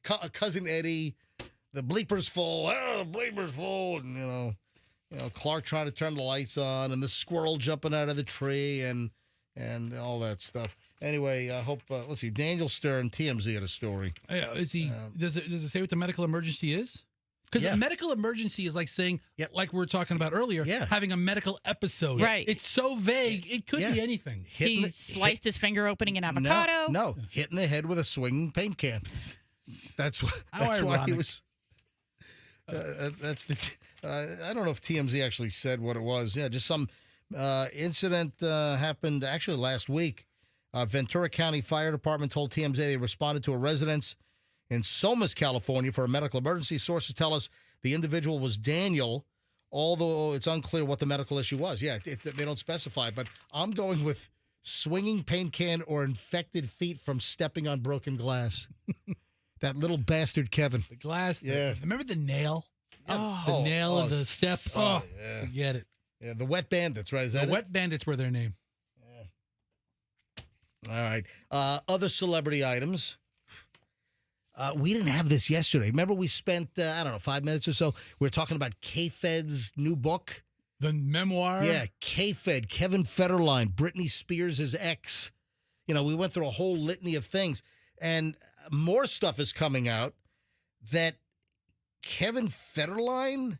Cousin Eddie, the bleepers full. Oh, bleepers full, and Clark trying to turn the lights on, and the squirrel jumping out of the tree, and all that stuff. Anyway, I hope. Let's see. Daniel Stern, TMZ had a story. Is he? Does it say what the medical emergency is? Because a medical emergency is like saying, like we were talking about earlier, having a medical episode. Right. It's so vague. It could be anything. He sliced his finger opening an avocado. No, hitting the head with a swinging paint can. That's why he was. That's the. I don't know if TMZ actually said what it was. Yeah, just some incident happened actually last week. Ventura County Fire Department told TMZ they responded to a residence in Somas, California for a medical emergency. Sources tell us the individual was Daniel, although it's unclear what the medical issue was. Yeah, they don't specify, but I'm going with swinging paint can or infected feet from stepping on broken glass. That little bastard Kevin. The glass. Yeah. Remember the nail? Oh. The nail of the step. Oh, yeah. Forget it. Yeah, the Wet Bandits, right? Is that the Wet Bandits were their name. All right. Other celebrity items. We didn't have this yesterday. Remember we spent, 5 minutes or so. We were talking about K-Fed's new book. The memoir? Yeah, K-Fed, Kevin Federline, Britney Spears' ex. We went through a whole litany of things. And more stuff is coming out that Kevin Federline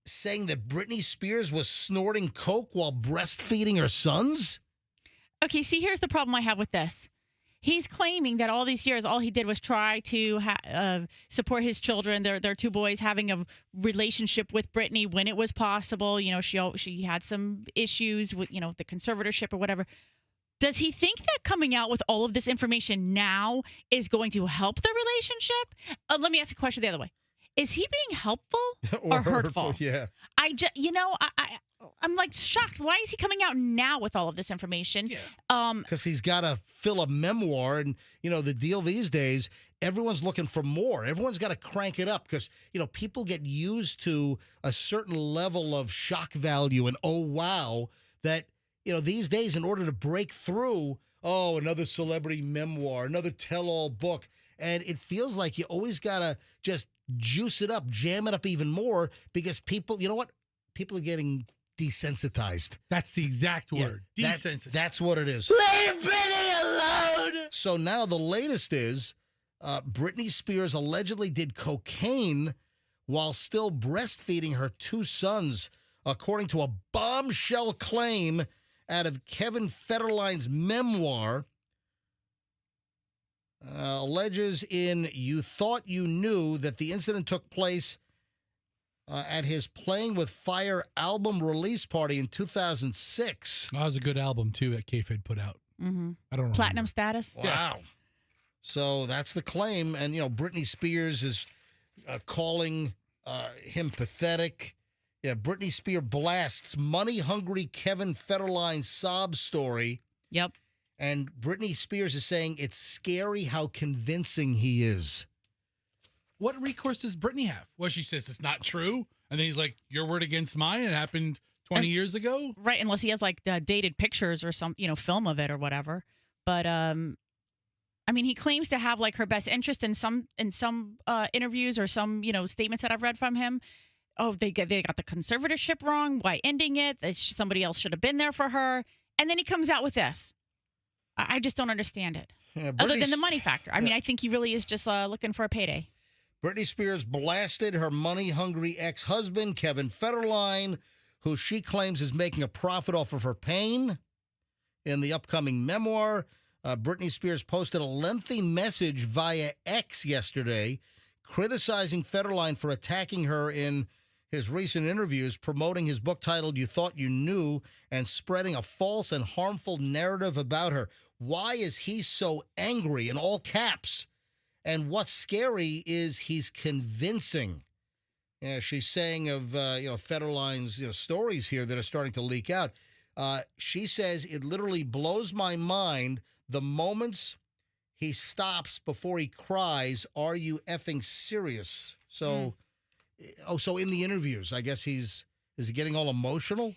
saying that Britney Spears was snorting coke while breastfeeding her sons? Okay, see, here's the problem I have with this. He's claiming that all these years, all he did was try to support his children, their two boys, having a relationship with Britney when it was possible. She had some issues with, the conservatorship or whatever. Does he think that coming out with all of this information now is going to help the relationship? Let me ask a question the other way. Is he being helpful or hurtful? Yeah. I'm like shocked. Why is he coming out now with all of this information? Yeah. Because he's got to fill a memoir. And, the deal these days, everyone's looking for more. Everyone's got to crank it up because, people get used to a certain level of shock value and, oh, wow, that, these days in order to break through, another celebrity memoir, another tell-all book. And it feels like you always got to just juice it up, jam it up even more because people, people are getting desensitized. That's the exact word. Yeah, desensitized. That's what it is. Leave Britney alone. So now the latest is Britney Spears allegedly did cocaine while still breastfeeding her two sons, according to a bombshell claim out of Kevin Federline's memoir. Alleges in You Thought You Knew that the incident took place at his Playing with Fire album release party in 2006. That was a good album, too, that K-Fed put out. Mm-hmm. I don't know. Platinum status. Wow. So that's the claim. And, Britney Spears is calling him pathetic. Yeah, Britney Spears blasts money-hungry Kevin Federline sob story. Yep. And Britney Spears is saying it's scary how convincing he is. What recourse does Britney have? Well, she says it's not true. And then he's like, your word against mine. It happened 20 years ago. Right. Unless he has like dated pictures or some, film of it or whatever. But, he claims to have like her best interest in some interviews or some, statements that I've read from him. Oh, they got the conservatorship wrong. Why ending it? That somebody else should have been there for her. And then he comes out with this. I just don't understand it. Yeah, other than the money factor. I think he really is just looking for a payday. Britney Spears blasted her money-hungry ex-husband, Kevin Federline, who she claims is making a profit off of her pain. In the upcoming memoir, Britney Spears posted a lengthy message via X yesterday criticizing Federline for attacking her in his recent interviews, promoting his book titled You Thought You Knew, and spreading a false and harmful narrative about her. Why is he so angry, in all caps? And what's scary is he's convincing. Yeah, she's saying of, Federline's, stories here that are starting to leak out. She says it literally blows my mind the moments he stops before he cries, "Are you effing serious?" So, so in the interviews, I guess is he getting all emotional?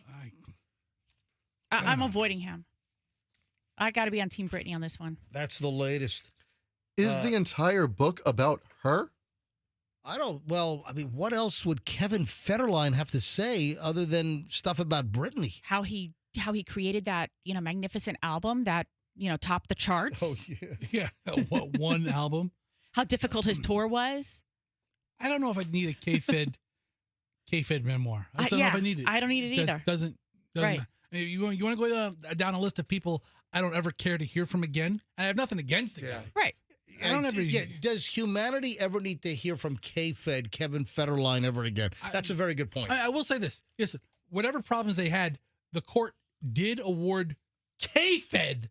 I'm avoiding him. I got to be on Team Britney on this one. That's the latest. Is the entire book about her? What else would Kevin Federline have to say other than stuff about Britney? How he created that, magnificent album that, topped the charts. Oh, yeah. Yeah. What, one album? How difficult his tour was. I don't know if I need a K-Fed memoir. I don't know if I need it. I don't need it either. Doesn't right. You want to go down a list of people I don't ever care to hear from again? I have nothing against the guy. Right. I don't ever. Does humanity ever need to hear from K-Fed, Kevin Federline, ever again? That's a very good point. I will say this. Yes, whatever problems they had, the court did award K-Fed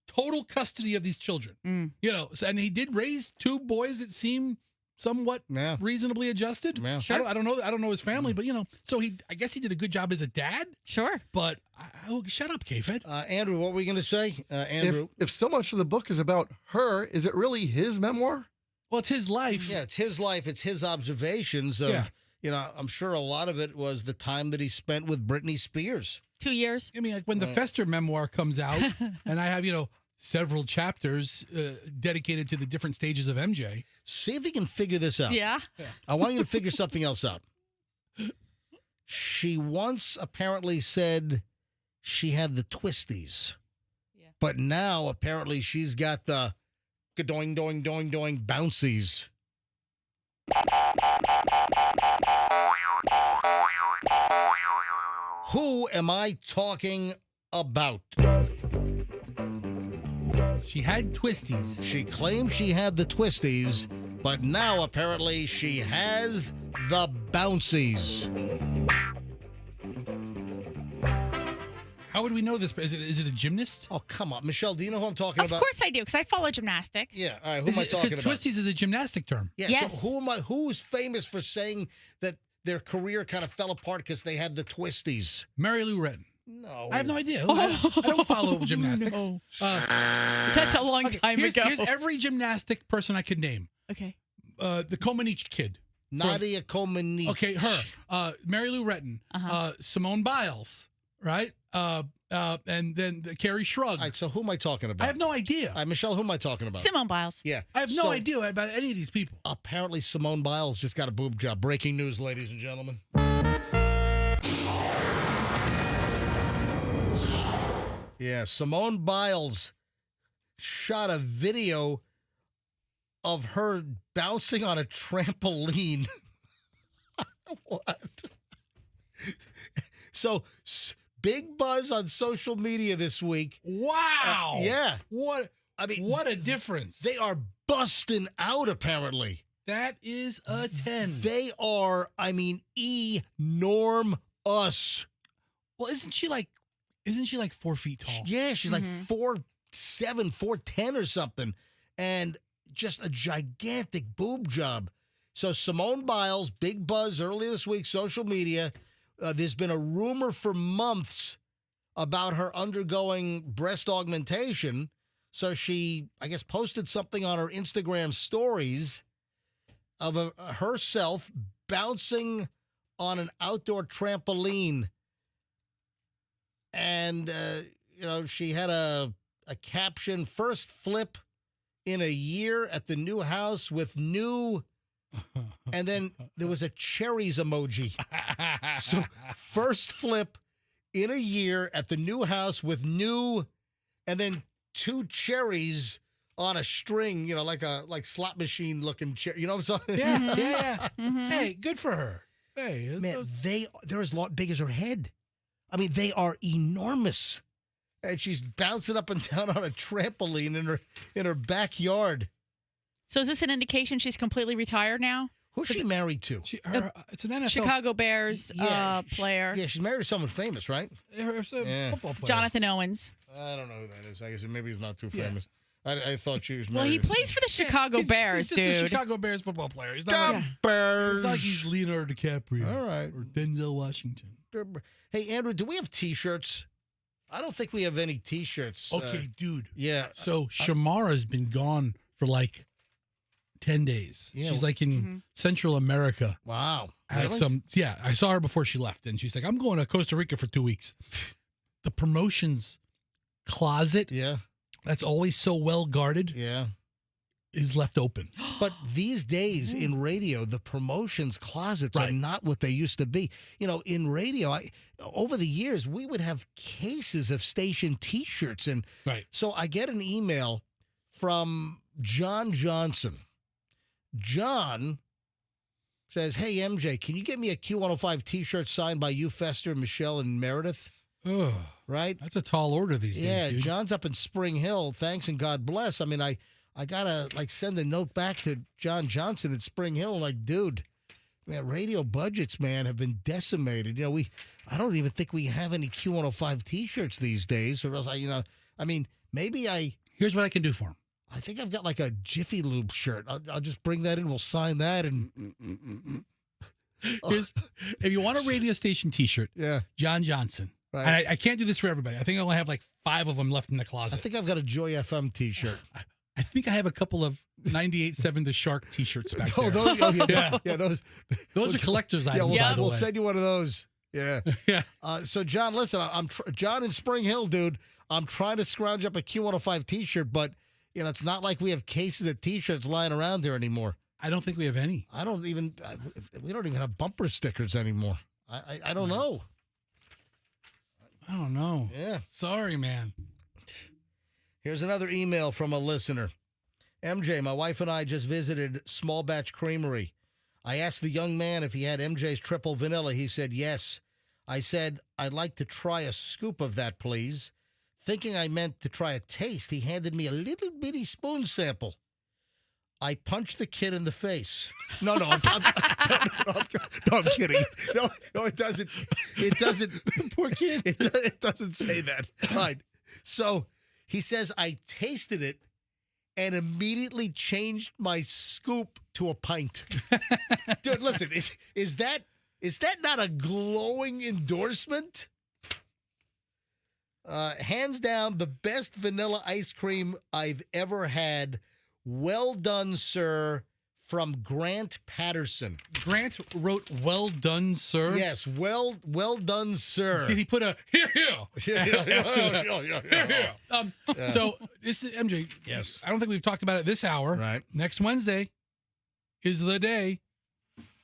total custody of these children. And he did raise two boys that seem somewhat reasonably adjusted. Yeah. Sure. I don't know his family, but so I guess he did a good job as a dad. Sure. But shut up, K-Fed. Andrew, what were you going to say? Andrew, if so much of the book is about her, is it really his memoir? Well, it's his life. Yeah, it's his life. It's his observations of, I'm sure a lot of it was the time that he spent with Britney Spears. 2 years. I mean, like when the Fester memoir comes out and I have, several chapters dedicated to the different stages of MJ. See if you can figure this out. Yeah. I want you to figure something else out. She once apparently said she had the twisties. Yeah. But now apparently she's got the doing, doing, doing, doing bouncies. Who am I talking about? She had twisties. She claimed she had the twisties, but now apparently she has the bouncies. How would we know this? Is it a gymnast? Oh, come on. Michelle, do you know who I'm talking about? Of course I do, because I follow gymnastics. Yeah. All right. Who am I talking about? Twisties is a gymnastic term. Yeah. Yes. So who's famous for saying that their career kind of fell apart because they had the twisties? Mary Lou Retton. No. I have no idea. I don't follow gymnastics. No. That's a long time ago. Here's every gymnastic person I could name. Okay. The Comaneci kid. Nadia Comaneci. Okay, her. Mary Lou Retton. Simone Biles. Right? And then Carrie Shrug. All right, so who am I talking about? I have no idea. Michelle, who am I talking about? Simone Biles. Yeah. I have no idea about any of these people. Apparently Simone Biles just got a boob job. Breaking news, ladies and gentlemen. Yeah, Simone Biles shot a video of her bouncing on a trampoline. What? So, big buzz on social media this week. Wow. Yeah. What a difference. They are busting out, apparently. That is a 10. They are, enormous. Well, isn't she like 4 feet tall? Yeah, she's like 4 4'7", 4'10" or something, and just a gigantic boob job. So Simone Biles, big buzz earlier this week, social media. There's been a rumor for months about her undergoing breast augmentation. So she, I guess, posted something on her Instagram stories of herself bouncing on an outdoor trampoline. And, she had a caption, first flip in a year at the new house with new, and then there was a cherries emoji. So first flip in a year at the new house with new, and then 2 cherries on a string, like slot machine looking cherry. You know what I'm saying? Yeah. Mm-hmm. Hey, good for her. Hey, man, they're as big as her head. I mean, they are enormous. And she's bouncing up and down on a trampoline in her backyard. So is this an indication she's completely retired now? Who's she married to? It's an NFL Chicago Bears player. Yeah, she's married to someone famous, right? It's a football player. Jonathan Owens. I don't know who that is. I guess maybe he's not too famous. I thought she was married. Well, he plays for the Chicago Bears, he's dude. He's just a Chicago Bears football player. He's not Bears. It's not like he's Leonardo DiCaprio. All right. Or Denzel Washington. Hey, Andrew, do we have T-shirts? I don't think we have any T-shirts. Okay, dude. Yeah. So Shamara's been gone for like 10 days. Yeah. She's like in Central America. Wow. Like Really? I saw her before she left, and she's like, I'm going to Costa Rica for 2 weeks. The promotions closet, that's always so well guarded, is left open. But these days in radio, the promotions closets are not what they used to be. In radio, over the years, we would have cases of station T-shirts. And so I get an email from John Johnson. John says, hey, MJ, can you get me a Q105 T-shirt signed by you, Fester, Michelle, and Meredith? Oh, right? That's a tall order these days, Yeah, dude. John's up in Spring Hill. Thanks and God bless. I mean, I got to send a note back to John Johnson at Spring Hill. Like, dude, man, radio budgets, man, have been decimated. I don't even think we have any Q105 T-shirts these days. Or else, Here's what I can do for him. I think I've got like a Jiffy Lube shirt. I'll just bring that in. We'll sign that. And if you want a radio station T-shirt, John Johnson. Right. And I can't do this for everybody. I think I only have like 5 of them left in the closet. I think I've got a Joy FM T-shirt. I think I have a couple of 98.7 The Shark T-shirts back there. Those are collector's items. We'll send you one of those. Yeah. Yeah. So, John, listen, I'm John in Spring Hill, dude. I'm trying to scrounge up a Q105 T-shirt, but it's not like we have cases of T-shirts lying around there anymore. I don't think we have any. We don't even have bumper stickers anymore. I don't know. I don't know. Yeah. Sorry, man. Here's another email from a listener. MJ, my wife and I just visited Small Batch Creamery. I asked the young man if he had MJ's triple vanilla. He said yes. I said, I'd like to try a scoop of that, please. Thinking I meant to try a taste, he handed me a little bitty spoon sample. I punched the kid in the face. No, I'm kidding. No, it doesn't. It doesn't. Poor kid. It doesn't say that. All right. So he says, I tasted it and immediately changed my scoop to a pint. Dude, listen, is that not a glowing endorsement? Hands down, the best vanilla ice cream I've ever had. Well done, sir, from Grant Patterson. Grant wrote, well done, sir? Yes, well done, sir. Did he put a, here? So, this is, MJ, yes. I don't think we've talked about it this hour. Right. Next Wednesday is the day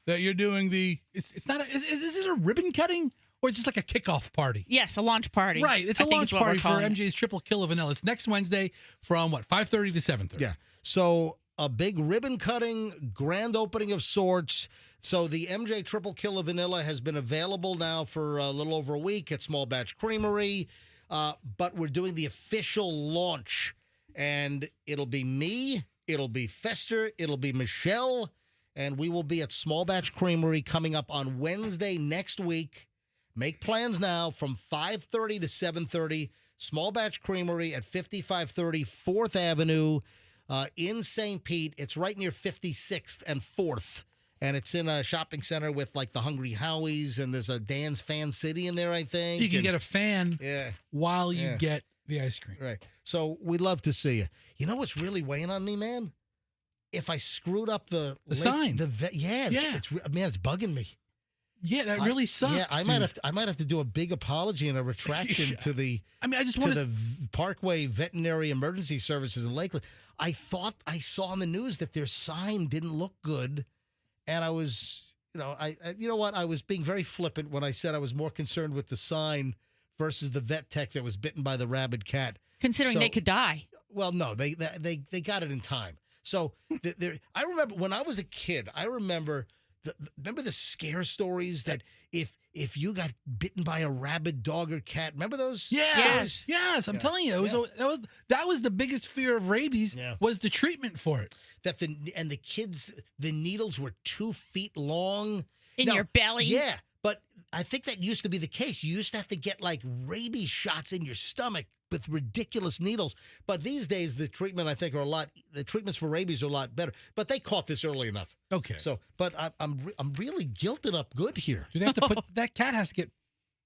that you're doing is it a ribbon cutting? Or it's just like a kickoff party? Yes, a launch party. Right, it's a launch party for MJ's Triple Kill of Vanilla. It's next Wednesday from, 5:30 to 7:30? Yeah. So a big ribbon cutting, grand opening of sorts. So the MJ Triple Kill of Vanilla has been available now for a little over a week at Small Batch Creamery. But we're doing the official launch. And it'll be me, it'll be Fester, it'll be Michelle, and we will be at Small Batch Creamery coming up on Wednesday next week. Make plans now from 5:30 to 7:30. Small Batch Creamery at 5530 4th Avenue in St. Pete. It's right near 56th and 4th. And it's in a shopping center with like the Hungry Howie's, and there's a Dan's Fan City in there, I think. You can get a fan while you Yeah. get the ice cream. Right. So we'd love to see you. You know what's really weighing on me, man? If I screwed up the sign. It's bugging me. Yeah, that really sucks. Yeah, I might have to do a big apology and a retraction to the. I mean, I just to want the Parkway Veterinary Emergency Services in Lakeland. I thought I saw on the news that their sign didn't look good, and I was, you know what? I was being very flippant when I said I was more concerned with the sign versus the vet tech that was bitten by the rabid cat. Considering they could die. Well, no, they got it in time. So I remember when I was a kid. I remember the scare stories that if you got bitten by a rabid dog or cat. Remember those? Yes. I'm telling you, that was the biggest fear of rabies. Was the treatment for it. That the needles were 2 feet long in your belly. Yeah, but I think that used to be the case. You used to have to get like rabies shots in your stomach with ridiculous needles. But these days, the treatment, I think, the treatments for rabies are a lot better. But they caught this early enough. Okay. So, but I'm really guilted up good here. Do they have to put that cat has to get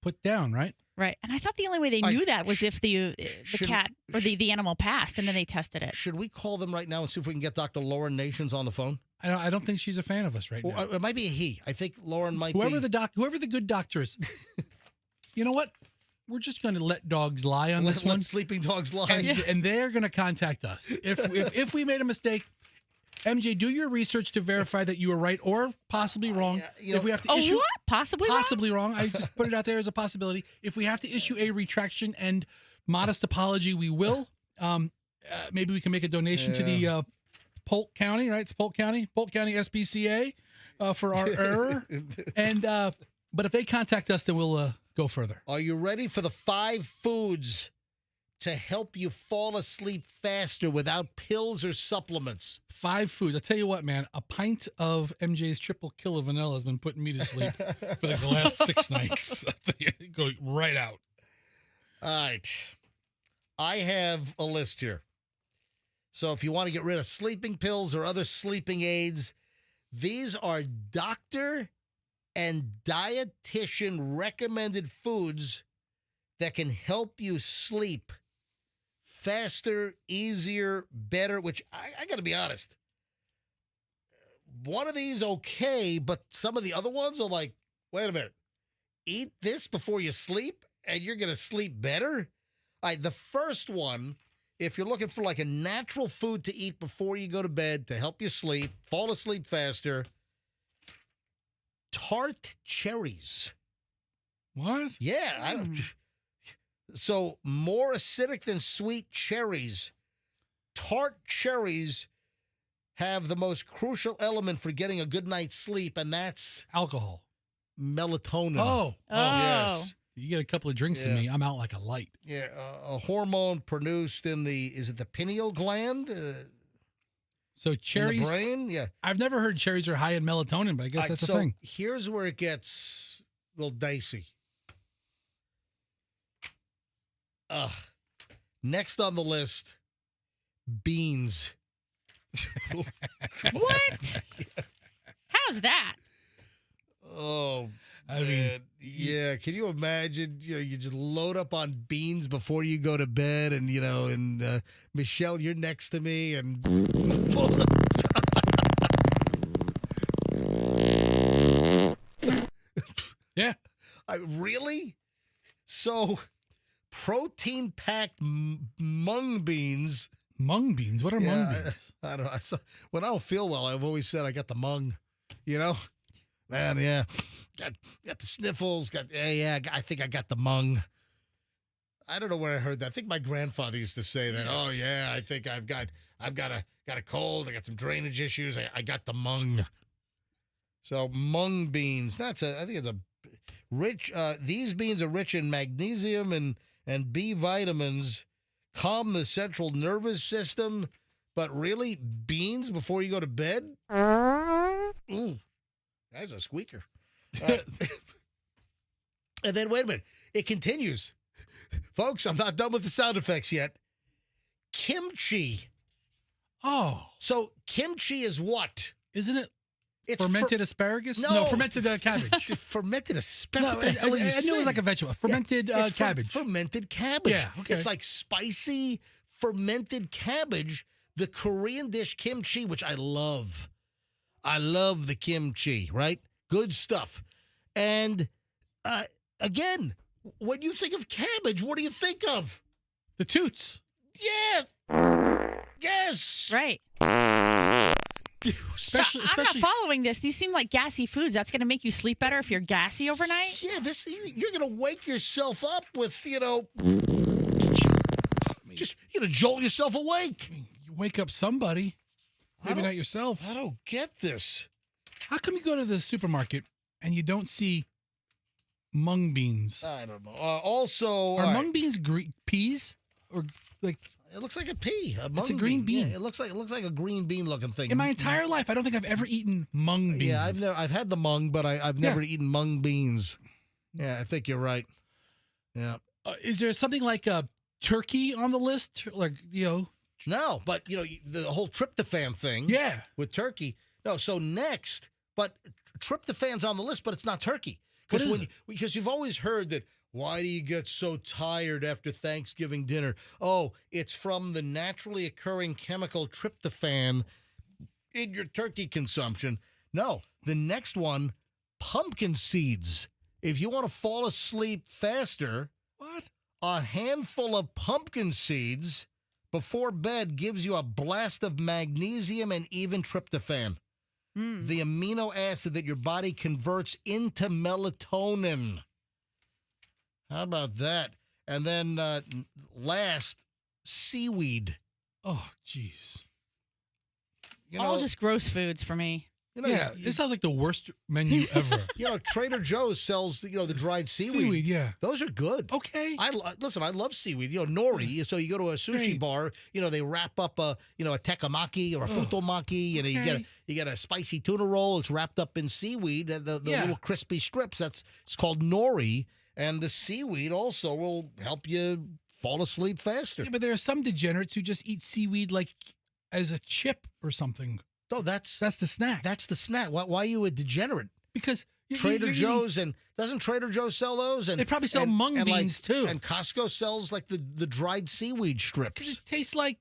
put down, right? Right. And I thought the only way they knew that was if the cat or the animal passed, and then they tested it. Should we call them right now and see if we can get Dr. Lauren Nations on the phone? I don't think she's a fan of us right now. It might be a he. I think Lauren might be. Whoever the good doctor is. You know what? We're just going to let dogs lie on this one. Let sleeping dogs lie. And they're going to contact us. If we made a mistake, MJ, do your research to verify that you were right or possibly wrong. If we have to issue what? Possibly wrong. I just put it out there as a possibility. If we have to issue a retraction and modest apology, we will. Maybe we can make a donation to the Polk County, right? It's Polk County SPCA for our error. And but if they contact us, then we'll go further. Are you ready for the 5 foods to help you fall asleep faster without pills or supplements? 5 foods. I'll tell you what, man. A pint of MJ's triple kill of vanilla has been putting me to sleep for like the last 6 nights. Going right out. All right. I have a list here. So if you want to get rid of sleeping pills or other sleeping aids, these are doctor and dietitian recommended foods that can help you sleep faster, easier, better, which I got to be honest. One of these, okay, but some of the other ones are like, wait a minute. Eat this before you sleep and you're going to sleep better? All right, the first one, if you're looking for like a natural food to eat before you go to bed to help you sleep, fall asleep faster, tart cherries. What? Yeah, I don't. So more acidic than sweet cherries. Tart cherries have the most crucial element for getting a good night's sleep, and that's alcohol. Melatonin. Oh, yes. You get a couple of drinks in me, I'm out like a light. Yeah, a hormone produced in is it the pineal gland? So cherries, in the brain? Yeah. I've never heard cherries are high in melatonin, but I guess that's a thing. Here's where it gets a little dicey. Next on the list, beans. What? How's that? Oh, I mean, yeah. Can you imagine? You just load up on beans before you go to bed, and and Michelle, you're next to me, and yeah, really. So, protein-packed mung beans. Mung beans? What are mung beans? I don't know. When I don't feel well, I've always said I got the mung. Man, yeah, got the sniffles. I think I got the mung. I don't know where I heard that. I think my grandfather used to say that. Oh yeah, I think I've got a cold. I got some drainage issues. I got the mung. So mung beans. I think it's a rich. These beans are rich in magnesium and B vitamins. Calm the central nervous system. But really, beans before you go to bed? Ooh. That's a squeaker. And then, wait a minute. It continues. Folks, I'm not done with the sound effects yet. Kimchi. Oh. So kimchi is what? Isn't it It's fermented asparagus? No. Fermented cabbage. Fermented asparagus. No, What the hell are you I knew saying? it was like a vegetable. Fermented It's cabbage. Fermented cabbage. Yeah, okay. It's like spicy fermented cabbage. The Korean dish kimchi, which I love. I love the kimchi, right? Good stuff. And again, when you think of cabbage, what do you think of? The toots. Yeah. Yes. Right. Especially, I'm not following this. These seem like gassy foods. That's going to make you sleep better if you're gassy overnight? Yeah, you're going to wake yourself up with, just, jolt yourself awake. You wake up somebody. Maybe not yourself. I don't get this. How come you go to the supermarket and you don't see mung beans? I don't know. Also, Are mung beans peas? Or like... It looks like a pea. It's a green bean. Yeah, it looks like a green bean looking thing. In my entire life, I don't think I've ever eaten mung beans. Yeah, I've had the mung, but I've never eaten mung beans. Yeah, I think you're right. Yeah. Is there something like a turkey on the list? Like, No, but the whole tryptophan thing. Yeah. With turkey. No, so next, but tryptophan's on the list, but it's not turkey. What is it? Because you've always heard that. Why do you get so tired after Thanksgiving dinner? Oh, it's from the naturally occurring chemical tryptophan in your turkey consumption. No, the next one, pumpkin seeds. If you want to fall asleep faster, what? A handful of pumpkin seeds before bed gives you a blast of magnesium and even tryptophan, the amino acid that your body converts into melatonin. How about that? And then last, seaweed. Oh, jeez. All just gross foods for me. This sounds like the worst menu ever. Trader Joe's sells the dried seaweed. Seaweed, yeah. Those are good. Okay. Listen, I love seaweed. Nori. So you go to a sushi bar. They wrap up a tekamaki or a futomaki. You get a spicy tuna roll. It's wrapped up in seaweed. The little crispy strips. It's called nori. And the seaweed also will help you fall asleep faster. Yeah, but there are some degenerates who just eat seaweed like as a chip or something. Oh, that's the snack. That's the snack. Why are you a degenerate? Because Trader Joe's doesn't Trader Joe sell those? And they probably sell mung beans too. And Costco sells like the dried seaweed strips. It tastes like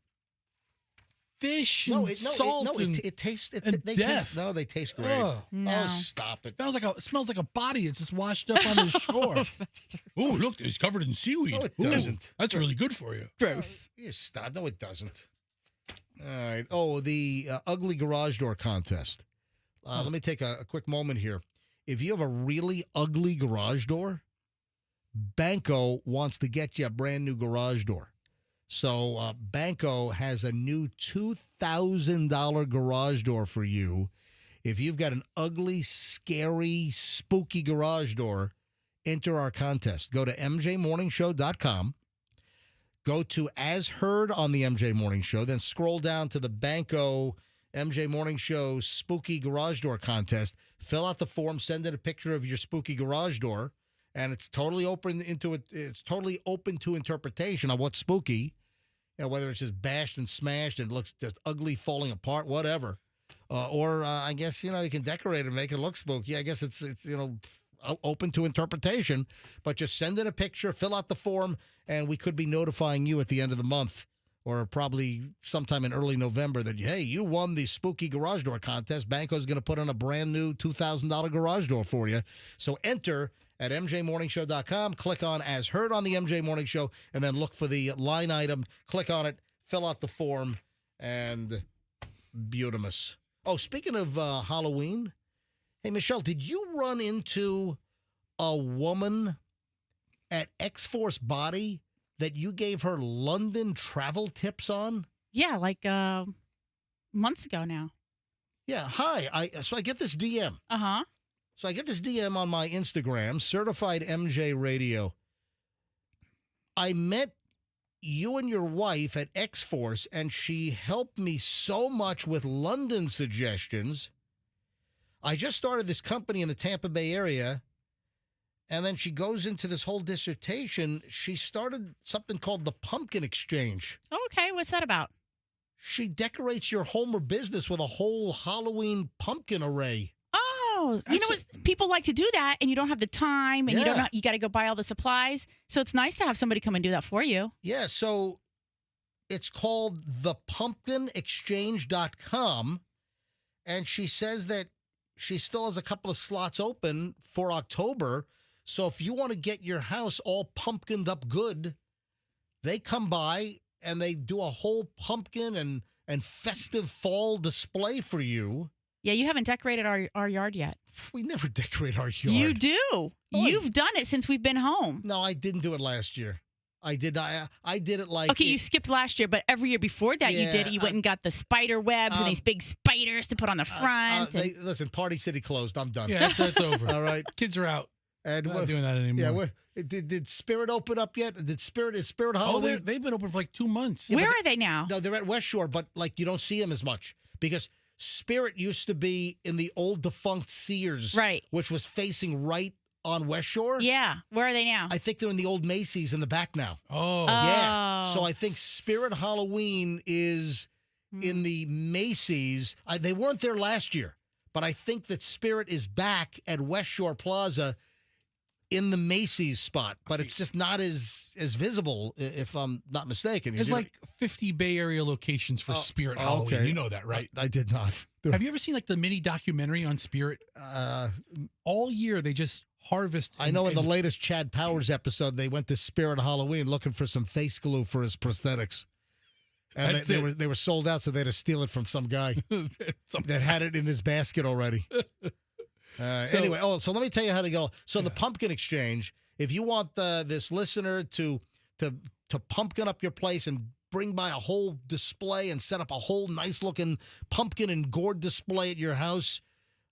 fish and salt. It tastes. They taste great. Oh, no. Stop it! It smells like a body. It's just washed up on the shore. Oh, look, it's covered in seaweed. No, it doesn't. That's really good for you. Gross. You stop. No, it doesn't. All right. Oh, the ugly garage door contest. Let me take a quick moment here. If you have a really ugly garage door, Banco wants to get you a brand new garage door. So Banco has a new $2,000 garage door for you. If you've got an ugly, scary, spooky garage door, enter our contest. Go to mjmorningshow.com. Go to As Heard on the MJ Morning Show. Then scroll down to the Banco MJ Morning Show Spooky Garage Door Contest. Fill out the form. Send in a picture of your spooky garage door. And it's totally open It's totally open to interpretation of what's spooky. Whether it's just bashed and smashed and looks just ugly, falling apart, whatever. Or I guess, you can decorate it and make it look spooky. I guess it's open to interpretation. But just send in a picture, fill out the form, and we could be notifying you at the end of the month or probably sometime in early November that, hey, you won the spooky garage door contest. Banco's going to put on a brand new $2,000 garage door for you. So enter at mjmorningshow.com. Click on As Heard on the MJ Morning Show, and then look for the line item. Click on it, fill out the form, and beautimous. Oh, speaking of Halloween, hey, Michelle, did you run into a woman at X-Force Body that you gave her London travel tips on? Yeah, like months ago now. Yeah, hi. So I get this DM. Uh-huh. So I get this DM on my Instagram, Certified MJ Radio. I met you and your wife at X-Force, and she helped me so much with London suggestions. I just started this company in the Tampa Bay area, And then she goes into this whole dissertation. She started something called the Pumpkin Exchange. Okay, what's that about? She decorates your home or business with a whole Halloween pumpkin array. Oh, you know what? People like to do that, and you don't have the time, and Yeah. you got to go buy all the supplies. So it's nice to have somebody come and do that for you. Yeah, so it's called thepumpkinexchange.com, and she says that she still has a couple of slots open for October. So if you want to get your house all pumpkined up good, they come by and they do a whole pumpkin and festive fall display for you. Yeah, you haven't decorated our yard yet. We never decorate our yard. You do. You've done it since we've been home. No, I didn't do it last year. I did. I did it like. Okay, you skipped last year, but every year before that you did it. You went and got the spider webs and these big spiders to put on the front. Listen, Party City closed. I'm done. Yeah, that's over. All right, kids are out. And we're not doing that anymore. Yeah, did Spirit open up yet? Is Spirit Halloween? Oh, they've been open for like 2 months. Yeah, Where are they now? No, they're at West Shore, but like you don't see them as much because Spirit used to be in the old defunct Sears, right, which was facing right on West Shore. Yeah, where are they now? I think they're in the old Macy's in the back now. Oh, yeah. So I think Spirit Halloween is in the Macy's. They weren't there last year, but I think that Spirit is back at West Shore Plaza in the Macy's spot, but it's just not as visible, if I'm not mistaken. There's like 50 Bay Area locations for Spirit Halloween. Okay. You know that, right? I did not. Have you ever seen like the mini documentary on Spirit? All year they just harvest. I know in the latest Chad Powers episode, they went to Spirit Halloween looking for some face glue for his prosthetics. And they were sold out, so they had to steal it from some guy that had it in his basket already. Anyway, so let me tell you how to go. So the Pumpkin Exchange, if you want this listener to pumpkin up your place and bring by a whole display and set up a whole nice looking pumpkin and gourd display at your house,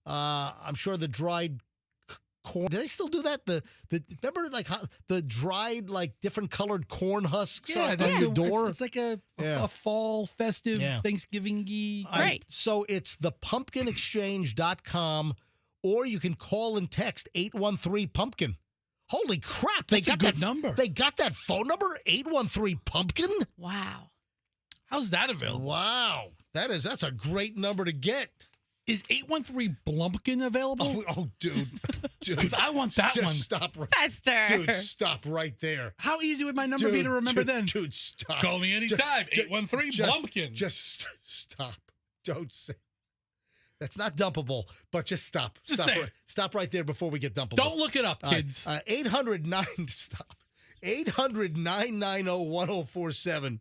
I'm sure the dried corn. Do they still do that? Remember like the dried like different colored corn husks on the door? It's like a fall festive Thanksgiving-y. Right. So it's thepumpkinexchange.com. Or you can call and text 813-PUMPKIN. Holy crap. They got that number. They got that phone number, 813-PUMPKIN? Wow. How's that available? Wow. That's a great number to get. Is 813 Blumpkin available? Oh, dude. Because I want that just one. Stop right Fester. Dude, stop right there. How easy would my number be to remember then? Dude, stop. Call me anytime. 813 Blumpkin. Just stop. Don't say. That's not dumpable, but just stop. Stop right there before we get dumpable. Don't look it up, kids. 800-990-1047.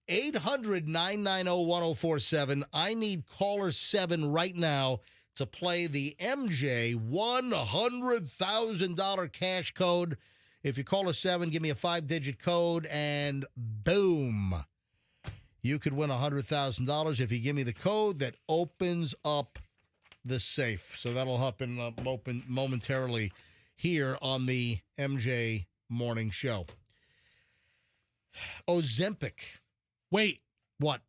800-990-1047. I need caller 7 right now to play the MJ $100,000 cash code. If you call us 7, give me a 5-digit code, and boom. You could win $100,000 if you give me the code that opens up the safe. So that'll happen momentarily here on the MJ Morning Show. Ozempic. Wait. What?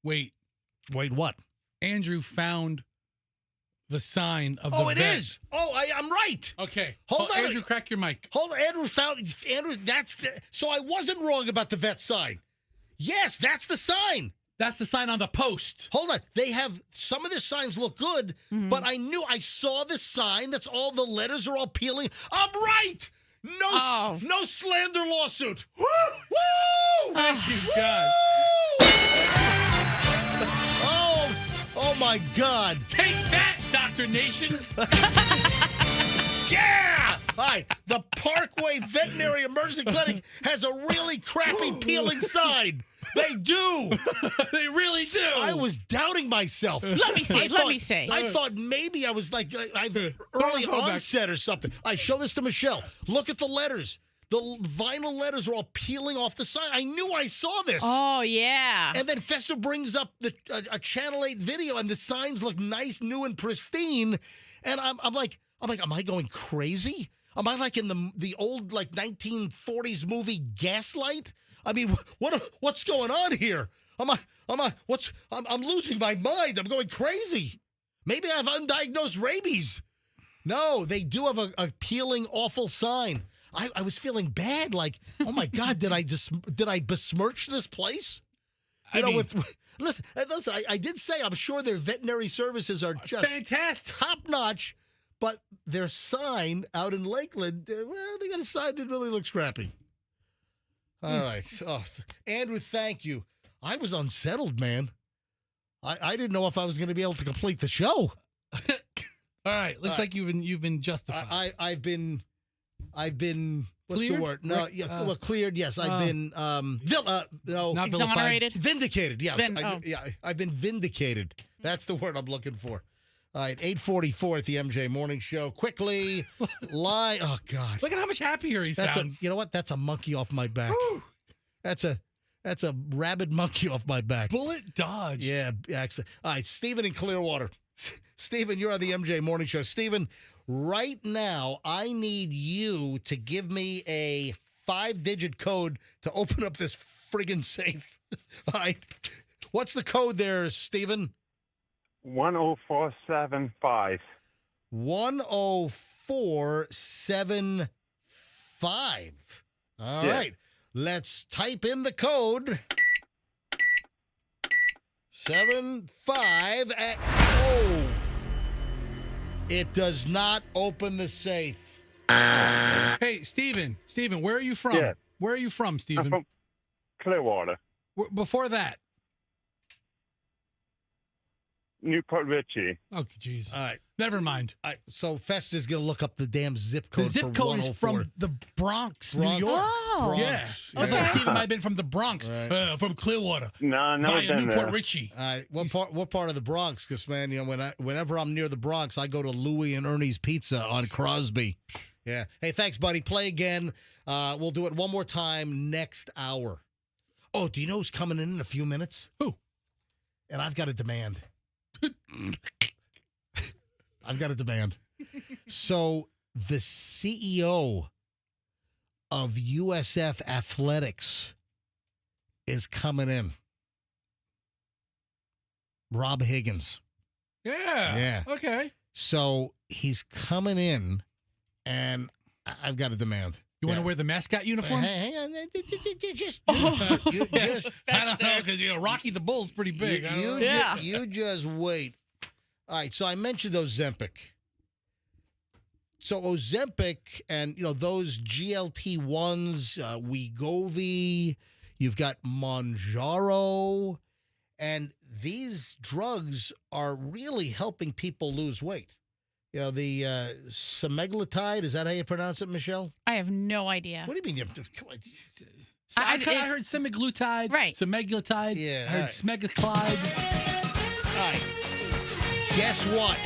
Wait, what? Andrew found the sign of the Oh, it vet. is. Oh, I'm right. Okay. Hold on. Andrew, crack your mic. Hold on. Andrew, so I wasn't wrong about the vet sign. Yes, that's the sign. That's the sign on the post. Hold on. They have some of their signs look good, but I saw the sign. That's all the letters are all peeling. I'm right. No slander lawsuit. Woo! Woo! Thank you, God. Oh my God. Take that, Dr. Nation. Yeah! All right. The Parkway Veterinary Emergency Clinic has a really crappy peeling sign. They do. They really do. I was doubting myself. Let me see. I thought maybe I was like I've early onset or something. I show this to Michelle. Look at the letters. The vinyl letters are all peeling off the sign. I knew I saw this. Oh, yeah. And then Fester brings up a Channel 8 video, and the signs look nice, new, and pristine. And I'm like, am I going crazy? Am I like in the old like 1940s movie Gaslight? I mean, what's going on here? I'm losing my mind. I'm going crazy. Maybe I have undiagnosed rabies. No, they do have a peeling awful sign. I was feeling bad, like, oh my God, did I besmirch this place? Listen, I did say I'm sure their veterinary services are just fantastic, top notch, but their sign out in Lakeland, well, they got a sign that really looks crappy. All right. Oh, Andrew, thank you. I was unsettled, man. I didn't know if I was going to be able to complete the show. All right. Looks like you've been justified. I've been what's cleared? the word? No, well, cleared. Yes, I've been not Exonerated. vindicated. Yeah, I've been vindicated. That's the word I'm looking for. All right, 8:44 at the MJ Morning Show. Quickly, lie. Oh God, Look at how much happier he sounds. You know what? That's a monkey off my back. That's a rabid monkey off my back. Bullet dodge. Yeah, excellent. All right, Stephen in Clearwater. Stephen, you're on the MJ Morning Show. Stephen, right now, I need you to give me a 5-digit code to open up this friggin' safe. All right. What's the code there, Stephen? 10475. 10475. All right. Let's type in the code. 75 at it does not open the safe. Hey, Stephen, where are you from? Yeah. Where are you from, Stephen? I'm from Clearwater. Before that. Newport Richie. Oh, jeez. All right. Never mind. So Fester's going to look up the damn zip code. The zip code is from the Bronx, New York. Oh. Yeah. I thought Stephen might have been from the Bronx, from Clearwater. No, never via been Newport there. Richie. All right. What part of the Bronx? Because, man, whenever I'm near the Bronx, I go to Louie and Ernie's Pizza on Crosby. Yeah. Hey, thanks, buddy. Play again. We'll do it one more time next hour. Oh, do you know who's coming in a few minutes? Who? And I've got a demand. I've got a demand. So the CEO of USF Athletics is coming in. Rob Higgins. Yeah. Yeah. Okay. So he's coming in, and I've got a demand. You want to wear the mascot uniform? Hang on. Just I don't know, because Rocky the Bull's pretty big. You just wait. All right, so I mentioned Ozempic. So Ozempic and those GLP-1s, Wegovy, you've got Mounjaro, and these drugs are really helping people lose weight. The semaglutide, is that how you pronounce it, Michelle? I have no idea. What do you mean? Come on. I heard semaglutide, right? Semaglutide. Yeah, I heard smeglutide. All right. Guess what?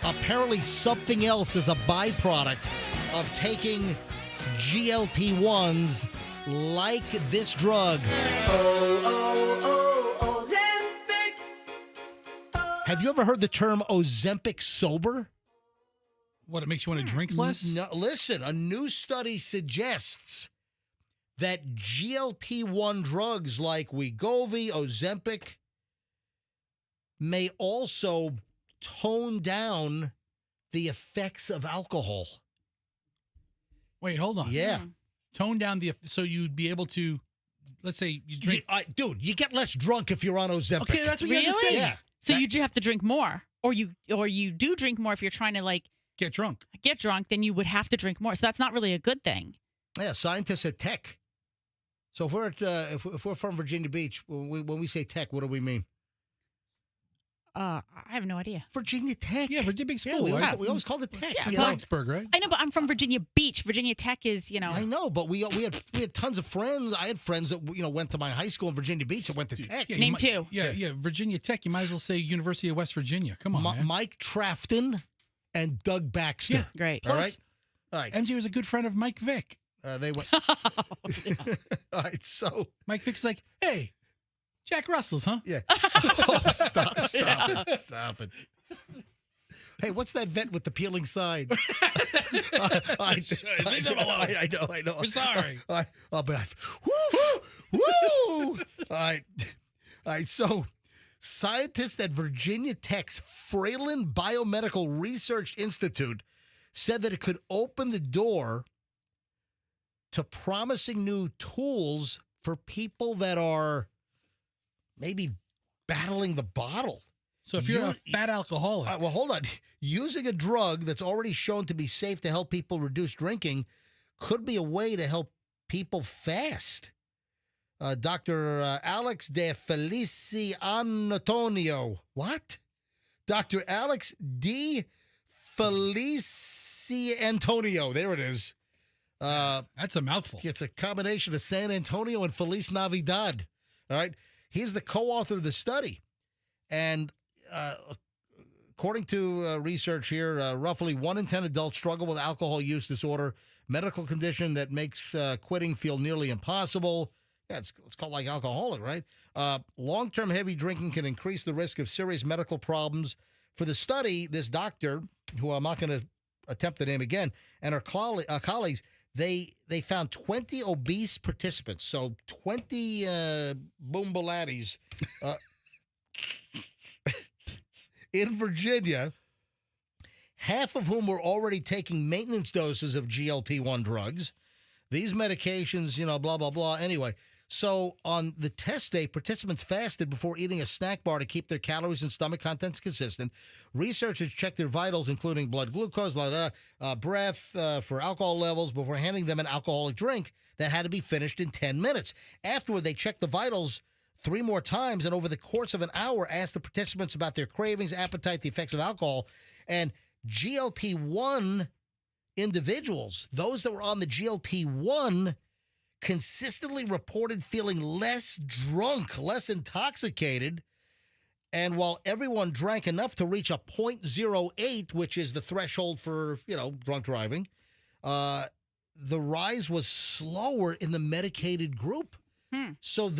Apparently something else is a byproduct of taking GLP-1s like this drug. Ozempic. Have you ever heard the term Ozempic sober? What, it makes you want to drink less? No, listen, a new study suggests that GLP-1 drugs like Wegovy, Ozempic may also tone down the effects of alcohol. Wait, hold on. Yeah. Tone down so you'd be able to, let's say you drink. Dude, you get less drunk if you're on Ozempic. Okay, that's what you had to say. Yeah. So you do have to drink more, or you do drink more if you're trying to get drunk. Then you would have to drink more. So that's not really a good thing. Yeah, scientists at Tech. So if we're at if we're from Virginia Beach, when we say Tech, what do we mean? I have no idea. Virginia Tech. Yeah, Virginia big school. Yeah, we always called it Tech. Yeah, Blacksburg, right? I know, but I'm from Virginia Beach. Virginia Tech is, I know, but we had tons of friends. I had friends that went to my high school in Virginia Beach and went to Tech. Yeah, Name two. Yeah, Virginia Tech. You might as well say University of West Virginia. Come on, man. Mike Trafton and Doug Baxter. Yeah, great. All right. MJ was a good friend of Mike Vick. They went. All right, so Mike Vick's like, hey, Jack Russell's, huh? Yeah. Oh, stop it. Hey, what's that vent with the peeling side? Leave them alone. I know. We're sorry. Woo! All right. So, scientists at Virginia Tech's Fralin Biomedical Research Institute said that it could open the door to promising new tools for people that are maybe battling the bottle. So if you're a fat alcoholic. Well, hold on. Using a drug that's already shown to be safe to help people reduce drinking could be a way to help people fast. Dr. Alex De Felici Antonio. What? Dr. Alex D. Felici Antonio. There it is. That's a mouthful. It's a combination of San Antonio and Feliz Navidad. All right. He's the co-author of the study. And according to research here, roughly 1 in 10 adults struggle with alcohol use disorder, medical condition that makes quitting feel nearly impossible. Yeah, it's called like alcoholic, right? Long-term heavy drinking can increase the risk of serious medical problems. For the study, this doctor, who I'm not going to attempt the name again, and her colleagues, they found 20 obese participants, so 20 boombaladdies in Virginia, half of whom were already taking maintenance doses of GLP-1 drugs. These medications, blah, blah, blah. Anyway, so on the test day, participants fasted before eating a snack bar to keep their calories and stomach contents consistent. Researchers checked their vitals, including blood glucose, breath for alcohol levels, before handing them an alcoholic drink that had to be finished in 10 minutes. Afterward, they checked the vitals 3 more times, and over the course of an hour, asked the participants about their cravings, appetite, the effects of alcohol. And GLP-1 individuals, those that were on the GLP-1, consistently reported feeling less drunk, less intoxicated. And while everyone drank enough to reach a 0.08, which is the threshold for, drunk driving, the rise was slower in the medicated group. So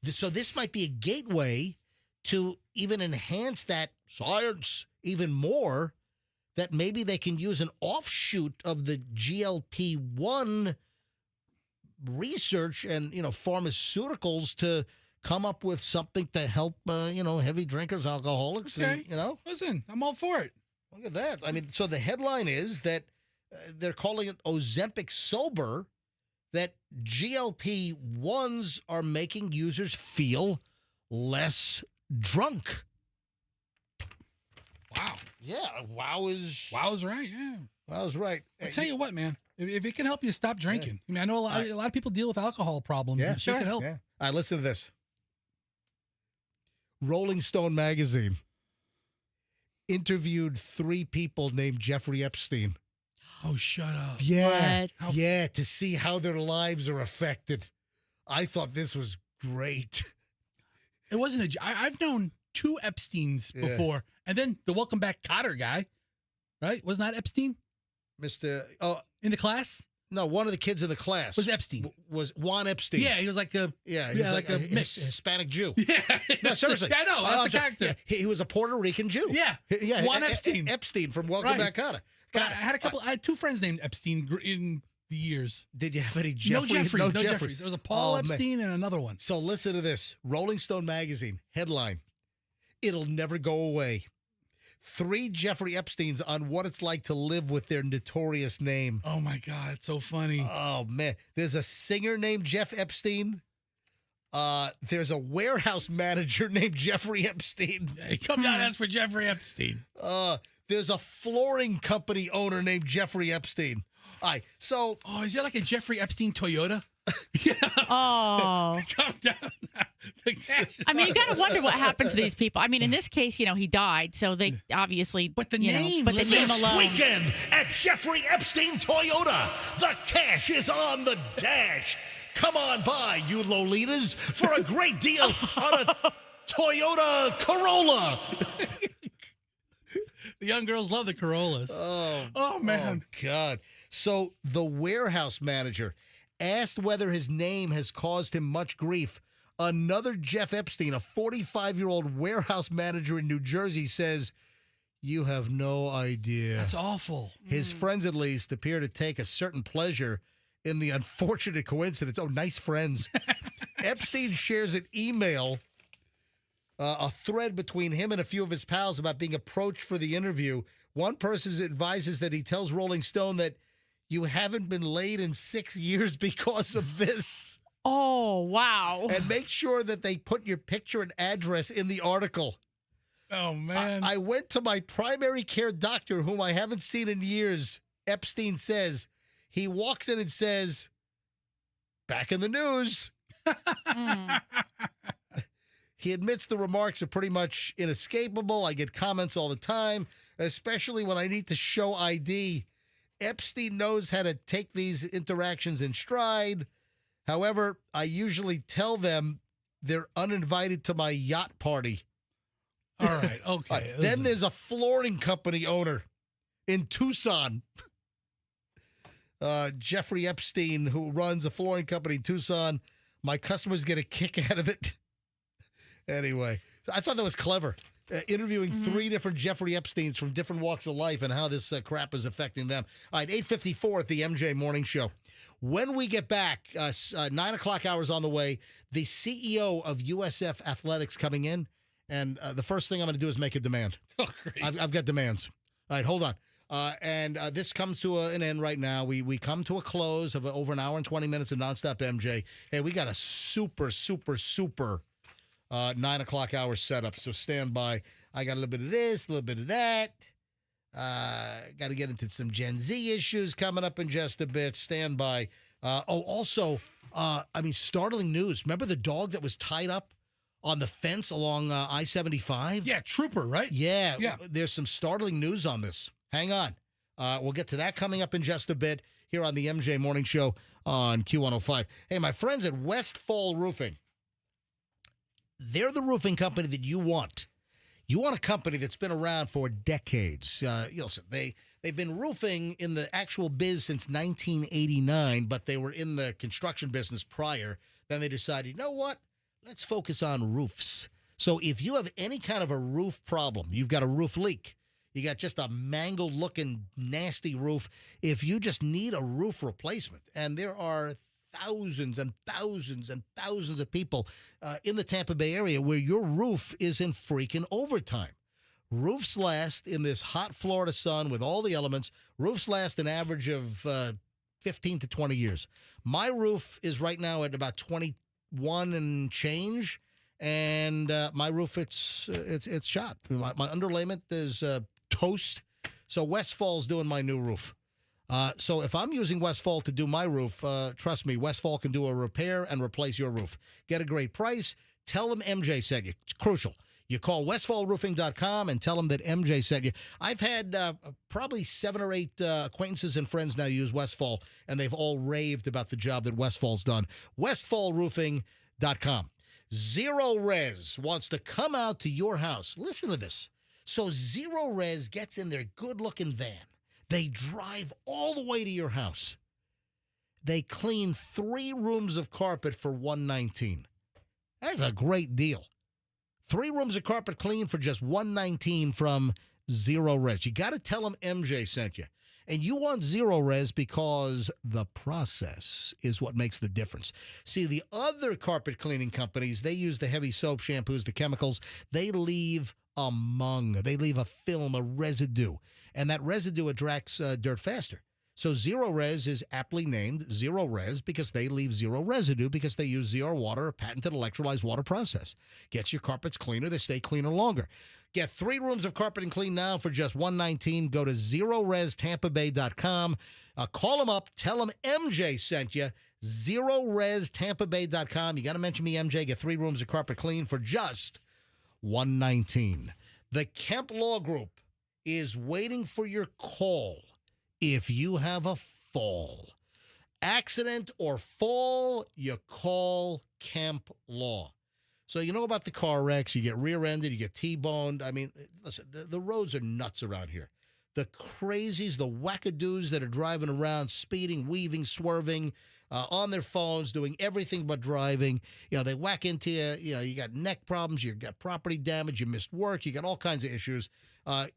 so this might be a gateway to even enhance that science even more, that maybe they can use an offshoot of the GLP-1 research and, pharmaceuticals to come up with something to help, heavy drinkers, alcoholics. Okay. Listen, I'm all for it. Look at that. I mean, so the headline is that they're calling it Ozempic Sober, that GLP-1s are making users feel less drunk. Wow. Yeah, wow is right. Yeah. Wow is right. I'll tell you what, man. If it can help you stop drinking. I mean, I know a lot of people deal with alcohol problems. Yeah, and it can help. Yeah. All right, listen to this. Rolling Stone magazine interviewed 3 people named Jeffrey Epstein. Oh, shut up. Yeah. Yeah, to see how their lives are affected. I thought this was great. It wasn't I've known 2 Epsteins before. And then the Welcome Back Kotter guy, right? Wasn't that Epstein? In the class? No, one of the kids in the class was Epstein. Was Juan Epstein. Yeah, he was like a he was like a mix. Hispanic Jew. Yeah. No, seriously. I know. That's the character. Yeah, he was a Puerto Rican Jew. Yeah. Yeah. Juan Epstein. Epstein from Welcome Back Kotter. But I had 2 friends named Epstein in the years. Did you have any Jeffrey? No Jeffreys. There was a Paul Epstein and another one. So listen to this. Rolling Stone magazine headline: "It'll never go away. 3 Jeffrey Epsteins on what it's like to live with their notorious name." Oh my God, it's so funny. Oh man, there's a singer named Jeff Epstein. There's a warehouse manager named Jeffrey Epstein. Hey, come down and ask for Jeffrey Epstein. There's a flooring company owner named Jeffrey Epstein. All right, so... Oh, is there like a Jeffrey Epstein Toyota? Oh. Come down. I mean, you got to wonder what happens to these people. I mean, in this case, he died, so they obviously... But the name... But the name alone... Weekend at Jeffrey Epstein Toyota. The cash is on the dash. Come on by, you Lolitas, for a great deal on a Toyota Corolla. The young girls love the Corollas. Oh man. Oh, God. So the warehouse manager asked whether his name has caused him much grief. Another Jeff Epstein, a 45-year-old warehouse manager in New Jersey, says, "You have no idea." That's awful. His friends, at least, appear to take a certain pleasure in the unfortunate coincidence. Oh, nice friends. Epstein shares an email a thread between him and a few of his pals about being approached for the interview. One person advises that he tells Rolling Stone that you haven't been laid in 6 years because of this. Oh, wow. And make sure that they put your picture and address in the article. Oh, man. I went to my primary care doctor, whom I haven't seen in years, Epstein says. He walks in and says, back in the news. He admits the remarks are pretty much inescapable. I get comments all the time, especially when I need to show ID. Epstein knows how to take these interactions in stride. However, I usually tell them they're uninvited to my yacht party. All right, okay. Then there's a flooring company owner in Tucson. Jeffrey Epstein, who runs a flooring company in Tucson. My customers get a kick out of it. Anyway, I thought that was clever. Interviewing three different Jeffrey Epsteins from different walks of life and how this crap is affecting them. All right, 8:54 at the MJ Morning Show. When we get back, 9 o'clock hours on the way, the CEO of USF Athletics coming in. And the first thing I'm going to do is make a demand. Oh, great. I've got demands. All right, hold on. This comes to an end right now. We come to a close of over an hour and 20 minutes of nonstop MJ. Hey, we got a super 9 o'clock hour setup, so stand by. I got a little bit of this, a little bit of that. Got to get into some Gen Z issues coming up in just a bit. Stand by. Also, startling news. Remember the dog that was tied up on the fence along I-75? Yeah, Trooper, right? Yeah. There's some startling news on this. Hang on. We'll get to that coming up in just a bit here on the MJ Morning Show on Q105. Hey, my friends at Westfall Roofing. They're the roofing company that you want. You want a company that's been around for decades. Listen, they've been roofing in the actual biz since 1989, but they were in the construction business prior. Then they decided, you know what? Let's focus on roofs. So if you have any kind of a roof problem, you've got a roof leak, you got just a mangled-looking, nasty roof, if you just need a roof replacement, and there are thousands and thousands and thousands of people in the Tampa Bay area where your roof is in freaking overtime. Roofs last in this hot Florida sun with all the elements. Roofs last an average of 15 to 20 years. My roof is right now at about 21 and change, and my roof it's shot. My underlayment is toast. So Westfall's doing my new roof. So if I'm using Westfall to do my roof, trust me, Westfall can do a repair and replace your roof. Get a great price. Tell them MJ sent you. It's crucial. You call westfallroofing.com and tell them that MJ sent you. I've had probably 7 or 8 acquaintances and friends now use Westfall, and they've all raved about the job that Westfall's done. Westfallroofing.com. Zero Res wants to come out to your house. Listen to this. So Zero Res gets in their good-looking van. They drive all the way to your house. They clean 3 rooms of carpet for $119. That's a great deal. 3 rooms of carpet clean for just $119 from Zero Res. You got to tell them MJ sent you. And you want Zero Res because the process is what makes the difference. See, the other carpet cleaning companies, they use the heavy soap, shampoos, the chemicals. They leave a mung. They leave a film, a residue. And that residue attracts dirt faster. So Zero Res is aptly named Zero Res because they leave zero residue because they use zero water, a patented electrolyzed water process. Gets your carpets cleaner. They stay cleaner longer. Get 3 rooms of carpeting clean now for just $119. Go to ZeroResTampaBay.com. Call them up. Tell them MJ sent you. ZeroResTampaBay.com. You got to mention me, MJ. Get 3 rooms of carpet clean for just $119. The Kemp Law Group is waiting for your call if you have a fall. Accident or fall, you call Kemp Law. So you know about the car wrecks. You get rear-ended, you get T-boned. I mean, listen, the roads are nuts around here. The crazies, the wackadoos that are driving around, speeding, weaving, swerving, on their phones, doing everything but driving. You know, they whack into you. You know, you got neck problems, you got property damage, you missed work, you got all kinds of issues.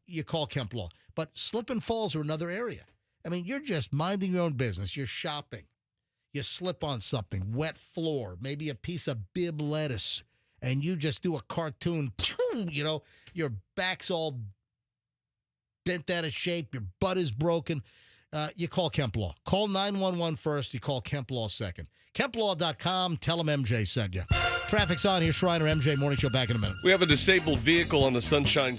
You call Kemp Law. But slip and falls are another area. I mean, you're just minding your own business. You're shopping. You slip on something, wet floor, maybe a piece of bib lettuce, and you just do a cartoon, you know, your back's all bent out of shape, your butt is broken, you call Kemp Law. Call 911 first, you call Kemp Law second. KempLaw.com, tell them MJ sent you. Traffic's on here, Shriner, MJ Morning Show, back in a minute. We have a disabled vehicle on the Sunshine.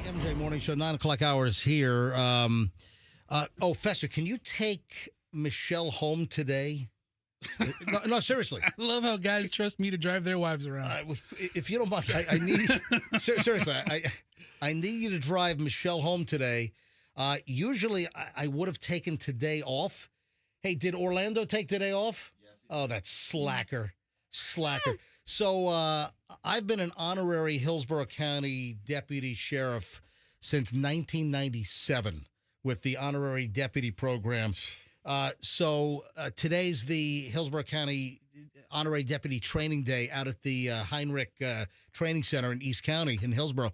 MJ Morning Show, 9 o'clock hours here. Fester, can you take Michelle home today? No, seriously. I love how guys trust me to drive their wives around. If you don't mind, I need seriously. I need you to drive Michelle home today. Usually, I would have taken today off. Hey, did Orlando take today off? Yes. Oh, that's slacker. So I've been an honorary Hillsborough County deputy sheriff since 1997 with the honorary deputy program. So today's the Hillsborough County honorary deputy training day out at the Heinrich Training Center in East County in Hillsborough.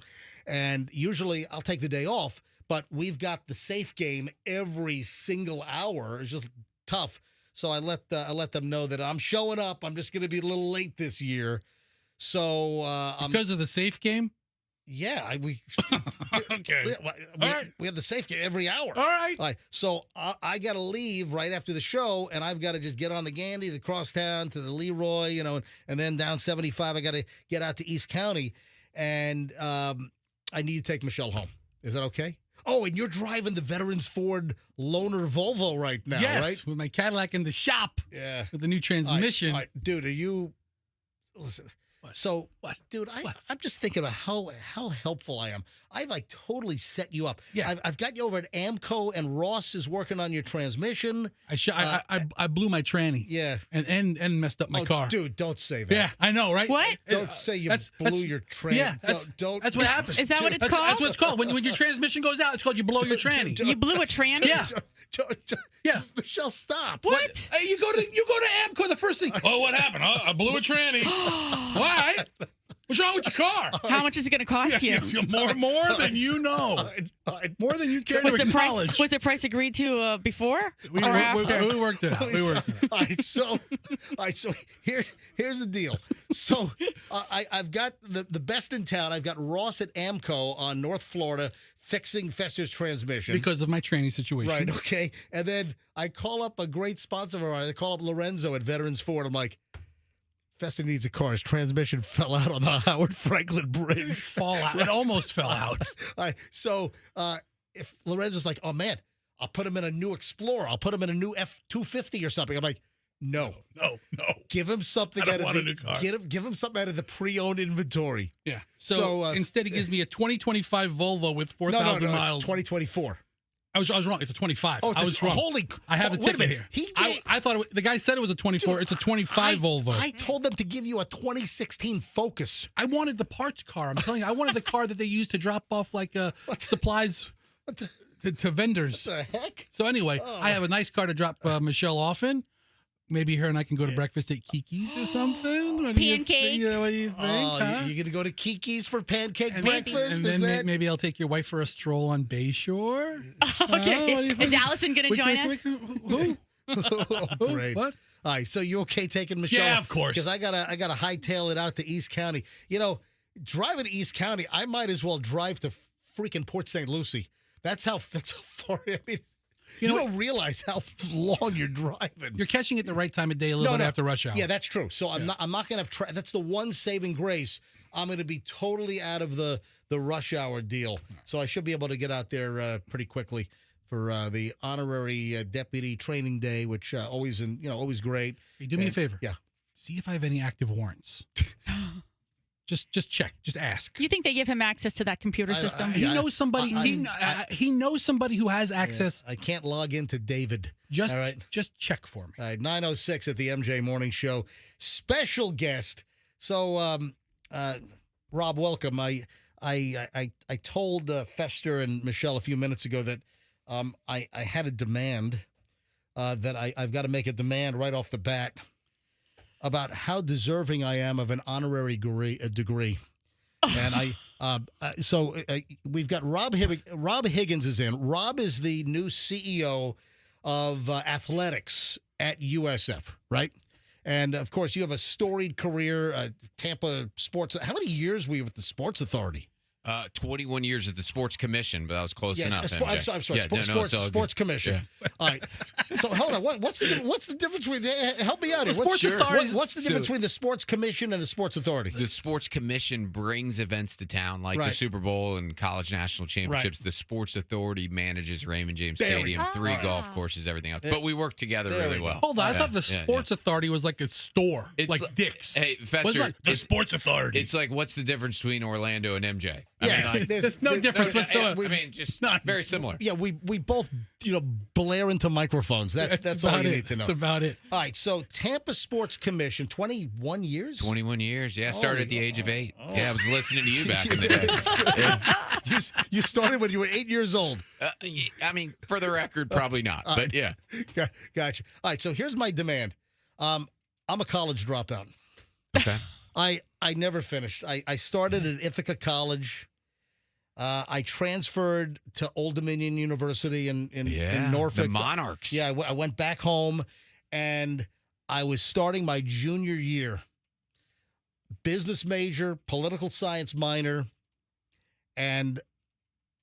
And usually I'll take the day off, but we've got the safe game every single hour. It's just tough. So I let them know that I'm showing up. I'm just going to be a little late this year. So because of the safe game? Yeah, okay. We have the safe game every hour. All right. So I got to leave right after the show, and I've got to just get on the Gandy, the crosstown to the Leroy, and then down 75. I got to get out to East County, and I need to take Michelle home. Is that okay? Oh, and you're driving the Veterans Ford Loaner Volvo right now, yes, right? with my Cadillac in the shop. Yeah. With the new transmission. All right, dude, are you... Listen. What? So, What? dude, What? I'm just thinking about how helpful I am. I've like totally set you up. Yeah. I've got you over at Amco, and Ross is working on your transmission. I blew my tranny. Yeah. And messed up my car. Dude, don't say that. Yeah, I know, right? What? Don't say you blew your tranny. Yeah, don't. that's what happens. Is that what it's That's called? what it's called. When your transmission goes out, it's called you blow your tranny. You blew a tranny? Yeah. Yeah. Michelle, stop. What? Hey, you go to Amco. The first thing. Oh, what happened? Oh, I blew a tranny. Why? What's wrong with your car? How much is it going to cost you? It's more than you know. More than you care to acknowledge. Was the price agreed to before or after? We worked it out. We worked it out. All right, so here's the deal. So I've got the best in town. I've got Ross at Amco on North Florida fixing Fester's transmission. Because of my tranny situation. Right, okay. And then I call up a great sponsor of ours. I call up Lorenzo at Veterans Ford. I'm like, Fester needs a car. His transmission fell out on the Howard Franklin Bridge. Fall out. It almost fell out. All right, so if Lorenzo's like, oh, man, I'll put him in a new Explorer. I'll put him in a new F-250 or something. I'm like, no. Give him something out of give him something out of the pre-owned inventory. Yeah. So instead, he gives me a 2025 Volvo with 4,000 miles. 2024. I was wrong. It's a 25. Oh, I was wrong. I have a ticket here. I thought the guy said it was a 24. Dude, it's a 25 Volvo. I told them to give you a 2016 Focus. I wanted the parts car. I'm telling you, I wanted the car that they use to drop off like supplies to vendors. What the heck? So anyway, I have a nice car to drop Michelle off in. Maybe her and I can go to breakfast at Kiki's or something. What do you think? Pancakes. What do you think? Huh? You're going to go to Kiki's for pancake breakfast? And then maybe I'll take your wife for a stroll on Bayshore. Okay. Is Allison going to join us? Who? Great. What? All right, so you okay taking Michelle? Yeah, of course. Because I gotta hightail it out to East County. You know, driving to East County, I might as well drive to freaking Port St. Lucie. That's how far. I mean, you don't realize how long you're driving. You're catching it the right time of day, a little bit after rush hour. Yeah, that's true. So I'm not going to have that's the one saving grace. I'm going to be totally out of the rush hour deal. So I should be able to get out there pretty quickly for the honorary deputy training day, which always great. Hey, do me a favor. Yeah. See if I have any active warrants. Just check. Just ask. You think they give him access to that computer system? He knows somebody. He knows somebody who has access. I can't log into David. Just check for me. All right, 9:06 at the MJ Morning Show. Special guest. So, Rob, welcome. I told Fester and Michelle a few minutes ago that I had a demand that I've got to make a demand right off the bat about how deserving I am of an honorary degree. And we've got Rob Higgins is in. Rob is the new CEO of athletics at USF, right? And, of course, you have a storied career, Tampa Sports. How many years were you with the Sports Authority? 21 years at the Sports Commission, but that was close enough. I'm sorry. Yeah, Sports Commission. Yeah. All right. So hold on. What's the difference between? Help me out here. What's the difference between the Sports Commission and the Sports Authority? The Sports Commission brings events to town like the Super Bowl and college national championships. Right. The Sports Authority manages Raymond James Stadium, 3 golf courses, everything else. But we work together really well. Hold on. I thought the Sports Authority was like a store, like Dick's. Hey, Fester, the Sports Authority. It's like, what's the difference between Orlando and MJ? There's no difference whatsoever. Just very similar. Yeah, we both blare into microphones. That's all you need to know. That's about it. All right, so Tampa Sports Commission, 21 years? 21 years, yeah. Started at the age of 8. Yeah, I was listening to you back in the day. You started when you were 8 years old. I mean, for the record, probably not, but yeah. Gotcha. All right, so here's my demand. I'm a college dropout. Okay. I never finished. I started at Ithaca College. I transferred to Old Dominion University in Norfolk. The Monarchs. Yeah, I went back home, and I was starting my junior year. Business major, political science minor, and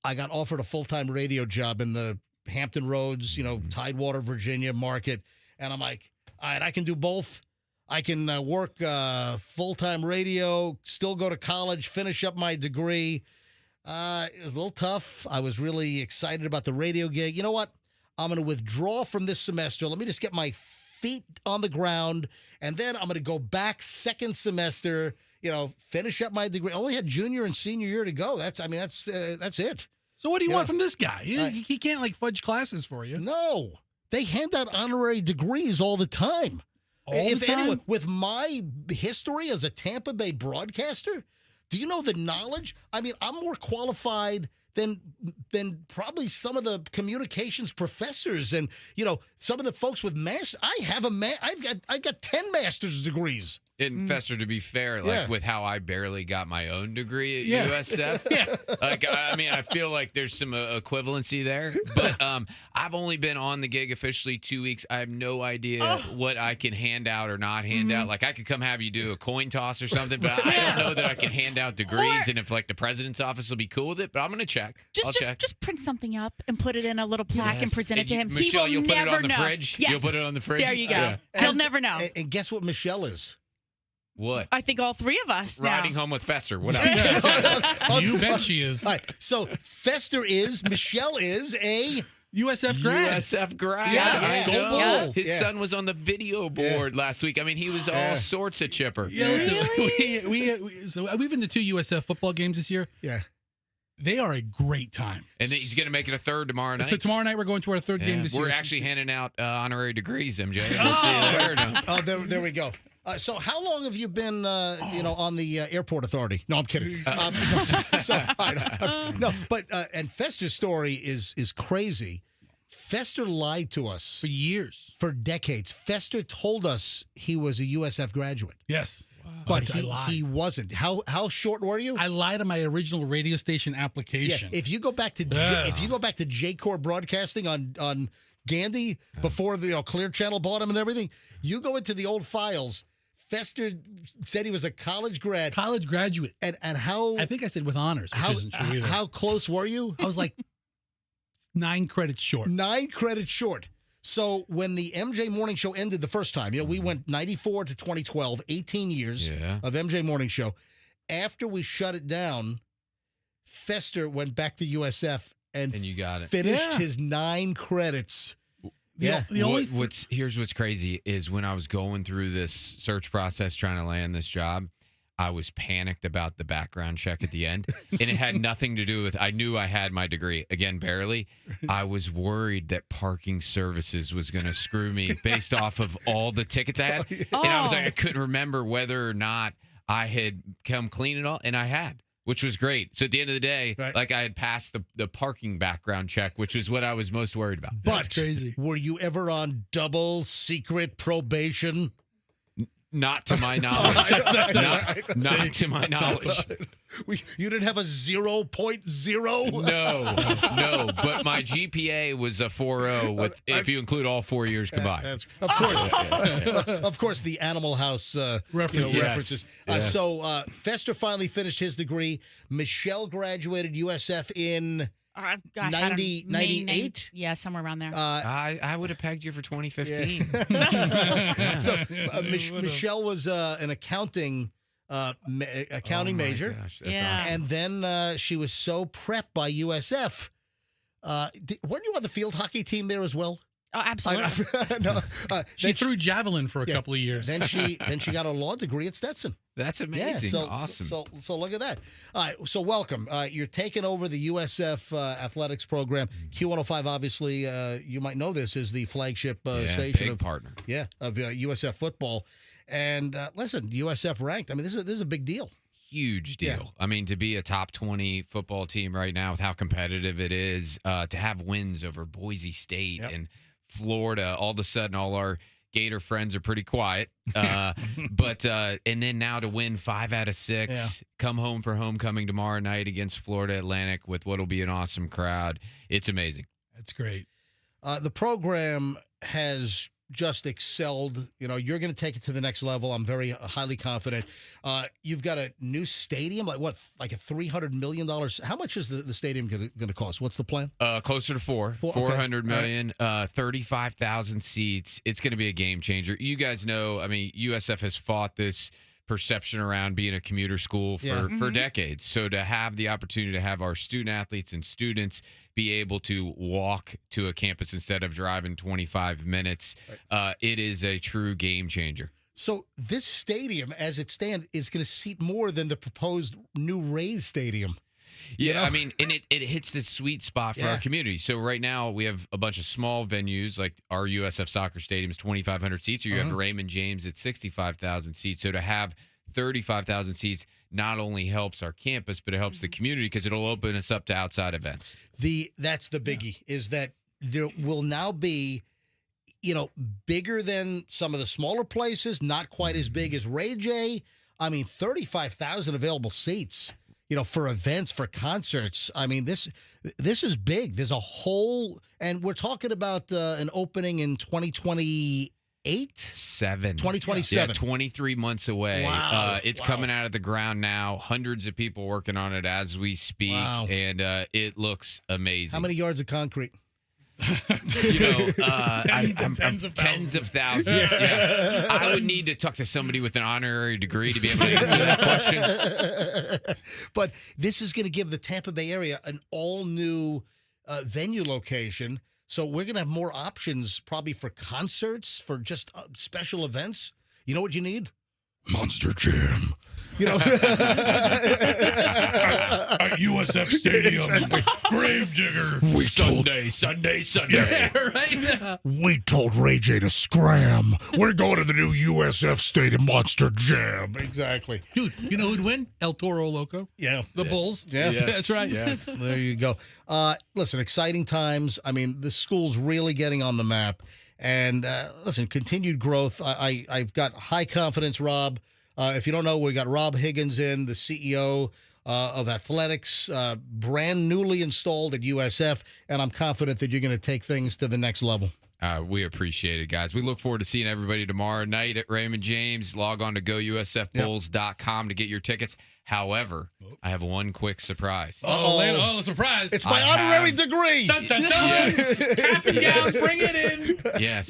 I got offered a full-time radio job in the Hampton Roads, Tidewater, Virginia market. And I'm like, all right, I can do both. I can work full-time radio, still go to college, finish up my degree. It was a little tough. I was really excited about the radio gig. You know what? I'm going to withdraw from this semester. Let me just get my feet on the ground, and then I'm going to go back second semester, finish up my degree. I only had junior and senior year to go. That's it. So what do you want from this guy? He can't fudge classes for you. No. They hand out honorary degrees all the time. Anyone, with my history as a Tampa Bay broadcaster, do you know the knowledge? I mean, I'm more qualified than probably some of the communications professors and some of the folks with I've got 10 master's degrees. And Fester, to be fair, with how I barely got my own degree at USF, I feel like there's some equivalency there. But I've only been on the gig officially 2 weeks. I have no idea what I can hand out or not hand out. Like I could come have you do a coin toss or something, but I don't know that I can hand out degrees. And if the president's office will be cool with it, but I'm gonna check. I'll check. Just print something up and put it in a little plaque and present it to him. Michelle, he will you'll put never it on the know. fridge. Yes. You'll put it on the fridge. There you go. He'll never know. And guess what Michelle is? What? I think all three of us now. Riding home with Fester. What else? You bet she is. All right, so Fester is, Michelle is a USF grad. USF grad. Yeah. I know. Bulls. His son was on the video board last week. I mean, he was all sorts of chipper. Yeah, listen, we've been to 2 USF football games this year. Yeah. They are a great time. And then he's going to make it a third tomorrow night. So tomorrow night we're going to our third game this year. We're actually handing out honorary degrees, MJ. We'll see you there. No? Oh, there we go. So how long have you been, on the airport authority? No, I'm kidding. And Fester's story is crazy. Fester lied to us for years, for decades. Fester told us he was a USF graduate. Yes. But he wasn't. How short were you? I lied on my original radio station application. Yeah, if you go back to J-Core Broadcasting on Gandy before the Clear Channel bought him and everything, you go into the old files. Fester said he was a college graduate. And how? I think I said with honors, which isn't true either. How close were you? I was like 9 credits short. 9 credits short. So when the MJ Morning Show ended the first time, we went 94 to 2012, 18 years of MJ Morning Show. After we shut it down, Fester went back to USF and you got it. Finished his 9 credits. Here's what's crazy is when I was going through this search process trying to land this job, I was panicked about the background check at the end. And it had nothing to do with, I knew I had my degree. Again, barely. I was worried that parking services was going to screw me based off of all the tickets I had. And I was like, I couldn't remember whether or not I had come clean at all. And I had. Which was great. So at the end of the day, I had passed the parking background check, which was what I was most worried about. That's crazy. Were you ever on double secret probation? Not to my knowledge. Not to my knowledge. You didn't have a 0.0? No. But my GPA was a 4.0 if you include all 4 years combined. Of course. Of course, the Animal House references. So Fester finally finished his degree. Michelle graduated USF in 98? Yeah, somewhere around there. I would have pegged you for 2015. So Michelle was an accounting major. Gosh, that's awesome. And then she was so prepped by USF. Weren't you on the field hockey team there as well? Oh, absolutely. She threw javelin for a couple of years. Then she got a law degree at Stetson. That's amazing. Awesome. So look at that. All right. So welcome. You're taking over the USF athletics program. Q105, obviously, you might know this, is the flagship station partner. Yeah, of USF football. And listen, USF ranked. I mean, this is a big deal. Huge deal. Yeah. I mean, to be a top 20 football team right now with how competitive it is, to have wins over Boise State and Florida, all of a sudden all our Gator friends are pretty quiet. But and then now to win 5 out of 6, come home for homecoming tomorrow night against Florida Atlantic with what'll be an awesome crowd. It's amazing. That's great. The program has just excelled. You're going to take it to the next level. I'm very highly confident. You've got a new stadium, like a $300 million. How much is the stadium going to cost? What's the plan? Closer to 400 million, 35,000 seats. It's going to be a game changer. You guys know, I mean, USF has fought this perception around being a commuter school for decades. So to have the opportunity to have our student athletes and students be able to walk to a campus instead of driving 25 minutes, it is a true game changer. So this stadium, as it stands, is going to seat more than the proposed new Rays stadium. Yeah, I mean, and it hits the sweet spot for our community. So right now we have a bunch of small venues like our USF soccer stadium is 2,500 seats, or you have Raymond James at 65,000 seats. So to have 35,000 seats not only helps our campus, but it helps the community because it'll open us up to outside events. That's the biggie, is that there will now be, bigger than some of the smaller places, not quite as big as Ray J. I mean, 35,000 available seats, for events, for concerts. I mean, this is big. There's a whole, and we're talking about an opening in 2028? 2027. Yeah, 23 months away. Wow. It's coming out of the ground now. Hundreds of people working on it as we speak, and it looks amazing. How many yards of concrete? Tens of thousands. Yes. I would need to talk to somebody with an honorary degree to be able to answer that question. But this is going to give the Tampa Bay area an all-new venue location. So we're going to have more options probably for concerts, for just special events. You know what you need? Monster Jam. At USF Stadium, Gravedigger. Sunday. Yeah, right? We told Ray J to scram. We're going to the new USF Stadium Monster Jam. Exactly. Dude, you know who'd win? El Toro Loco. Yeah. The Bulls. Yeah. Yes. That's right. Yes. There you go. Listen, exciting times. I mean, the school's really getting on the map. And listen, continued growth. I've got high confidence, Rob. If you don't know, we got Rob Higgins in, the CEO of athletics, brand newly installed at USF, and I'm confident that you're going to take things to the next level. We appreciate it, guys. We look forward to seeing everybody tomorrow night at Raymond James. Log on to gousfbulls.com to get your tickets. However, I have one quick surprise. Oh, surprise. It's my honorary degree. Dun, dun, dun. Yes. Cap and gown, bring it in. Yes.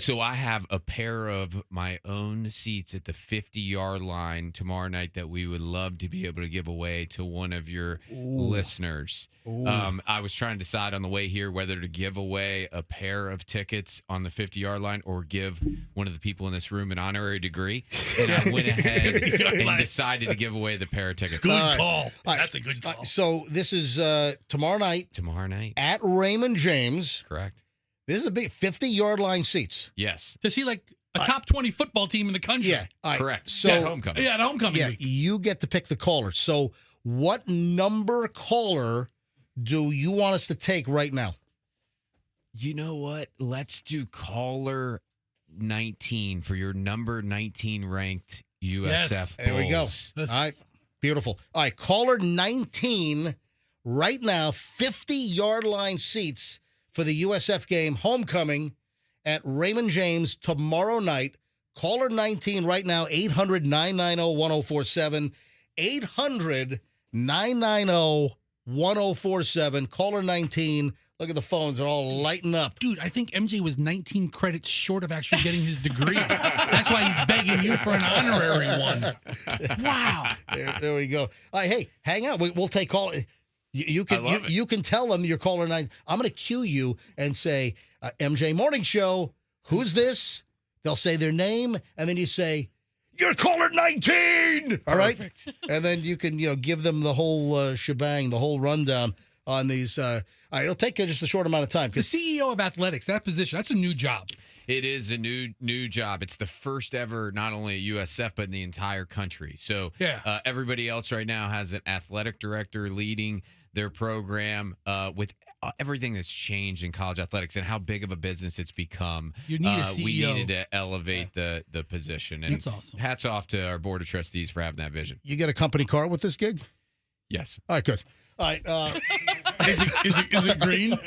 So I have a pair of my own seats at the 50-yard line tomorrow night that we would love to be able to give away to one of your listeners. I was trying to decide on the way here whether to give away a pair of tickets on the 50-yard line or give one of the people in this room an honorary degree. And I went ahead and decided to give away the pair of tickets. Good call. That's a good call. So this is tomorrow night. Tomorrow night. At Raymond James. Correct. This is a big 50-yard line seats. Yes. To see like a top 20 football team in the country. Yeah. Correct. So at homecoming. Yeah, at homecoming week. You get to pick the caller. So what number caller do you want us to take right now? You know what? Let's do caller 19 for your number 19 ranked USF Bulls. There we go. All right. Beautiful. All right. Caller 19 right now, 50-yard line seats for the USF game homecoming at Raymond James tomorrow night. Caller 19 right now, 800-990-1047. 800-990-1047. Caller 19. Look at the phones. They're all lighting up. Dude, I think MJ was 19 credits short of actually getting his degree. That's why he's begging you for an honorary one. Wow. There we go. Hey, hang out. We'll take call. You can tell them you're caller 9. I'm going to cue you and say, MJ Morning Show, who's this? They'll say their name, and then you say, you're caller 19. All right? Perfect. And then you can give them the whole shebang, the whole rundown on these. All right, it'll take just a short amount of time. The CEO of athletics, that position, that's a new job. It is a new job. It's the first ever, not only at USF, but in the entire country. So everybody else right now has an athletic director leading their program with everything that's changed in college athletics and how big of a business it's become. You need a CEO. We needed to elevate the position. And that's awesome. Hats off to our board of trustees for having that vision. You get a company car with this gig? Yes. All right, good. All right. Is it green?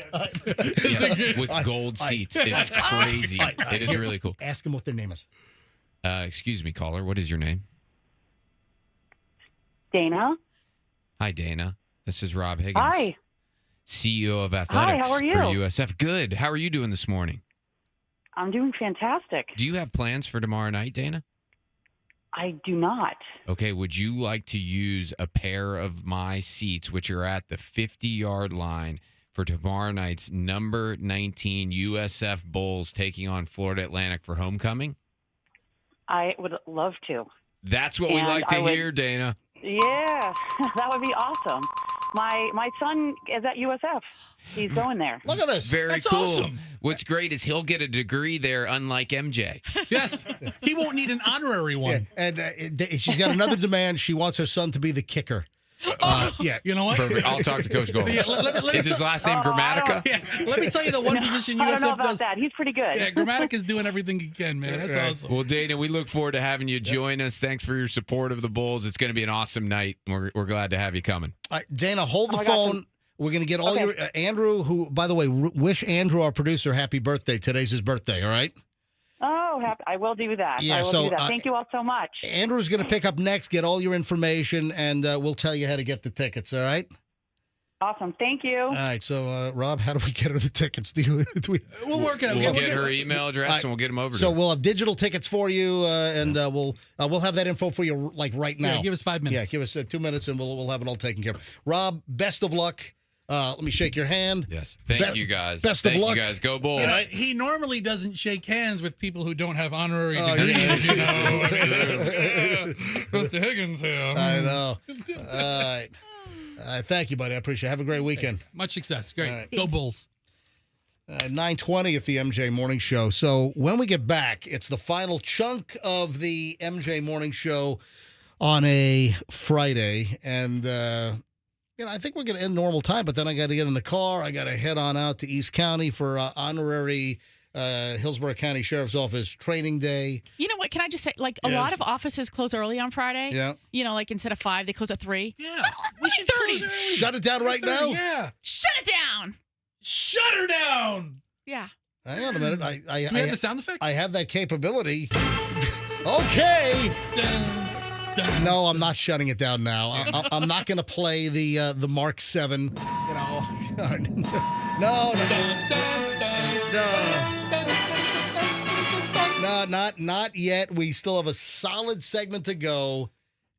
Yes, with gold seats. It's crazy. It is really cool. Ask them what their name is. Excuse me, caller. What is your name? Dana. Hi, Dana. This is Rob Higgins. Hi. CEO of athletics how are you? for USF. Good. How are you doing this morning? I'm doing fantastic. Do you have plans for tomorrow night, Dana? I do not. Okay, would you like to use a pair of my seats, which are at the 50-yard line, for tomorrow night's number 19 USF Bulls taking on Florida Atlantic for homecoming? I would love to. That's what we And like to I would- hear, Dana. Yeah, that would be awesome. My son is at USF. He's going there. Look at this. Very That's cool. awesome. What's great is he'll get a degree there, unlike MJ. Yes. He won't need an honorary one. Yeah, and she's got another demand. She wants her son to be the kicker. Yeah. You know what? Perfect. I'll talk to Coach Gold. Yeah, let me Is his last name Grammatica? Yeah. Let me tell you the one position I don't know USF about does. that. He's pretty good. Yeah, Grammatica's doing everything he can, man. That's Right. awesome. Well, Dana, we look forward to having you join us. Thanks for your support of the Bulls. It's going to be an awesome night. We're glad to have you coming. All right, Dana, hold the Oh my gosh, phone. We're going to get all Okay. your Andrew, who, by the way, wish Andrew, our producer, happy birthday. Today's his birthday, all right? Oh, I will do that. Yeah, I will so, do that. Thank you all so much. Andrew's going to pick up next, get all your information, and we'll tell you how to get the tickets, all right? Awesome. Thank you. All right, so, Rob, how do we get her the tickets? Do we We'll work it out. We'll We'll get get- her email address All right. and we'll get them over So to her. we'll have digital tickets for you, and we'll have that info for you like right now. Yeah, give us 5 minutes. Yeah, give us 2 minutes, and we'll have it all taken care of. Rob, best of luck. Let me shake your hand. Yes. Thank you, guys. Best of Thank luck. you, guys. Go Bulls. You know, he normally doesn't shake hands with people who don't have honorary Oh, degrees. yeah. You know, I mean, Mr. Higgins here. I know. All right. Thank you, buddy. I appreciate it. Have a great weekend. Much success. Great. All right. Go Bulls. 9:20 at the MJ Morning Show. So when we get back, it's the final chunk of the MJ Morning Show on a Friday. And, I think we're going to end normal time, but then I got to get in the car. I got to head on out to East County for honorary Hillsborough County Sheriff's Office training day. You know what? Can I just say, like, a Yes. lot of offices close early on Friday. Yeah. You know, like instead of 5, they close at 3. Yeah. We should 30. close early. Shut it down right now? Yeah. Shut it down. Shut her down. Yeah. Hang on a minute. Do we have the sound effect? I have that capability. Okay. No, I'm not shutting it down now. I'm not going to play the Mark 7. No, not yet. We still have a solid segment to go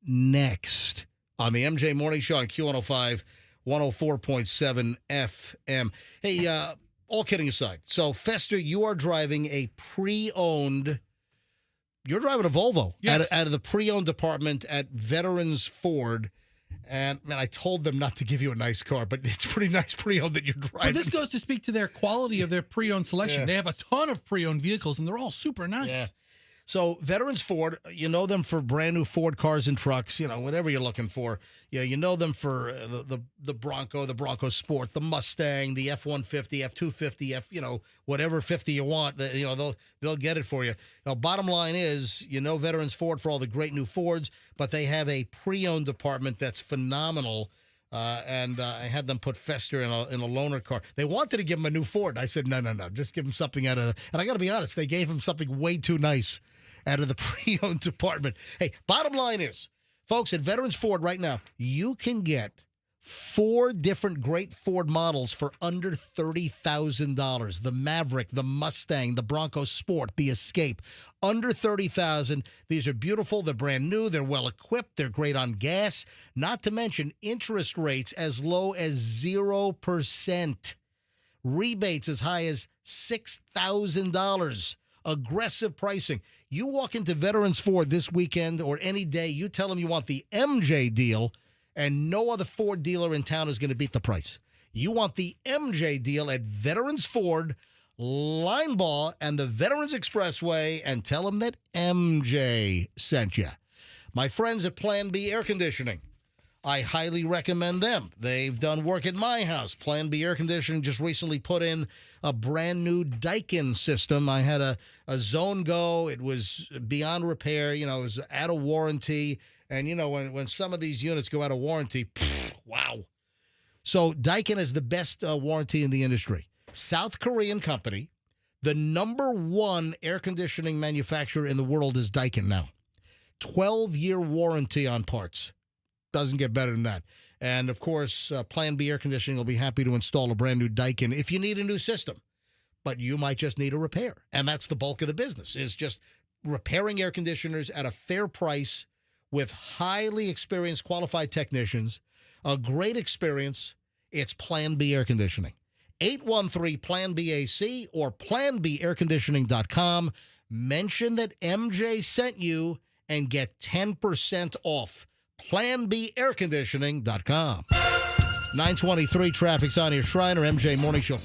next on the MJ Morning Show on Q105, 104.7 FM. Hey, all kidding aside. So, Fester, you are driving a pre-owned. You're driving a Volvo Yes. out of the pre-owned department at Veterans Ford. And, man, I told them not to give you a nice car, but it's pretty nice pre-owned that you're driving. But this goes to speak to their quality of their pre-owned selection. Yeah. They have a ton of pre-owned vehicles, and they're all super nice. Yeah. So Veterans Ford, you know them for brand new Ford cars and trucks, whatever you're looking for. Yeah, you know them for the Bronco, the Bronco Sport, the Mustang, the F-150, F-250, whatever 50 you want. They'll get it for you. Now, bottom line is, Veterans Ford for all the great new Fords, but they have a pre-owned department that's phenomenal. And I had them put Fester in a loaner car. They wanted to give him a new Ford. I said, no, just give him something out of. And I got to be honest, they gave him something way too nice out of the pre-owned department. Hey, bottom line is, folks, at Veterans Ford right now, you can get 4 different great Ford models for under $30,000. The Maverick, the Mustang, the Bronco Sport, the Escape. Under $30,000. These are beautiful. They're brand new. They're well equipped. They're great on gas. Not to mention interest rates as low as 0%. Rebates as high as $6,000. Aggressive pricing. You walk into Veterans Ford this weekend or any day, you tell them you want the MJ deal, and no other Ford dealer in town is going to beat the price. You want the MJ deal at Veterans Ford, Linebaugh, and the Veterans Expressway, and tell them that MJ sent you. My friends at Plan B Air Conditioning, I highly recommend them. They've done work at my house. Plan B Air Conditioning just recently put in a brand new Daikin system. I had a Zone Go. It was beyond repair. It was out of warranty. And, when some of these units go out of warranty, wow. So Daikin is the best warranty in the industry. South Korean company. The number 1 air conditioning manufacturer in the world is Daikin now. 12-year warranty on parts. Doesn't get better than that. And, of course, Plan B Air Conditioning will be happy to install a brand new Daikin if you need a new system. But you might just need a repair. And that's the bulk of the business, is just repairing air conditioners at a fair price with highly experienced, qualified technicians. A great experience. It's Plan B Air Conditioning. 813-PLAN-BAC or planbairconditioning.com. Mention that MJ sent you and get 10% off. planbairconditioning.com. 923 traffic's on your Shriner MJ Morning Show.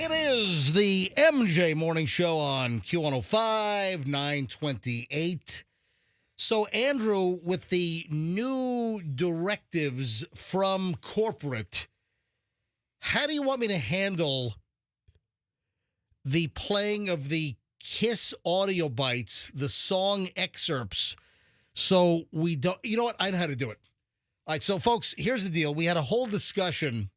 It is the MJ Morning Show on Q105, 928. So, Andrew, with the new directives from corporate, how do you want me to handle the playing of the Kiss audio bites, the song excerpts, so we don't... You know what? I know how to do it. All right, so, folks, here's the deal. We had a whole discussion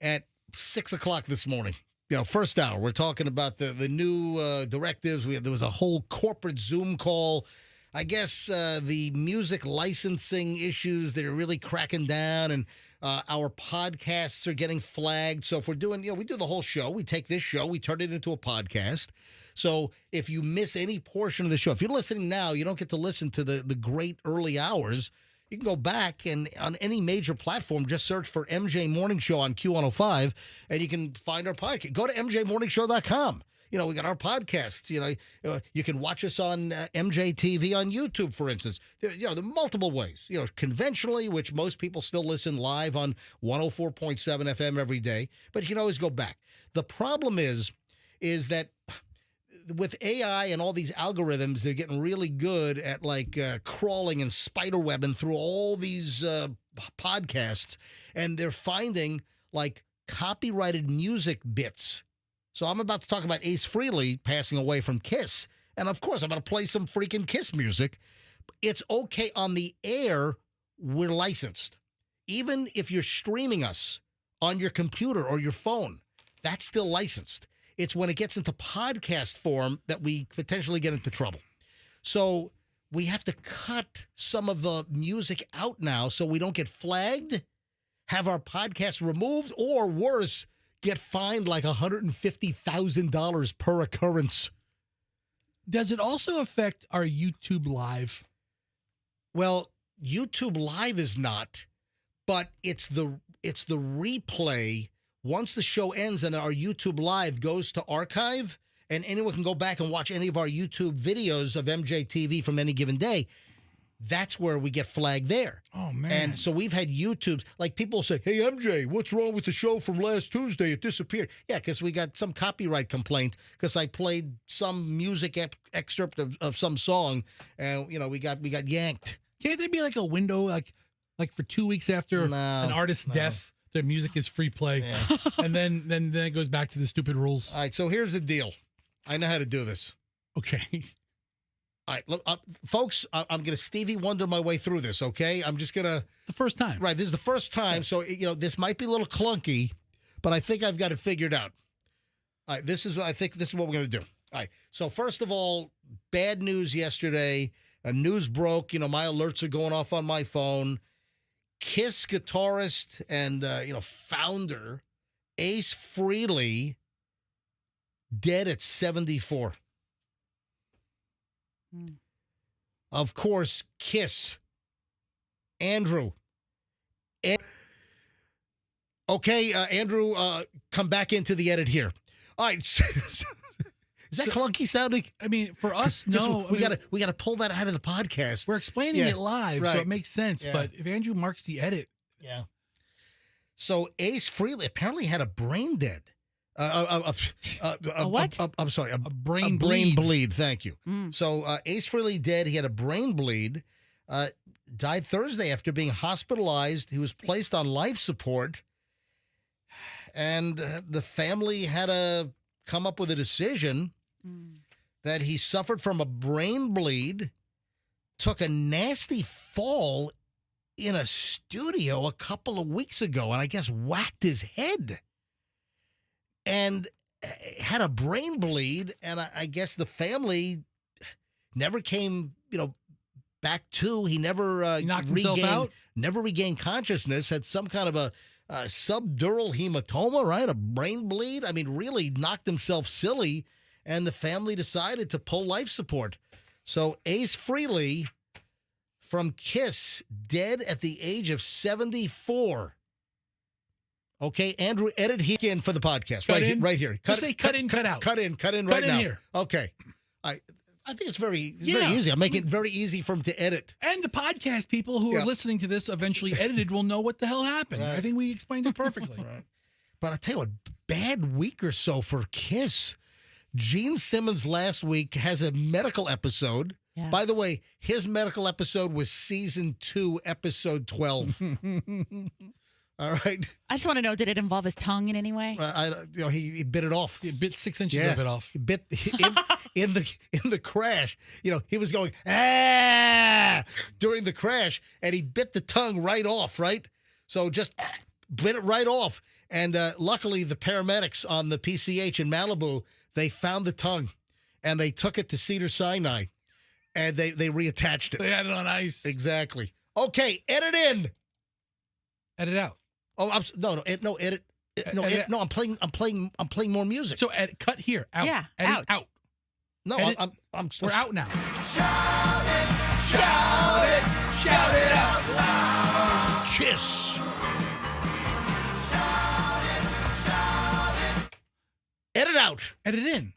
at 6 o'clock this morning. First hour, we're talking about the new directives. There was a whole corporate Zoom call. I guess the music licensing issues, they're really cracking down, and our podcasts are getting flagged. So if we're doing, we do the whole show. We take this show, we turn it into a podcast. So if you miss any portion of the show, if you're listening now, you don't get to listen to the great early hours. You can go back and on any major platform, just search for MJ Morning Show on Q105, and you can find our podcast. Go to mjmorningshow.com. We got our podcasts. You can watch us on MJ TV on YouTube, for instance. There are multiple ways. Conventionally, which most people still listen live on 104.7 FM every day, but you can always go back. The problem is that with AI and all these algorithms, they're getting really good at crawling and spiderwebbing through all these podcasts, and they're finding copyrighted music bits. So I'm about to talk about Ace Frehley passing away from Kiss, and of course I'm going to play some freaking Kiss music. It's okay on the air. We're licensed, even if you're streaming us on your computer or your phone. That's still licensed. It's when it gets into podcast form that we potentially get into trouble. So we have to cut some of the music out now so we don't get flagged, have our podcast removed, or worse, get fined like $150,000 per occurrence. Does it also affect our YouTube Live? Well, YouTube Live is not, but it's the replay. Once the show ends and our YouTube Live goes to archive, and anyone can go back and watch any of our YouTube videos of MJTV from any given day, that's where we get flagged there. Oh, man. And so we've had YouTubes, people say, hey, MJ, what's wrong with the show from last Tuesday? It disappeared. Yeah, because we got some copyright complaint because I played some music excerpt of some song, and, we got yanked. Can't there be a window, like for 2 weeks after an artist's death? Their music is free play, and then it goes back to the stupid rules. All right, so here's the deal. I know how to do this. Okay. All right, look, folks, I'm going to Stevie Wonder my way through this, okay? I'm just going to... The first time. Right, this is the first time, so, this might be a little clunky, but I think I've got it figured out. All right, I think this is what we're going to do. All right, so first of all, bad news yesterday. News broke. My alerts are going off on my phone. Kiss guitarist and founder Ace Frehley dead at 74. Of course, Kiss. Andrew. Okay, Andrew, come back into the edit here. All right. Is that clunky sounding? I mean, for us, no. We gotta pull that out of the podcast. We're explaining it live, right. So it makes sense. Yeah. But if Andrew marks the edit, So Ace Frehley apparently had a brain dead. What? I'm sorry, a brain bleed. Thank you. So Ace Frehley dead. He had a brain bleed. Died Thursday after being hospitalized. He was placed on life support, and the family had to come up with a decision that he suffered from a brain bleed, took a nasty fall in a studio a couple of weeks ago, and I guess whacked his head and had a brain bleed. And I guess the family never came, back to. He never knocked himself out? Never regained consciousness, had some kind of a subdural hematoma, right? A brain bleed. I mean, really knocked himself silly, and the family decided to pull life support. So Ace Frehley from Kiss, dead at the age of 74. Okay, Andrew, edit here in for the podcast. Cut right in? Right here. Just say cut in, cut out. Cut in right Cut in now. here. Okay. I think it's very easy. I'm making it very easy for him to edit. And the podcast people who are listening to this eventually edited will know what the hell happened. Right. I think we explained it perfectly. Right. But I tell you what, bad week or so for Kiss. Gene Simmons last week has a medical episode. Yeah. By the way, his medical episode was season 2, episode 12. All right. I just want to know, did it involve his tongue in any way? He bit it off. He bit 6 inches of it off. He bit in the crash. He was going during the crash, and he bit the tongue right off. Right, so just bit it right off. And luckily, the paramedics on the PCH in Malibu, they found the tongue, and they took it to Cedars-Sinai, and they reattached it. They had it on ice. Exactly. Okay, edit in. Edit out. Oh, edit. No, I'm playing more music. So cut here. Out. Yeah, edit out. No, edit. We're out now. Shout it out loud. Kiss. Edit out. Edit in.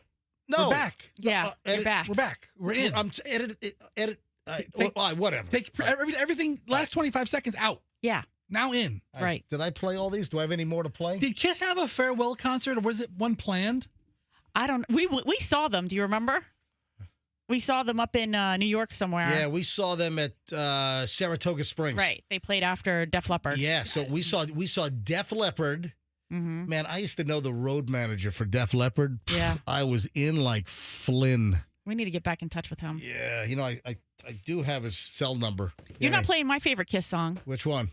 No. We're back. Yeah, you're back. We're back. We're in. Edit. Whatever. Take everything. Last 25 seconds out. Yeah. Now in. Right. Did I play all these? Do I have any more to play? Did Kiss have a farewell concert, or was it one planned? I don't. We saw them. Do you remember? We saw them up in New York somewhere. Yeah, we saw them at Saratoga Springs. Right. They played after Def Leppard. Yeah. So we saw Def Leppard. Mm-hmm. Man, I used to know the road manager for Def Leppard. Yeah. I was in like Flynn. We need to get back in touch with him. Yeah. I do have his cell number. You're not playing my favorite Kiss song. Which one?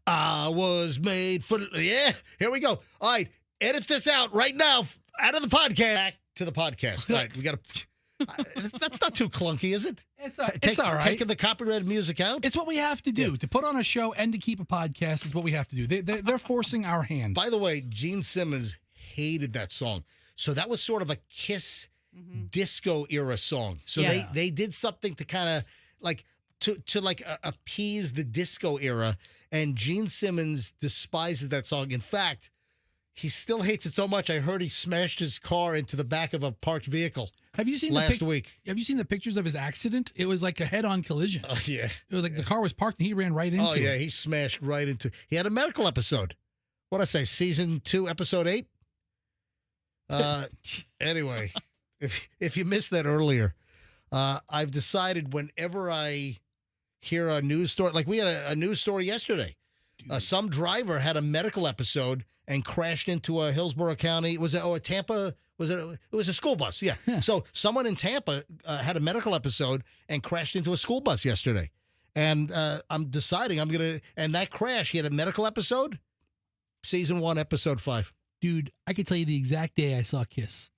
I was made for. Yeah. Here we go. All right. Edit this out right now. Out of the podcast. Back to the podcast. All right. We got to. That's not too clunky, is it? It's all right. Taking the copyrighted music out? It's what we have to do. To put on a show and to keep a podcast is what we have to do. They're forcing our hand. By the way, Gene Simmons hated that song. So that was sort of a Kiss disco era song. So they did something to kind of like to appease the disco era. And Gene Simmons despises that song. In fact, he still hates it so much. I heard he smashed his car into the back of a parked vehicle. Have you seen last week? Have you seen the pictures of his accident? It was like a head-on collision. Oh yeah, it was like the car was parked and he ran right into it. Oh yeah, he smashed right into. He had a medical episode. What did I say? Season 2, episode 8. Anyway, if you missed that earlier, I've decided whenever I hear a news story, like we had a news story yesterday, some driver had a medical episode and crashed into a Hillsborough County. Was it a Tampa? It was a school bus? Yeah. So someone in Tampa had a medical episode and crashed into a school bus yesterday. And I'm deciding and that crash, he had a medical episode, season 1, episode 5. Dude, I could tell you the exact day I saw Kiss.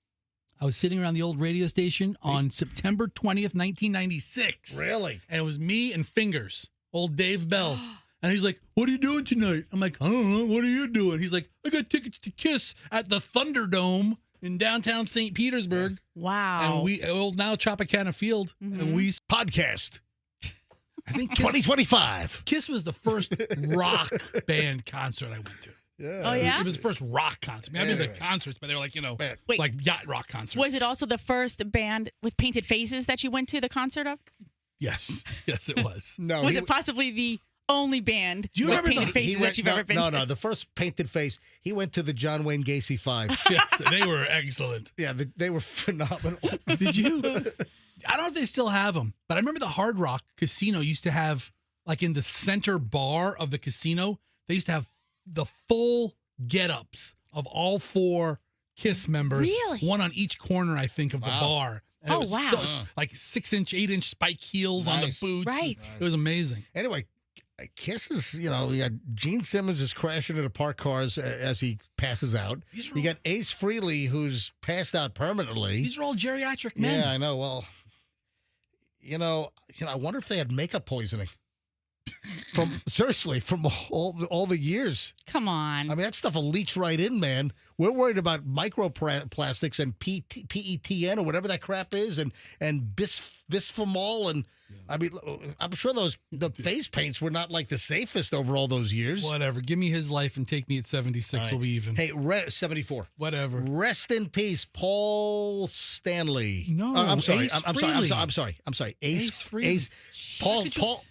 I was sitting around the old radio station on September 20th, 1996. Really? And it was me and Fingers, old Dave Bell. And he's like, "What are you doing tonight?" I'm like, "I don't know. What are you doing?" He's like, "I got tickets to Kiss at the Thunderdome in downtown St. Petersburg." Wow. And now Tropicana Field. And we podcast. I think 2025. Kiss was the first rock band concert I went to. Yeah. Oh, yeah? It was the first rock concert. I mean, I've been to concerts, but they were like, Wait. like yacht rock concerts. Was it also the first band with painted faces that you went to the concert of? Yes. Yes, it was. No. Was it possibly the only band Do you with remember painted faces that you've ever been to? No, the first painted face, he went to the John Wayne Gacy 5. Yes, they were excellent. Yeah, they were phenomenal. Did you? I don't know if they still have them, but I remember the Hard Rock Casino used to have, like in the center bar of the casino, they used to have the full get-ups of all 4 Kiss members. Really? One on each corner, I think, of the bar. And it was wow. like 6-inch, 8-inch spike heels on the boots. Right. It was amazing. Anyway, Kiss is, Gene Simmons is crashing into parked cars as he passes out. You got Ace Frehley, who's passed out permanently. These are all geriatric men. Yeah, I know. Well, I wonder if they had makeup poisoning. From all the years. Come on. I mean, that stuff will leach right in, man. We're worried about microplastics and PETN or whatever that crap is, and bisphenol, and I mean, I'm sure the face paints were not like the safest over all those years. Whatever. Give me his life and take me at 76. Right. We'll be even. Hey, 74. Whatever. Rest in peace, Paul Stanley. No, I'm sorry. Ace I'm sorry. I'm sorry. Ace Frehley.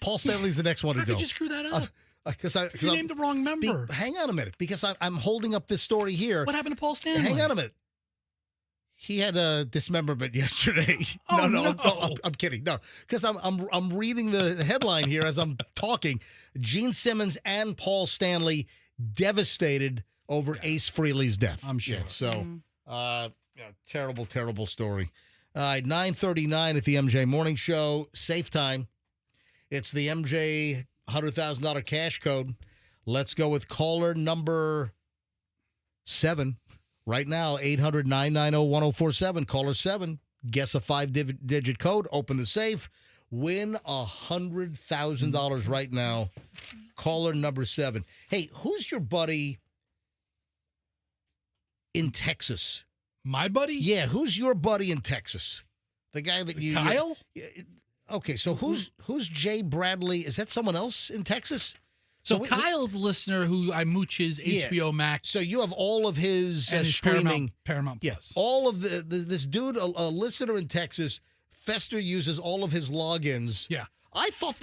Paul Stanley's the next one to How go. could you screw that up? You named the wrong member. Hang on a minute, because I'm holding up this story here. What happened to Paul Stanley? Hang on a minute. He had a dismemberment yesterday. Oh, no. no. I'm kidding. No, because I'm reading the headline here as I'm talking. Gene Simmons and Paul Stanley devastated over Ace Frehley's death. I'm sure. Yeah, so, terrible, terrible story. All right, 9:39 at the MJ Morning Show. Safe time. It's the MJ $100,000 cash code. Let's go with caller number 7. Right now, 800-990-1047. Caller 7. Guess a 5-digit code. Open the safe. Win $100,000 right now. Caller number 7. Hey, who's your buddy in Texas? My buddy? Yeah, who's your buddy in Texas? The guy that you... Kyle? Okay, so who's Jay Bradley? Is that someone else in Texas? So Kyle's the listener who I mooch his HBO Max. So you have all of his, and his streaming. Paramount Plus. Yes, all of this dude, a listener in Texas, Fester uses all of his logins. Yeah. I thought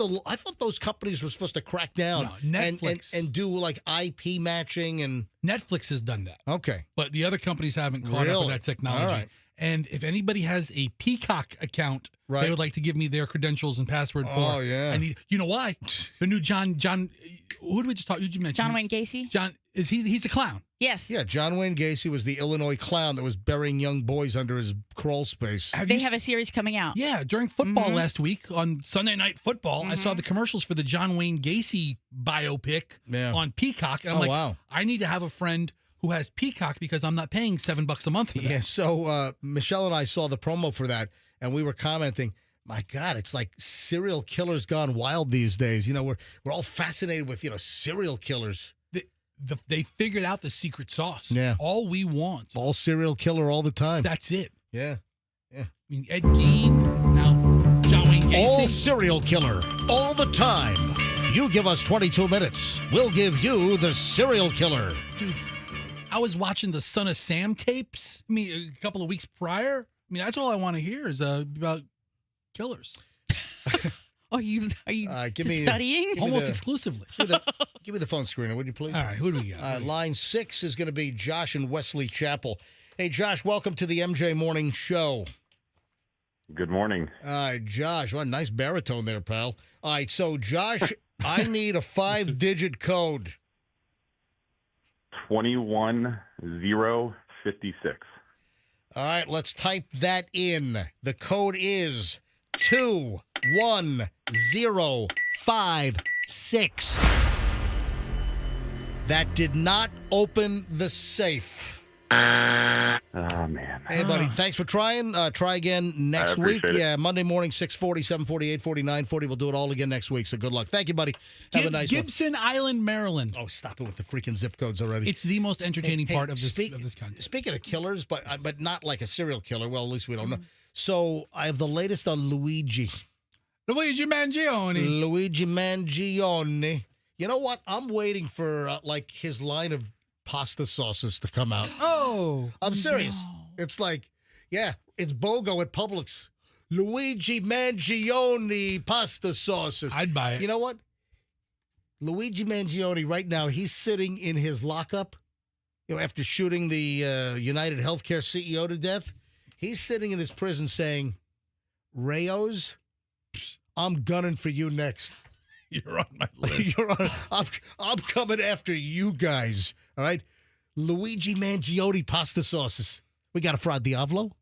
those companies were supposed to crack down Netflix. and do like IP matching and Netflix has done that. Okay. But the other companies haven't caught up with that technology. All right. And if anybody has a Peacock account, Right. they would like to give me their credentials and password for. Oh, yeah. I need, you know why? The new John, who did we just talk? Who did you mention? John Wayne Gacy? He's a clown. Yes. Yeah, John Wayne Gacy was the Illinois clown that was burying young boys under his crawl space. They have a series coming out. Yeah, during football last week on Sunday Night Football, I saw the commercials for the John Wayne Gacy biopic on Peacock. And I'm like, wow. I need to have a friend who has Peacock because I'm not paying $7 a month for that. Yeah, so Michelle and I saw the promo for that, and we were commenting, my God, it's like serial killers gone wild these days. You know, we're all fascinated with, serial killers. They figured out the secret sauce. Yeah. All we want. All serial killer all the time. That's it. Yeah. I mean, Ed Gein, now John Wayne Gacy. All serial killer, all the time. You give us 22 minutes. We'll give you the serial killer. Dude, I was watching the Son of Sam tapes. I mean, a couple of weeks prior. I mean, that's all I want to hear is about killers. Are you give me- studying? Almost exclusively. Give me the phone screener, would you please? All right, who do we got? Line 6 is going to be Josh in Wesley Chapel. Hey, Josh, welcome to the MJ Morning Show. Good morning. All right, Josh. What a nice baritone there, pal. All right, so, Josh, I need a 5-digit code. 21056. All right, let's type that in. The code is 21056. That did not open the safe. Oh, man. Hey, buddy, thanks for trying. Try again next week. appreciate it. Yeah, Monday morning, 6:40, 7:40, 8:40, 9:40. We'll do it all again next week, so good luck. Thank you, buddy. Have a nice one. Gibson Island, Maryland. Oh, stop it with the freaking zip codes already. It's the most entertaining part of this contest. Speaking of killers, but not like a serial killer. Well, at least we don't know. So I have the latest on Luigi. Luigi Mangione. Luigi Mangione. You know what? I'm waiting for like his line of pasta sauces to come out. Oh, I'm serious. It's like, it's BOGO at Publix. Luigi Mangione pasta sauces. I'd buy it. You know what? Luigi Mangione right now, he's sitting in his lockup, after shooting the United Healthcare CEO to death. He's sitting in his prison saying, Rayos, I'm gunning for you next. You're on my list. I'm coming after you guys. All right. Luigi Mangione pasta sauces. We got a Fra Diavolo.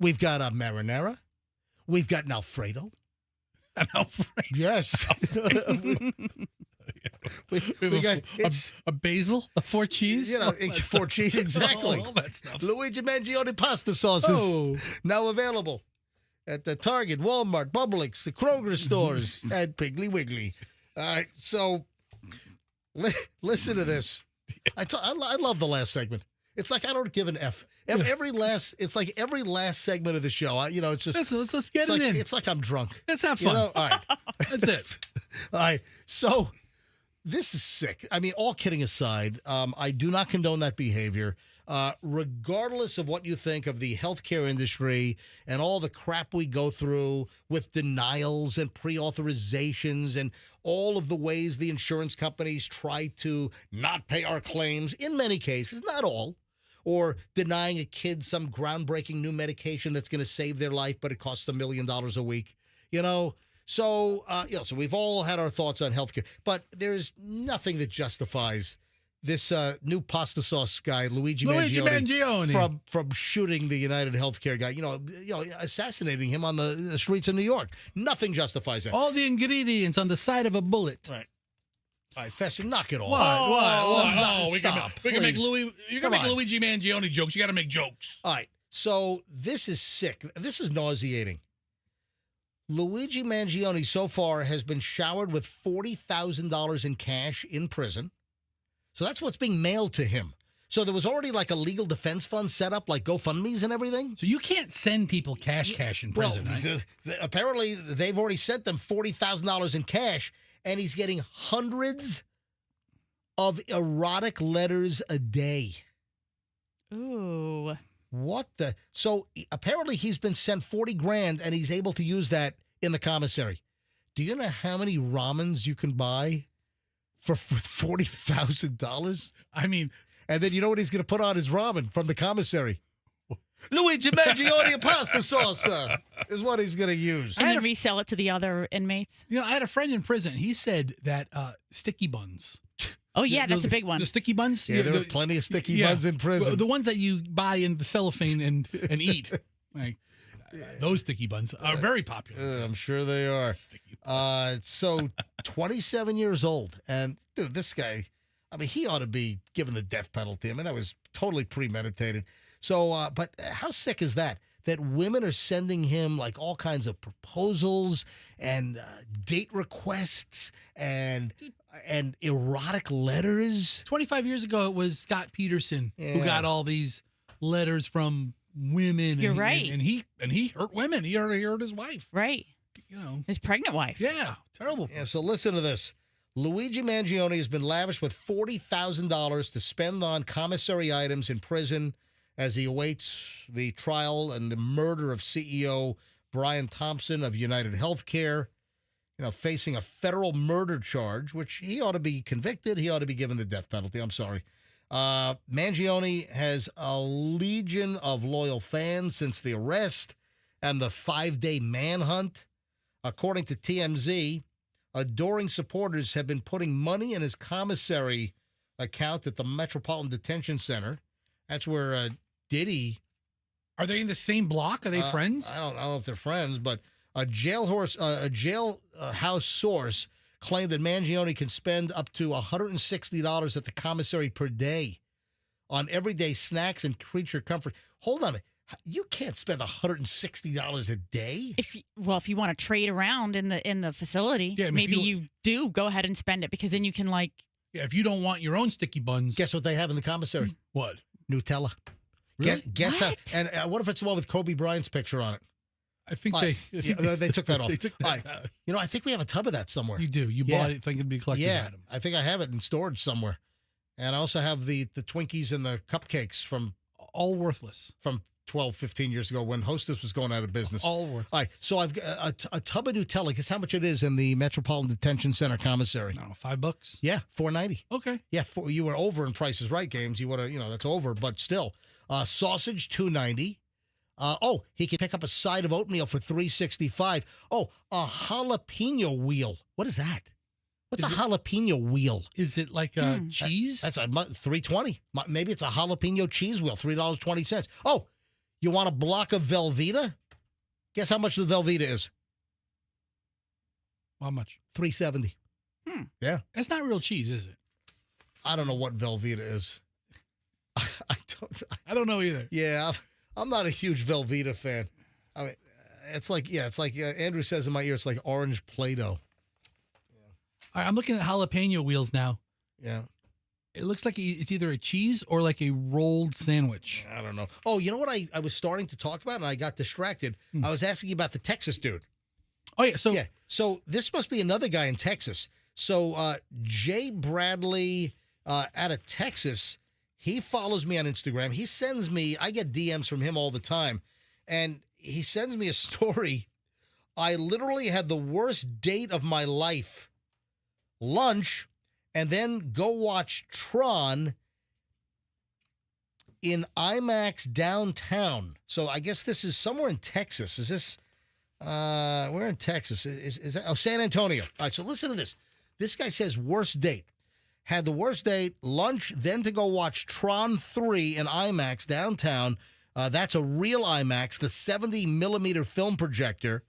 We've got a marinara. We've got an Alfredo. An Alfredo. Yes. we got a basil, a 4 cheese. 4 cheese, exactly. All that stuff. Luigi Mangione pasta sauces. Now available at the Target, Walmart, Publix, the Kroger stores, and Piggly Wiggly. All right, so listen to this. I love the last segment. It's like I don't give an F. It's like every last segment of the show. It's just let's get it in. It's like I'm drunk. Let's have fun. All right, that's it. All right, so this is sick. I mean, all kidding aside, I do not condone that behavior. regardless of what you think of the healthcare industry and all the crap we go through with denials and pre-authorizations and all of the ways the insurance companies try to not pay our claims, in many cases, not all, or denying a kid some groundbreaking new medication that's going to save their life, but it costs $1 million a week, So, so we've all had our thoughts on healthcare, but there's nothing that justifies this new pasta sauce guy, Luigi Mangione, from shooting the United Healthcare guy, assassinating him on the streets of New York. Nothing justifies that. All the ingredients on the side of a bullet. Right. All right, Fester, knock it off. What? Stop. We can make Luigi Mangione jokes. You got to make jokes. All right. So this is sick. This is nauseating. Luigi Mangione so far has been showered with $40,000 in cash in prison. So that's what's being mailed to him. So there was already like a legal defense fund set up, like GoFundMe's and everything. So you can't send people cash in prison, right? Apparently they've already sent them $40,000 in cash, and he's getting hundreds of erotic letters a day. Ooh. What the? So apparently he's been sent 40 grand, and he's able to use that in the commissary. Do you know how many ramens you can buy for $40,000? I mean, and then you know what he's going to put on his ramen from the commissary? Luigi Mangione pasta sauce is what he's going to use. And then resell it to the other inmates. I had a friend in prison. He said that sticky buns. Oh, yeah, that's a big one. The sticky buns? Yeah, there are plenty of sticky buns in prison. The ones that you buy in the cellophane and eat. Like, those sticky buns are very popular. I'm sure they are. So 27 years old. And dude, this guy, I mean, he ought to be given the death penalty. I mean, that was totally premeditated. So, but how sick is that? That women are sending him like all kinds of proposals and date requests and erotic letters. 25 years ago, it was Scott Peterson who got all these letters from women. You're right. And he hurt women. He hurt his wife. Right. His pregnant wife. Yeah. Terrible. Yeah. So listen to this. Luigi Mangione has been lavished with $40,000 to spend on commissary items in prison as he awaits the trial and the murder of CEO Brian Thompson of United Healthcare, facing a federal murder charge, which he ought to be convicted. He ought to be given the death penalty. I'm sorry. Mangione has a legion of loyal fans since the arrest and the 5-day manhunt. According to TMZ, adoring supporters have been putting money in his commissary account at the Metropolitan Detention Center. That's where Diddy. Are they in the same block? Are they friends? I don't know if they're friends, but a jailhouse source claimed that Mangione can spend up to $160 at the commissary per day on everyday snacks and creature comfort. Hold on a minute. You can't spend $160 a day? If you want to trade around in the facility, maybe you do go ahead and spend it, because then you can if you don't want your own sticky buns. Guess what they have in the commissary? What? Nutella. Really? Guess how? And what if it's the one with Kobe Bryant's picture on it? I think they took that off. They took that out. I think we have a tub of that somewhere. You do. You bought it thinking it'd be a collector's item. I think I have it in storage somewhere. And I also have the Twinkies and the cupcakes from... All worthless. From 12, 15 years ago when Hostess was going out of business. All worthless. All right, so I've got a tub of Nutella. Guess how much it is in the Metropolitan Detention Center commissary? No, $5? Yeah, $4.90. Okay. Yeah, you were over in Price is Right games. You would have, that's over, but still. Sausage, $2.90. He can pick up a side of oatmeal for $3.65. Oh, a jalapeno wheel. What is that? What's a jalapeno wheel? Is it like a cheese? That's a $3.20. Maybe it's a jalapeno cheese wheel, $3.20. Oh, you want a block of Velveeta? Guess how much the Velveeta is? How much? $3.70. Yeah. That's not real cheese, is it? I don't know what Velveeta is. I don't know either. Yeah, I'm not a huge Velveeta fan. I mean, it's like Andrew says in my ear, it's like orange Play-Doh. All right, I'm looking at jalapeno wheels now. Yeah. It looks like it's either a cheese or like a rolled sandwich. I don't know. Oh, you know what I was starting to talk about and I got distracted? I was asking you about the Texas dude. Oh, yeah. So this must be another guy in Texas. So Jay Bradley out of Texas, He follows me on Instagram. He sends me, I get DMs from him all the time, and he sends me a story. I literally had the worst date of my life. Lunch, and then go watch Tron in IMAX downtown. So I guess this is somewhere in Texas. Is this, where in Texas? Is that, San Antonio. All right, so listen to this. This guy says worst date. Had the worst date, lunch, then to go watch Tron 3 in IMAX downtown. That's a real IMAX, the 70-millimeter film projector.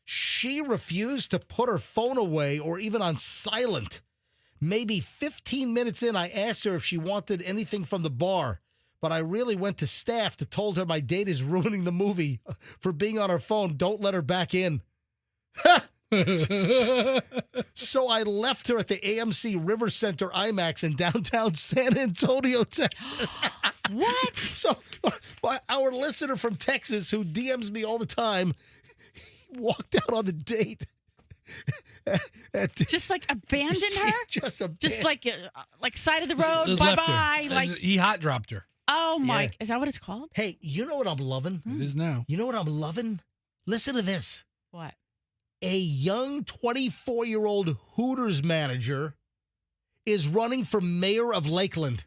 She refused to put her phone away or even on silent. Maybe 15 minutes in, I asked her if she wanted anything from the bar, but I really went to staff to told her my date is ruining the movie for being on her phone. Don't let her back in. So I left her at the AMC River Center IMAX in downtown San Antonio, Texas. What? So our listener from Texas who DMs me all the time walked out on the date. Just like abandoned her? Just like side of the road, Just left her. bye-bye. Like, He hot dropped her. oh my, Yeah. is that what it's called? Hey, you know what I'm loving? It is now. You know what I'm loving? Listen to this. What? A young 24-year-old Hooters manager is running for mayor of Lakeland.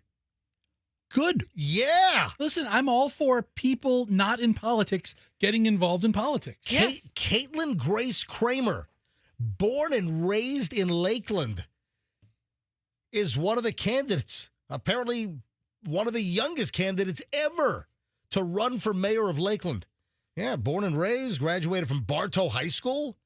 Good. Yeah. Listen, I'm all for people not in politics getting involved in politics. Caitlin Grace Kramer, born and raised in Lakeland, is one of the candidates, apparently one of the youngest candidates ever to run for mayor of Lakeland. Yeah, born and raised, graduated from Bartow High School,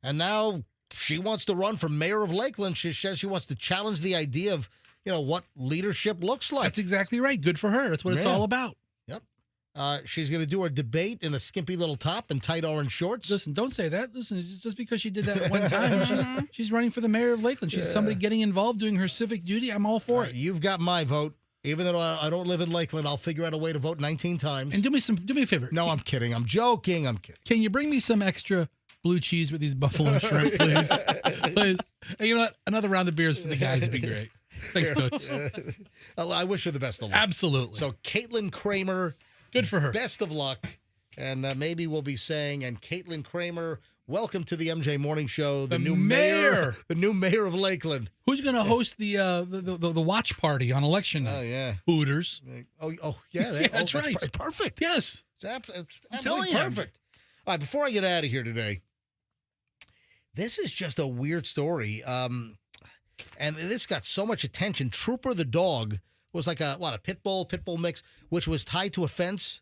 and now she wants to run for mayor of Lakeland. She says she wants to challenge the idea of, what leadership looks like. That's exactly right. Good for her. That's what it's Yeah. all about. Yep. She's going to do her debate in a skimpy little top and tight orange shorts. Listen, don't say that. Listen, it's just because she did that at one time, she's running for the mayor of Lakeland. She's somebody getting involved, doing her civic duty. I'm all for it. You've got my vote. Even though I don't live in Lakeland, I'll figure out a way to vote 19 times. And do me a favor. No, I'm kidding. I'm joking. I'm kidding. Can you bring me some extra blue cheese with these buffalo shrimp, please? Please. Hey, you know what? Another round of beers for the guys would be great. Thanks, Toots. I wish her the best of luck. Absolutely. So, Caitlin Kramer. Good for her. Best of luck. And maybe we'll be saying, and Caitlin Kramer, welcome to the MJ Morning Show. The new mayor. The new mayor of Lakeland. Who's going to host the watch party on election night? Oh, yeah. Hooters. Oh, yeah. That's right. Perfect. Yes. It's absolutely perfect. All right, before I get out of here today, this is just a weird story. And this got so much attention. Trooper the dog was like a pit bull mix, which was tied to a fence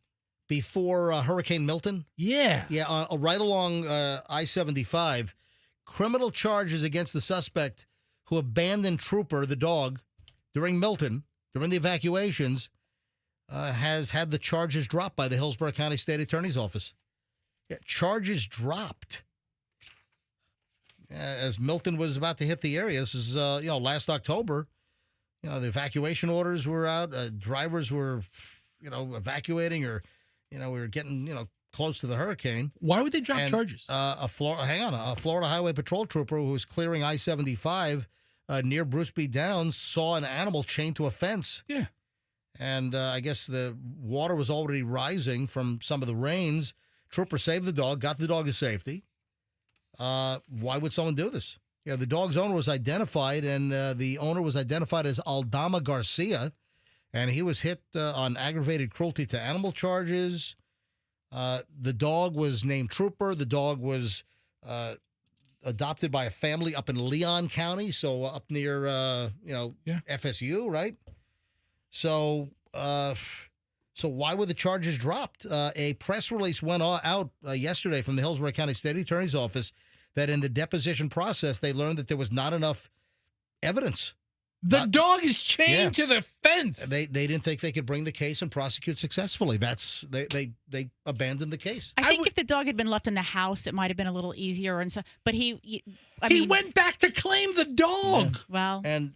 before Hurricane Milton. Yeah. Yeah, right along I-75. Criminal charges against the suspect who abandoned Trooper the dog during Milton, during the evacuations, has had the charges dropped by the Hillsborough County State Attorney's Office. Yeah, charges dropped. As Milton was about to hit the area, this is, last October, the evacuation orders were out. Drivers were, evacuating or, we were getting, close to the hurricane. Why would they drop charges? A Florida Highway Patrol trooper who was clearing I-75 near Bruce B. Downs saw an animal chained to a fence. Yeah. And I guess the water was already rising from some of the rains. Trooper saved the dog, got the dog to safety. Why would someone do this? The dog's owner was identified, and the owner was identified as Aldama Garcia, and he was hit on aggravated cruelty to animal charges. The dog was named Trooper. The dog was adopted by a family up in Leon County, so up near, FSU, right? So why were the charges dropped? A press release went out yesterday from the Hillsborough County State Attorney's Office that in the deposition process, they learned that there was not enough evidence. The dog is chained to the fence. They didn't think they could bring the case and prosecute successfully. They abandoned the case. I think if the dog had been left in the house, it might have been a little easier. And so, but he went back to claim the dog. Yeah. Well, and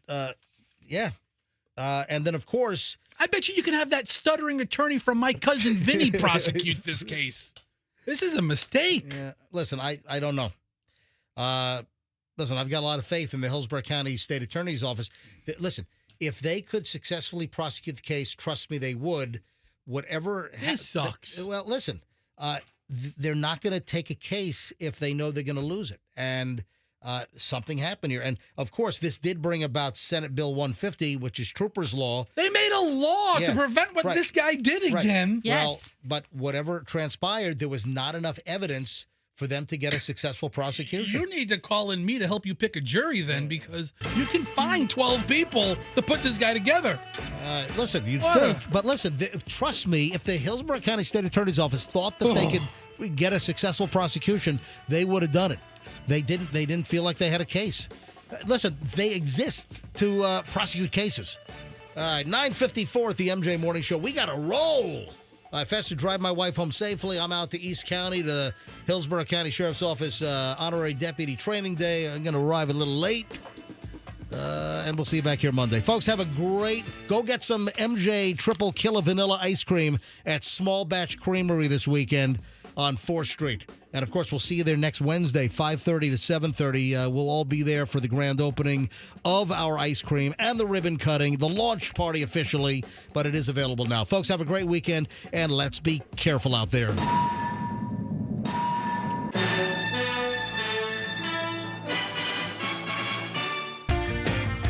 and then of course, I bet you can have that stuttering attorney from My Cousin Vinny prosecute this case. This is a mistake. Yeah. Listen, I don't know. Listen, I've got a lot of faith in the Hillsborough County State Attorney's Office. Listen, if they could successfully prosecute the case, trust me, they would. Whatever. This sucks. Well, listen, they're not going to take a case if they know they're going to lose it. And something happened here. And, of course, this did bring about Senate Bill 150, which is Trooper's Law. They made a law to prevent what this guy did again. Yes. Well, but whatever transpired, there was not enough evidence for them to get a successful prosecution. You need to call in me to help you pick a jury then, because you can find 12 people to put this guy together. Listen, you'd think, but listen, trust me, if the Hillsborough County State Attorney's Office thought that they could get a successful prosecution, they would have done it. They didn't. They didn't feel like they had a case. Listen, they exist to prosecute cases. 9:54 at the MJ Morning Show. We got to roll. If I have to drive my wife home safely, I'm out to East County to the Hillsborough County Sheriff's Office Honorary Deputy Training Day. I'm going to arrive a little late, and we'll see you back here Monday. Folks, have a great, go get some MJ Triple Killer Vanilla Ice Cream at Small Batch Creamery this weekend on 4th Street. And, of course, we'll see you there next Wednesday, 5:30 to 7:30. We'll all be there for the grand opening of our ice cream and the ribbon cutting, the launch party officially, but it is available now. Folks, have a great weekend, and let's be careful out there.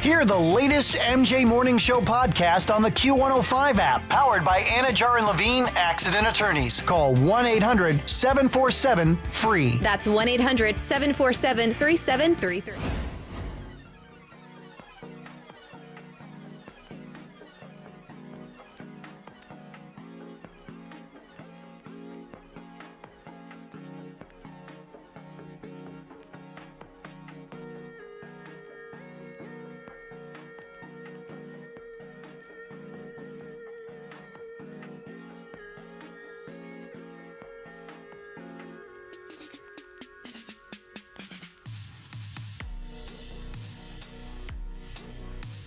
Hear the latest MJ Morning Show podcast on the Q105 app, powered by Anna Jar and Levine Accident Attorneys. Call 1-800-747-FREE. That's 1-800-747-3733.